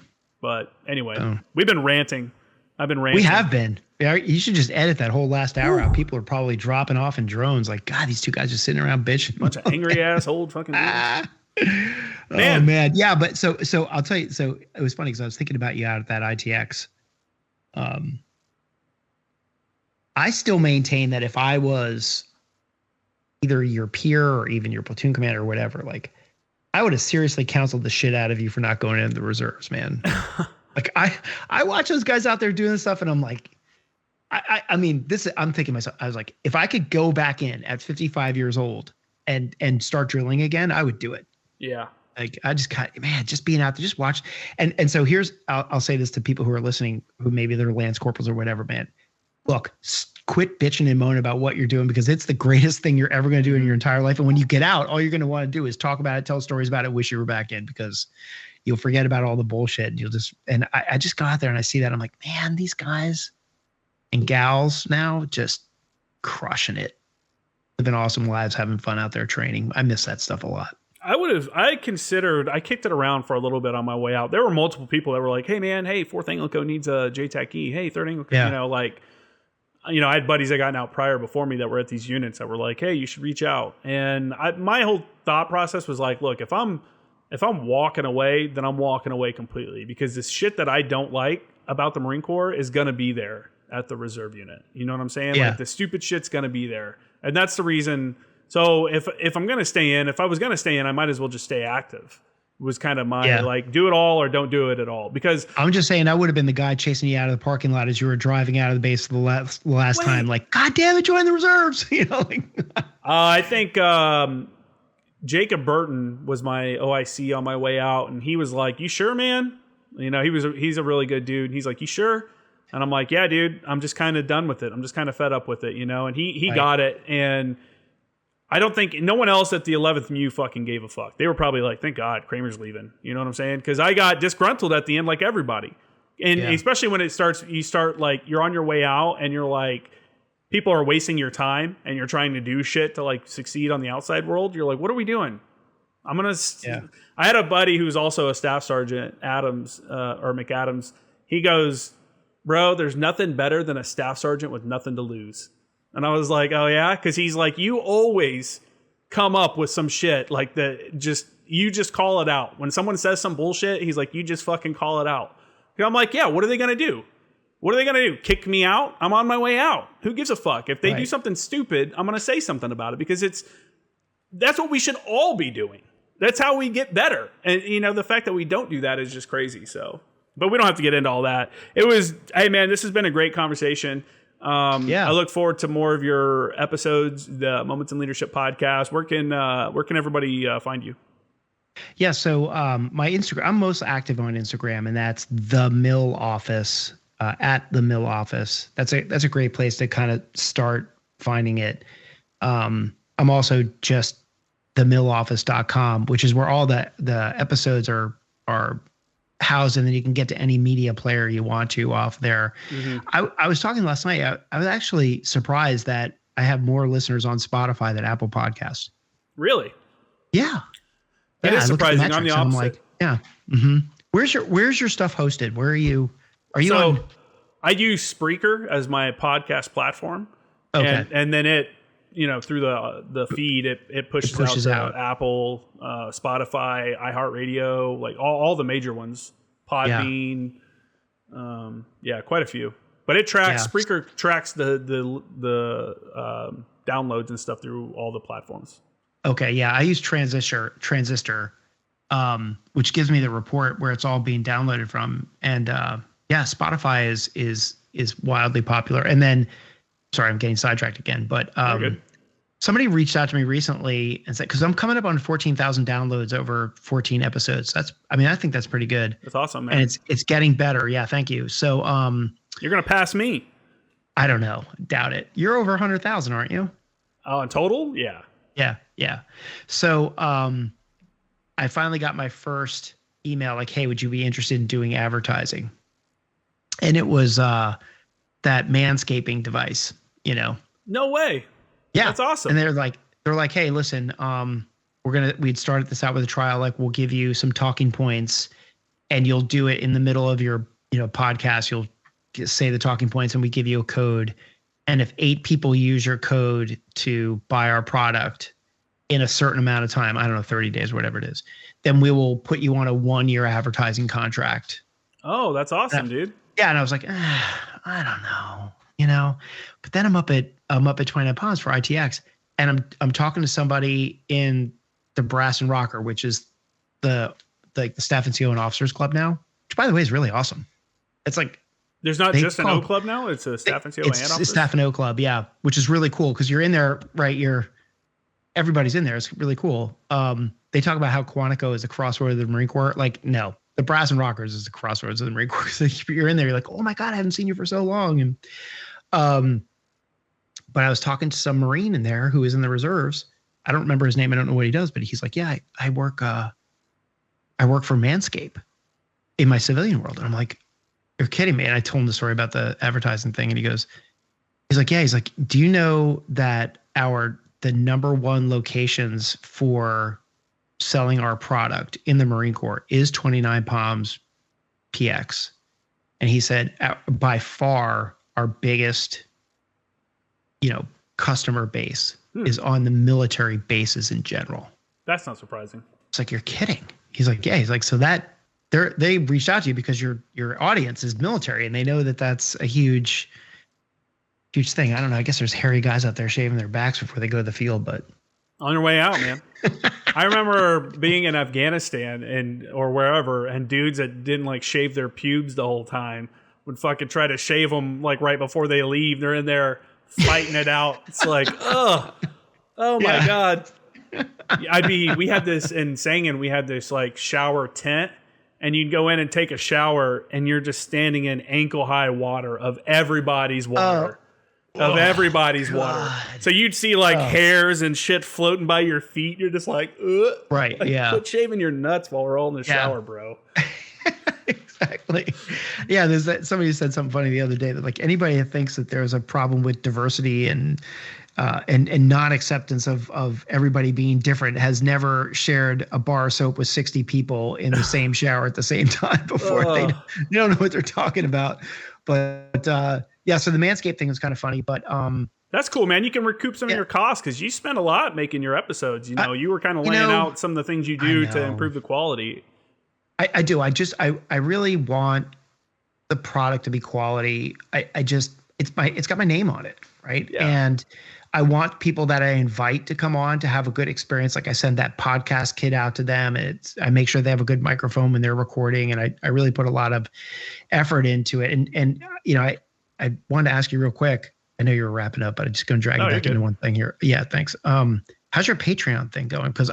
But anyway, we've been ranting. I've been ranting. We have been. Yeah, you should just edit that whole last hour out. People are probably dropping off in drones. Like, God, these two guys just sitting around bitching. Bunch of angry ass old fucking dudes. Oh man, yeah. But so I'll tell you. So it was funny because I was thinking about you out at that ITX. I still maintain that if I was either your peer or even your platoon commander or whatever, like I would have seriously counseled the shit out of you for not going into the reserves, man. Like I watch those guys out there doing this stuff and I'm like, I mean, I'm thinking to myself, I was like, if I could go back in at 55 years old and start drilling again, I would do it. Yeah. Like I just just being out there, just watch. And so I'll say this to people who are listening, who maybe they're Lance Corporals or whatever, man. Look, quit bitching and moaning about what you're doing because it's the greatest thing you're ever going to do in your entire life. And when you get out, all you're going to want to do is talk about it, tell stories about it, wish you were back in because you'll forget about all the bullshit. And I just go out there and I see that. I'm like, man, these guys and gals now just crushing it. Living awesome lives, having fun out there training. I miss that stuff a lot. I kicked it around for a little bit on my way out. There were multiple people that were like, hey man, 4th Anglico needs a JTAC-E. Hey, 3rd Anglico, I had buddies that gotten out prior before me that were at these units that were like, hey, you should reach out. And my whole thought process was like, look, if I'm walking away, then I'm walking away completely because this shit that I don't like about the Marine Corps is going to be there at the reserve unit. You know what I'm saying? Yeah. Like the stupid shit's going to be there. And that's the reason. So if I'm going to stay in, if I was going to stay in, I might as well just stay active. Was kind of my like do it all or don't do it at all because I'm just saying I would have been the guy chasing you out of the parking lot as you were driving out of the base for the last time. Like, God damn it, join the reserves. I think Jacob Burton was my OIC on my way out, and he was like, "You sure, man?" He's a really good dude. He's like, "You sure?" And I'm like, "Yeah, dude. I'm just kind of done with it. I'm just kind of fed up with it, And he got it, and I don't think no one else at the 11th MU fucking gave a fuck. They were probably like, thank God Kramer's leaving. You know what I'm saying? Because I got disgruntled at the end like everybody. And especially when you start like, you're on your way out and you're like, people are wasting your time and you're trying to do shit to like succeed on the outside world. You're like, what are we doing? I had a buddy who's also a staff sergeant, Adams, or McAdams. He goes, bro, there's nothing better than a staff sergeant with nothing to lose. And I was like, oh yeah? Because he's like, you always come up with some shit like you just call it out. When someone says some bullshit, he's like, you just fucking call it out. And I'm like, yeah, what are they going to do? What are they going to do? Kick me out? I'm on my way out. Who gives a fuck? If they do something stupid, I'm going to say something about it because that's what we should all be doing. That's how we get better. And the fact that we don't do that is just crazy. So, but we don't have to get into all that. Hey man, this has been a great conversation. I look forward to more of your episodes, the Moments in Leadership podcast. Where can everybody find you? Yeah. So, my Instagram, I'm most active on Instagram, and that's the Mill Office, at the Mill Office. That's a great place to kind of start finding it. I'm also just themilloffice.com, which is where all the episodes are housed, and then you can get to any media player you want to off there. Mm-hmm. I was talking last night. I was actually surprised that I have more listeners on Spotify than Apple Podcasts. Really? Yeah. That is surprising. I'm the opposite. I'm like, yeah. Mm-hmm. Where's your stuff hosted? Where are you? Are you on? I use Spreaker as my podcast platform. Okay. And then it, through the feed, it pushes out to Apple, Spotify, iHeartRadio, like all the major ones, Podbean, quite a few. But it tracks Spreaker tracks the downloads and stuff through all the platforms. Okay, yeah, I use Transistor, which gives me the report where it's all being downloaded from, and Spotify is wildly popular. And then, sorry, I'm getting sidetracked again, but somebody reached out to me recently and said, because I'm coming up on 14,000 downloads over 14 episodes. I think that's pretty good. That's awesome, man. And it's getting better. Yeah, thank you. So you're gonna pass me. I don't know, doubt it. You're over 100,000, aren't you? Oh, in total, yeah. Yeah. So I finally got my first email like, hey, would you be interested in doing advertising? And it was that manscaping device, No way. Yeah. That's awesome. And they're like, hey, listen, we'd started this out with a trial. Like, we'll give you some talking points and you'll do it in the middle of your, podcast. You'll say the talking points and we give you a code. And if 8 people use your code to buy our product in a certain amount of time, I don't know, 30 days, whatever it is, then we will put you on a 1-year advertising contract. Oh, that's awesome, dude. Yeah. And I was like, I don't know, but then I'm up at 29 Palms for ITX, and I'm talking to somebody in the Brass and Rocker, which is the Staff and CO and Officers Club now, which by the way is really awesome. It's like, there's not just an O Club now; it's a Staff and CO and Officers. It's Staff and O Club, yeah, which is really cool because you're in there, right? Everybody's in there. It's really cool. They talk about how Quantico is a crossroad of the Marine Corps. Like, no, the Brass and Rockers is the crossroads of the Marine Corps. So you're in there, you're like, oh my God, I haven't seen you for so long. And but I was talking to some Marine in there who is in the reserves. I don't remember his name. I don't know what he does, but he's like, yeah, I work for Manscaped in my civilian world. And I'm like, you're kidding me. And I told him the story about the advertising thing. And he's like, yeah, do you know that the number 1 locations for selling our product in the Marine Corps is 29 Palms PX? And he said, by far our biggest, customer base is on the military bases in general. That's not surprising. It's like, you're kidding. He's like, yeah. He's like, so that they reached out to you because your audience is military and they know that that's a huge thing. I don't know. I guess there's hairy guys out there shaving their backs before they go to the field, but on your way out, man. I remember being in Afghanistan or wherever, and dudes that didn't shave their pubes the whole time would fucking try to shave them right before they leave. They're in there fighting it out. It's like, oh my God. We had this in Sangin, we had this shower tent, and you'd go in and take a shower and you're just standing in ankle high water of everybody's water. Everybody's water. So you'd see hairs and shit floating by your feet. You're just like, ugh. Right. Yeah. Quit shaving your nuts while we're all in the shower, bro. Exactly. Yeah. Somebody said something funny the other day that anybody that thinks that there's a problem with diversity and non-acceptance of everybody being different has never shared a bar of soap with 60 people in the same shower at the same time before. They don't know what they're talking about. But yeah, so the Manscaped thing is kind of funny, but that's cool, man. You can recoup some of your costs because you spend a lot making your episodes. You were kind of laying out some of the things you do to improve the quality. I do. I really want the product to be quality. It's got my name on it, right? Yeah. And I want people that I invite to come on to have a good experience. Like I send that podcast kit out to them. I make sure they have a good microphone when they're recording, and I really put a lot of effort into it. And I wanted to ask you real quick. I know you're wrapping up, but I'm just going to drag you back into one thing here. Yeah, thanks. How's your Patreon thing going? Because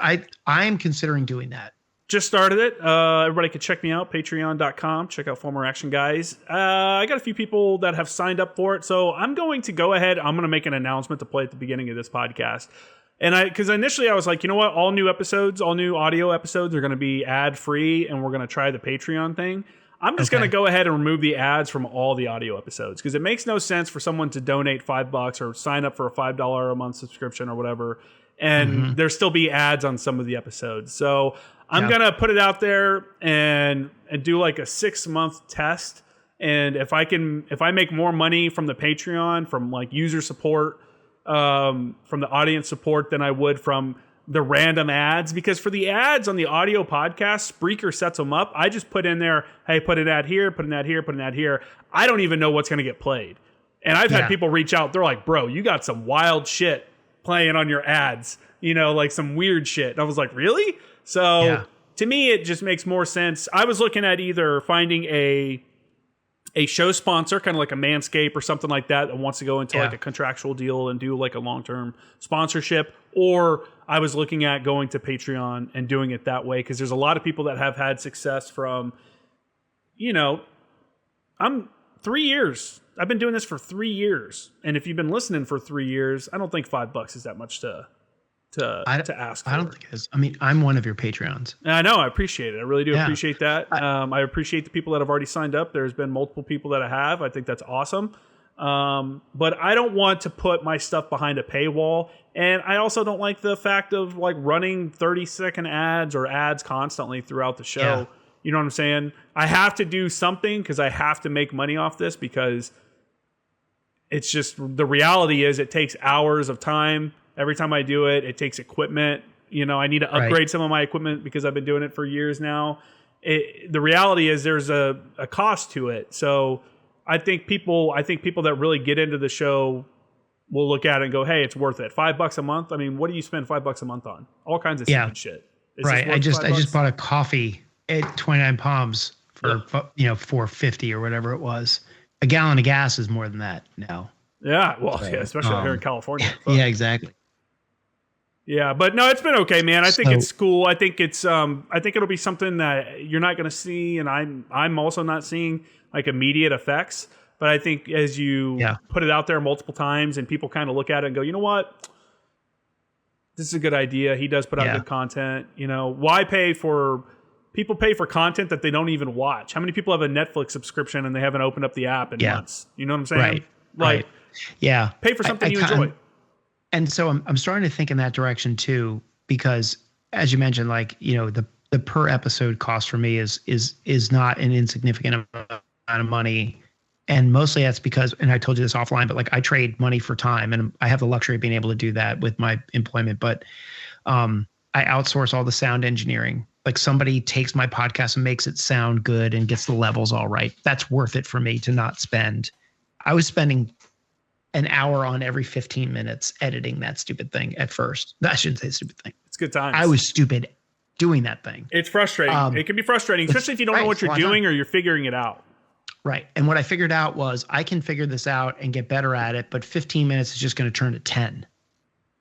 I'm considering doing that. Just started it. Everybody can check me out, patreon.com. Check out Former Action Guys. I got a few people that have signed up for it. So I'm going to go ahead. I'm going to make an announcement to play at the beginning of this podcast. And because initially I was like, you know what? All new audio episodes are going to be ad free, and we're going to try the Patreon thing. I'm just going to go ahead and remove the ads from all the audio episodes because it makes no sense for someone to donate $5 or sign up for a $5 a month subscription or whatever, and there still be ads on some of the episodes. So I'm going to put it out there and do a 6-month test. And if I make more money from the Patreon, from user support, from the audience support than I would from the random ads, because for the ads on the audio podcast, Spreaker sets them up. I just put in there, hey, put an ad here, put an ad here, put an ad here. I don't even know what's going to get played. And I've had people reach out. They're like, bro, you got some wild shit playing on your ads, some weird shit. And I was like, really? So to me, it just makes more sense. I was looking at either finding a show sponsor, kind of like a Manscaped or something like that wants to go into a contractual deal and do a long-term sponsorship, or I was looking at going to Patreon and doing it that way because there's a lot of people that have had success from, I'm 3 years. I've been doing this for 3 years, and if you've been listening for 3 years, I don't think $5 is that much to ask for. I don't think it is. I mean, I'm one of your Patreons. I know. I appreciate it. I really do appreciate that. I appreciate the people that have already signed up. There's been multiple people that I have. I think that's awesome. But I don't want to put my stuff behind a paywall. And I also don't like the fact of running 30-second ads or ads constantly throughout the show. You know what I'm saying? I have to do something because I have to make money off this, because it's just, the reality is it takes hours of time. Every time I do it, it takes equipment. You know, I need to upgrade some of my equipment because I've been doing it for years now. The reality is there's a cost to it. So I think people that really get into the show will look at it and go, hey, it's worth it. $5 a month. I mean, what do you spend $5 a month on? All kinds of stupid shit. Right. I just bought a coffee at 29 Palms for $4.50 or whatever it was. A gallon of gas is more than that now. Yeah, well, especially out here in California. Yeah, exactly. Yeah, but no, it's been okay, man. I think it's cool. I think it'll be something that you're not going to see, and I'm also not seeing like immediate effects. But I think as you put it out there multiple times, and people kind of look at it and go, you know what, this is a good idea. He does put out good content. You know, why people pay for content that they don't even watch? How many people have a Netflix subscription and they haven't opened up the app in months? You know what I'm saying? Right. Yeah. Pay for something you enjoy. And so I'm starting to think in that direction too, because as you mentioned, like, you know, the per episode cost for me is not an insignificant amount of money. And mostly that's because, and I told you this offline, but like I trade money for time, and I have the luxury of being able to do that with my employment. But I outsource all the sound engineering. Like somebody takes my podcast and makes it sound good and gets the levels all right. That's worth it for me to not spend. I was spending an hour on every 15 minutes editing that stupid thing at first. I shouldn't say stupid thing. It's good times. I was stupid doing that thing. It's frustrating. It can be frustrating, especially if you don't know what you're doing or you're figuring it out. Right. And what I figured out was I can figure this out and get better at it, but 15 minutes is just going to turn to 10.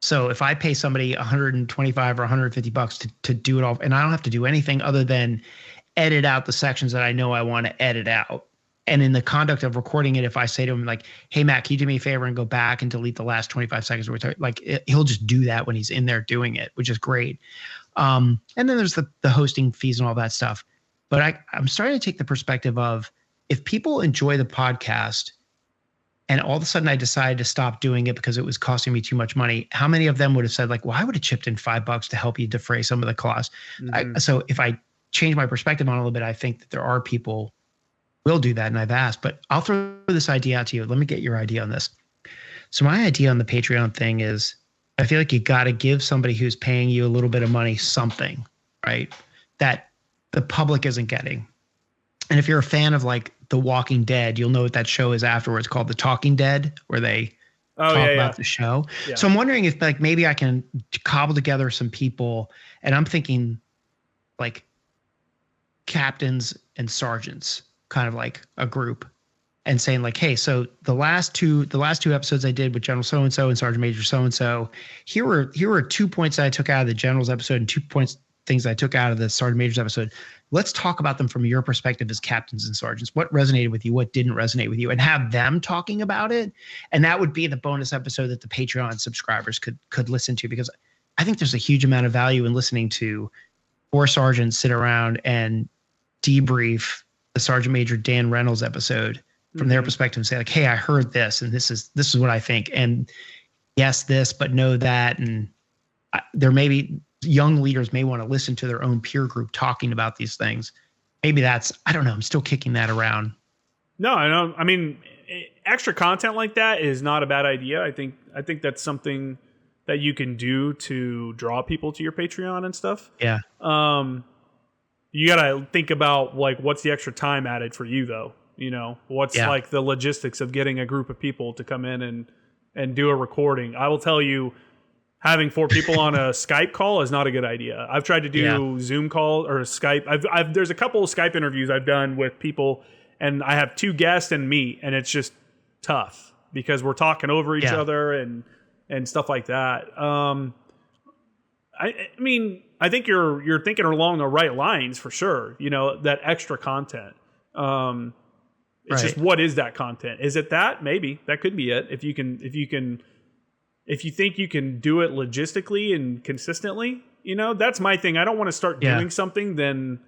So if I pay somebody $125 or $150 to do it all, and I don't have to do anything other than edit out the sections that I know I want to edit out. And in the conduct of recording it, if I say to him like, hey, Matt, can you do me a favor and go back and delete the last 25 seconds? He'll just do that when he's in there doing it, which is great. And then there's the hosting fees and all that stuff. But I'm starting to take the perspective of, if people enjoy the podcast and all of a sudden I decided to stop doing it because it was costing me too much money, how many of them would have said like, well, I would have chipped in $5 to help you defray some of the costs. Mm-hmm. So if I change my perspective on it a little bit, I think that there are people will do that. And I've asked, but I'll throw this idea out to you. Let me get your idea on this. So my idea on the Patreon thing is, I feel like you got to give somebody who's paying you a little bit of money something, right, that the public isn't getting. And if you're a fan of like The Walking Dead, you'll know what that show is afterwards, called The Talking Dead, where they talk about the show. Yeah. So I'm wondering if like maybe I can cobble together some people, and I'm thinking like captains and sergeants, kind of like a group, and saying like, hey, so the last two episodes I did with General so-and-so and Sergeant Major so-and-so, here were 2 points that I took out of the General's episode and 2 points, things I took out of the Sergeant Major's episode. Let's talk about them from your perspective as captains and sergeants. What resonated with you? What didn't resonate with you? And have them talking about it. And that would be the bonus episode that the Patreon subscribers could listen to, because I think there's a huge amount of value in listening to 4 sergeants sit around and debrief the Sergeant Major Dan Reynolds episode from their perspective and say like, hey, I heard this and this is what I think. And yes, this, but no, that. And there may be young leaders may want to listen to their own peer group talking about these things. Maybe that's, I don't know. I'm still kicking that around. No, I don't. I mean, extra content like that is not a bad idea. I think that's something that you can do to draw people to your Patreon and stuff. Yeah. You got to think about like, what's the extra time added for you though? You know, what's like the logistics of getting a group of people to come in and do a recording. I will tell you, having 4 people on a Skype call is not a good idea. I've tried to do Zoom call or Skype. There's a couple of Skype interviews I've done with people, and I have 2 guests and me, and it's just tough because we're talking over each other and stuff like that. I mean, I think you're thinking along the right lines for sure. You know, that extra content. It's just, what is that content? Is it that? Maybe that could be it. If you think you can do it logistically and consistently, you know, that's my thing. I don't want to start doing something, then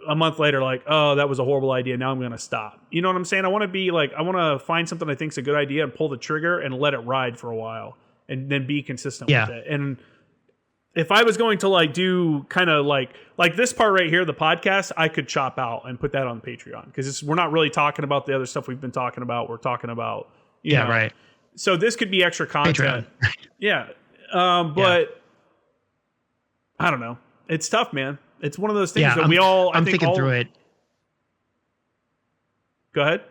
a month later, like, oh, that was a horrible idea. Now I'm going to stop. You know what I'm saying? I want to find something I think is a good idea and pull the trigger and let it ride for a while and then be consistent with it. And if I was going to like do kind of like this part right here, the podcast, I could chop out and put that on Patreon because we're not really talking about the other stuff we've been talking about. We're talking about, you know. Right. So this could be extra content. Yeah. But I don't know. It's tough, man. It's one of those things that I'm thinking through it. Go ahead.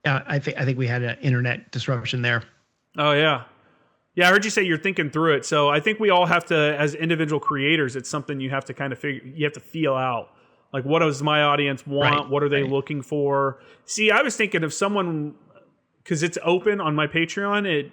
Yeah, I think we had an internet disruption there. Oh yeah. Yeah, I heard you say you're thinking through it. So I think we all have to, as individual creators, it's something you have to kind of you have to feel out. Like, what does my audience want? Right, what are they looking for? See, I was thinking of someone, because it's open on my Patreon,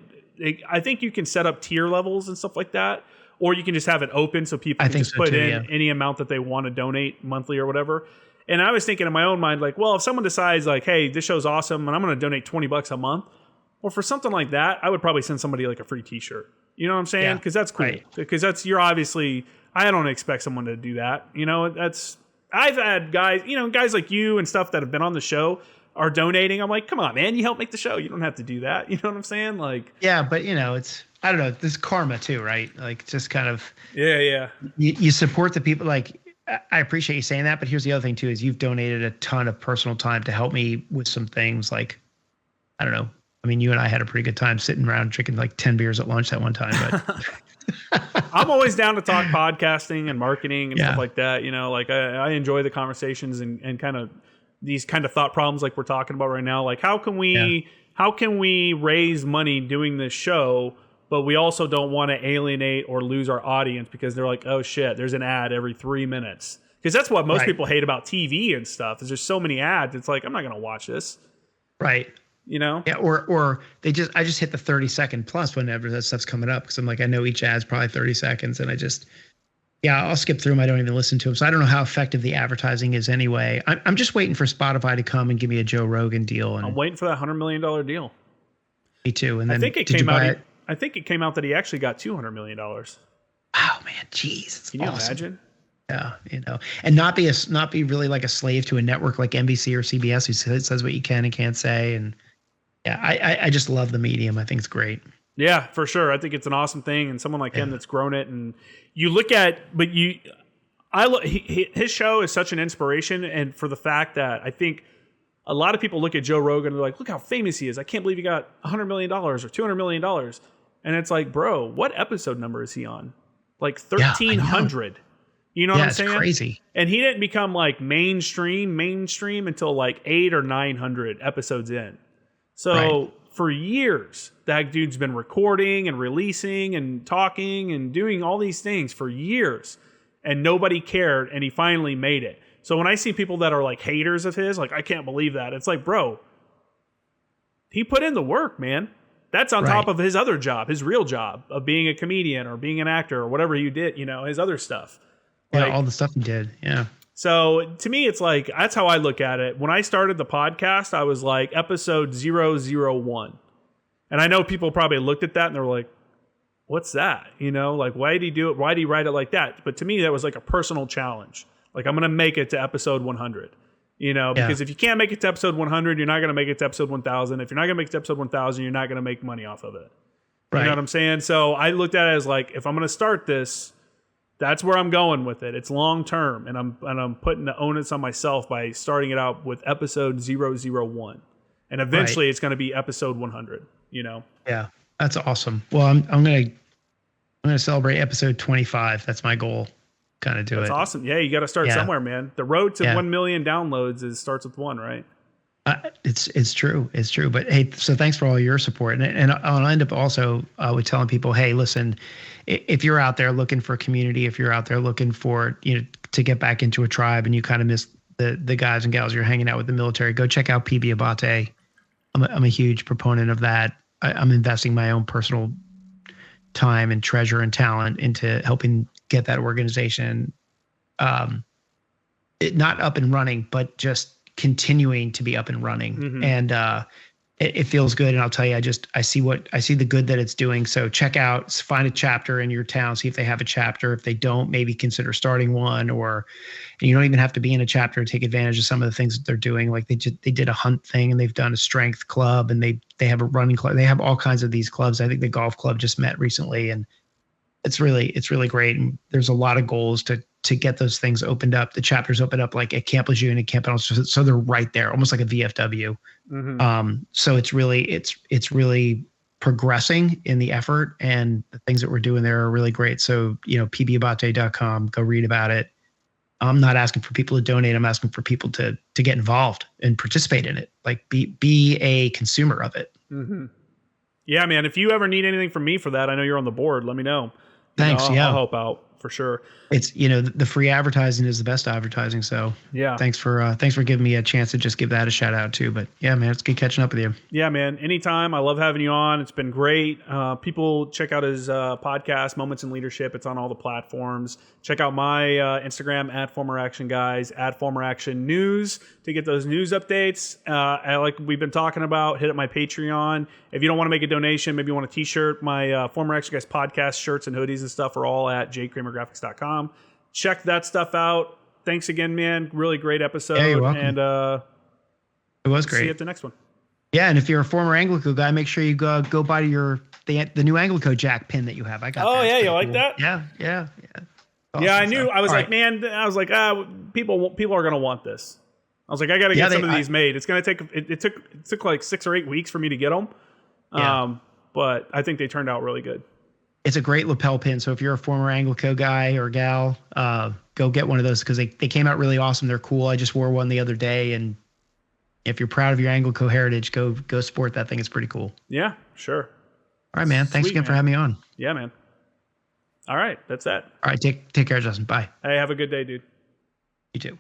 I think you can set up tier levels and stuff like that. Or you can just have it open so people can just put in any amount that they want to donate monthly or whatever. And I was thinking in my own mind, like, well, if someone decides like, hey, this show's awesome and I'm going to donate $20 a month, well, for something like that, I would probably send somebody like a free t-shirt. You know what I'm saying? Because that's cool. Because you're obviously, I don't expect someone to do that. You know, I've had guys like you and stuff that have been on the show are donating. I'm like, come on, man, you help make the show. You don't have to do that. You know what I'm saying? Like, yeah, but it's, I don't know, this karma too, right? Like, just kind of, yeah. You support the people. Like, I appreciate you saying that, but here's the other thing too, is you've donated a ton of personal time to help me with some things. Like, I don't know. I mean, you and I had a pretty good time sitting around drinking like 10 beers at lunch that one time, but I'm always down to talk podcasting and marketing and stuff like that. You know, like I enjoy the conversations and kind of these kind of thought problems like we're talking about right now. Like, how can we raise money doing this show, but we also don't want to alienate or lose our audience because they're like, oh shit, there's an ad every 3 minutes. Because that's what most people hate about TV and stuff, is there's so many ads. It's like, I'm not going to watch this. Right. You know? Yeah. Or I just hit the 30-second plus whenever that stuff's coming up. Cause I'm like, I know each ad's probably 30 seconds and I'll skip through them. I don't even listen to them. So I don't know how effective the advertising is anyway. I'm just waiting for Spotify to come and give me a Joe Rogan deal. And I'm waiting for that $100 million deal. Me too. And then I think it came out that he actually got $200 million. Wow, man. Jeez. Can you imagine? Yeah. And not be really like a slave to a network like NBC or CBS who says what you can and can't say. And yeah, I just love the medium. I think it's great. Yeah, for sure. I think it's an awesome thing. And someone like him that's grown it, and you look at, his show is such an inspiration. And for the fact that I think a lot of people look at Joe Rogan and they're like, look how famous he is. I can't believe he got $100 million or $200 million. And it's like, bro, what episode number is he on? Like 1,300. You know what I'm saying? It's crazy. And he didn't become like mainstream until like 800 or 900 episodes in. So for years, that dude's been recording and releasing and talking and doing all these things for years, and nobody cared. And he finally made it. So when I see people that are like haters of his, like, I can't believe that. It's like, bro, he put in the work, man. That's on top of his other job, his real job of being a comedian or being an actor or whatever you did, his other stuff. Yeah, all the stuff he did. Yeah. So to me, it's like, that's how I look at it. When I started the podcast, I was like episode 001. And I know people probably looked at that and they're like, what's that? Like, why did he do it? Why did he write it like that? But to me, that was like a personal challenge. Like, I'm going to make it to episode 100, because if you can't make it to episode 100, you're not going to make it to episode 1000. If you're not going to make it to episode 1000, you're not going to make money off of it. You know what I'm saying? So I looked at it as like, if I'm going to start this, that's where I'm going with it. It's long term, and I'm putting the onus on myself by starting it out with episode 001, and eventually it's going to be episode 100. Yeah, that's awesome. Well, I'm gonna celebrate episode 25. That's my goal. Kind of do it. That's awesome. Yeah, you got to start somewhere, man. The road to 1 million downloads starts with one, right? It's true. It's true. But hey, so thanks for all your support. And I'll end up also with telling people, hey, listen, if you're out there looking for a community, if you're out there looking for, to get back into a tribe and you kind of miss the guys and gals you're hanging out with the military, go check out PB Abate. I'm a huge proponent of that. I'm investing my own personal time and treasure and talent into helping get that organization not up and running, but just continuing to be up and running. Mm-hmm. And it feels good. And I'll tell you, I see the good that it's doing. So find a chapter in your town, see if they have a chapter. If they don't, maybe consider starting one, and you don't even have to be in a chapter to take advantage of some of the things that they're doing. Like they did a hunt thing, and they've done a strength club, and they have a running club. They have all kinds of these clubs. I think the golf club just met recently, and it's really great. And there's a lot of goals to get those things opened up. The chapters open up like at Camp Lejeune and Camp Reynolds, so they're right there, almost like a VFW. So it's really progressing in the effort, and the things that we're doing there are really great. So, pbabate.com, go read about it. I'm not asking for people to donate. I'm asking for people to get involved and participate in it. Like be a consumer of it. Yeah, man. If you ever need anything from me for that, I know you're on the board. Let me know. Thanks. I'll help out for sure. It's, the free advertising is the best advertising. So yeah, thanks for giving me a chance to just give that a shout out too. But yeah, man, it's good catching up with you. Yeah, man. Anytime. I love having you on. It's been great. People check out his podcast, Moments in Leadership. It's on all the platforms. Check out my Instagram at Former Action Guys, at Former Action News to get those news updates. Like we've been talking about, hit up my Patreon. If you don't want to make a donation, maybe you want a t-shirt, my Former Action Guys podcast shirts and hoodies and stuff are all at jkramergraphics.com. Check that stuff out. Thanks again, man. Really great episode. Yeah, you're welcome. And it was great. See you at the next one. Yeah, and if you're a former Anglico guy, make sure you go buy the new Anglico Jack pin that you have. I got. Oh that. yeah, you like cool. that? Yeah. Awesome. Yeah, I knew. I was like, man. I was like, people are gonna want this. I was like, I got to get some of these made. It's gonna take. It took like 6 or 8 weeks for me to get them. But I think they turned out really good. It's a great lapel pin. So if you're a former Anglico guy or gal, go get one of those because they came out really awesome. They're cool. I just wore one the other day, and if you're proud of your Anglico heritage, go sport that thing. It's pretty cool. Yeah, sure. All right, man. Thanks again for having me on. Yeah, man. All right, that's that. All right, take care, Justin. Bye. Hey, have a good day, dude. You too.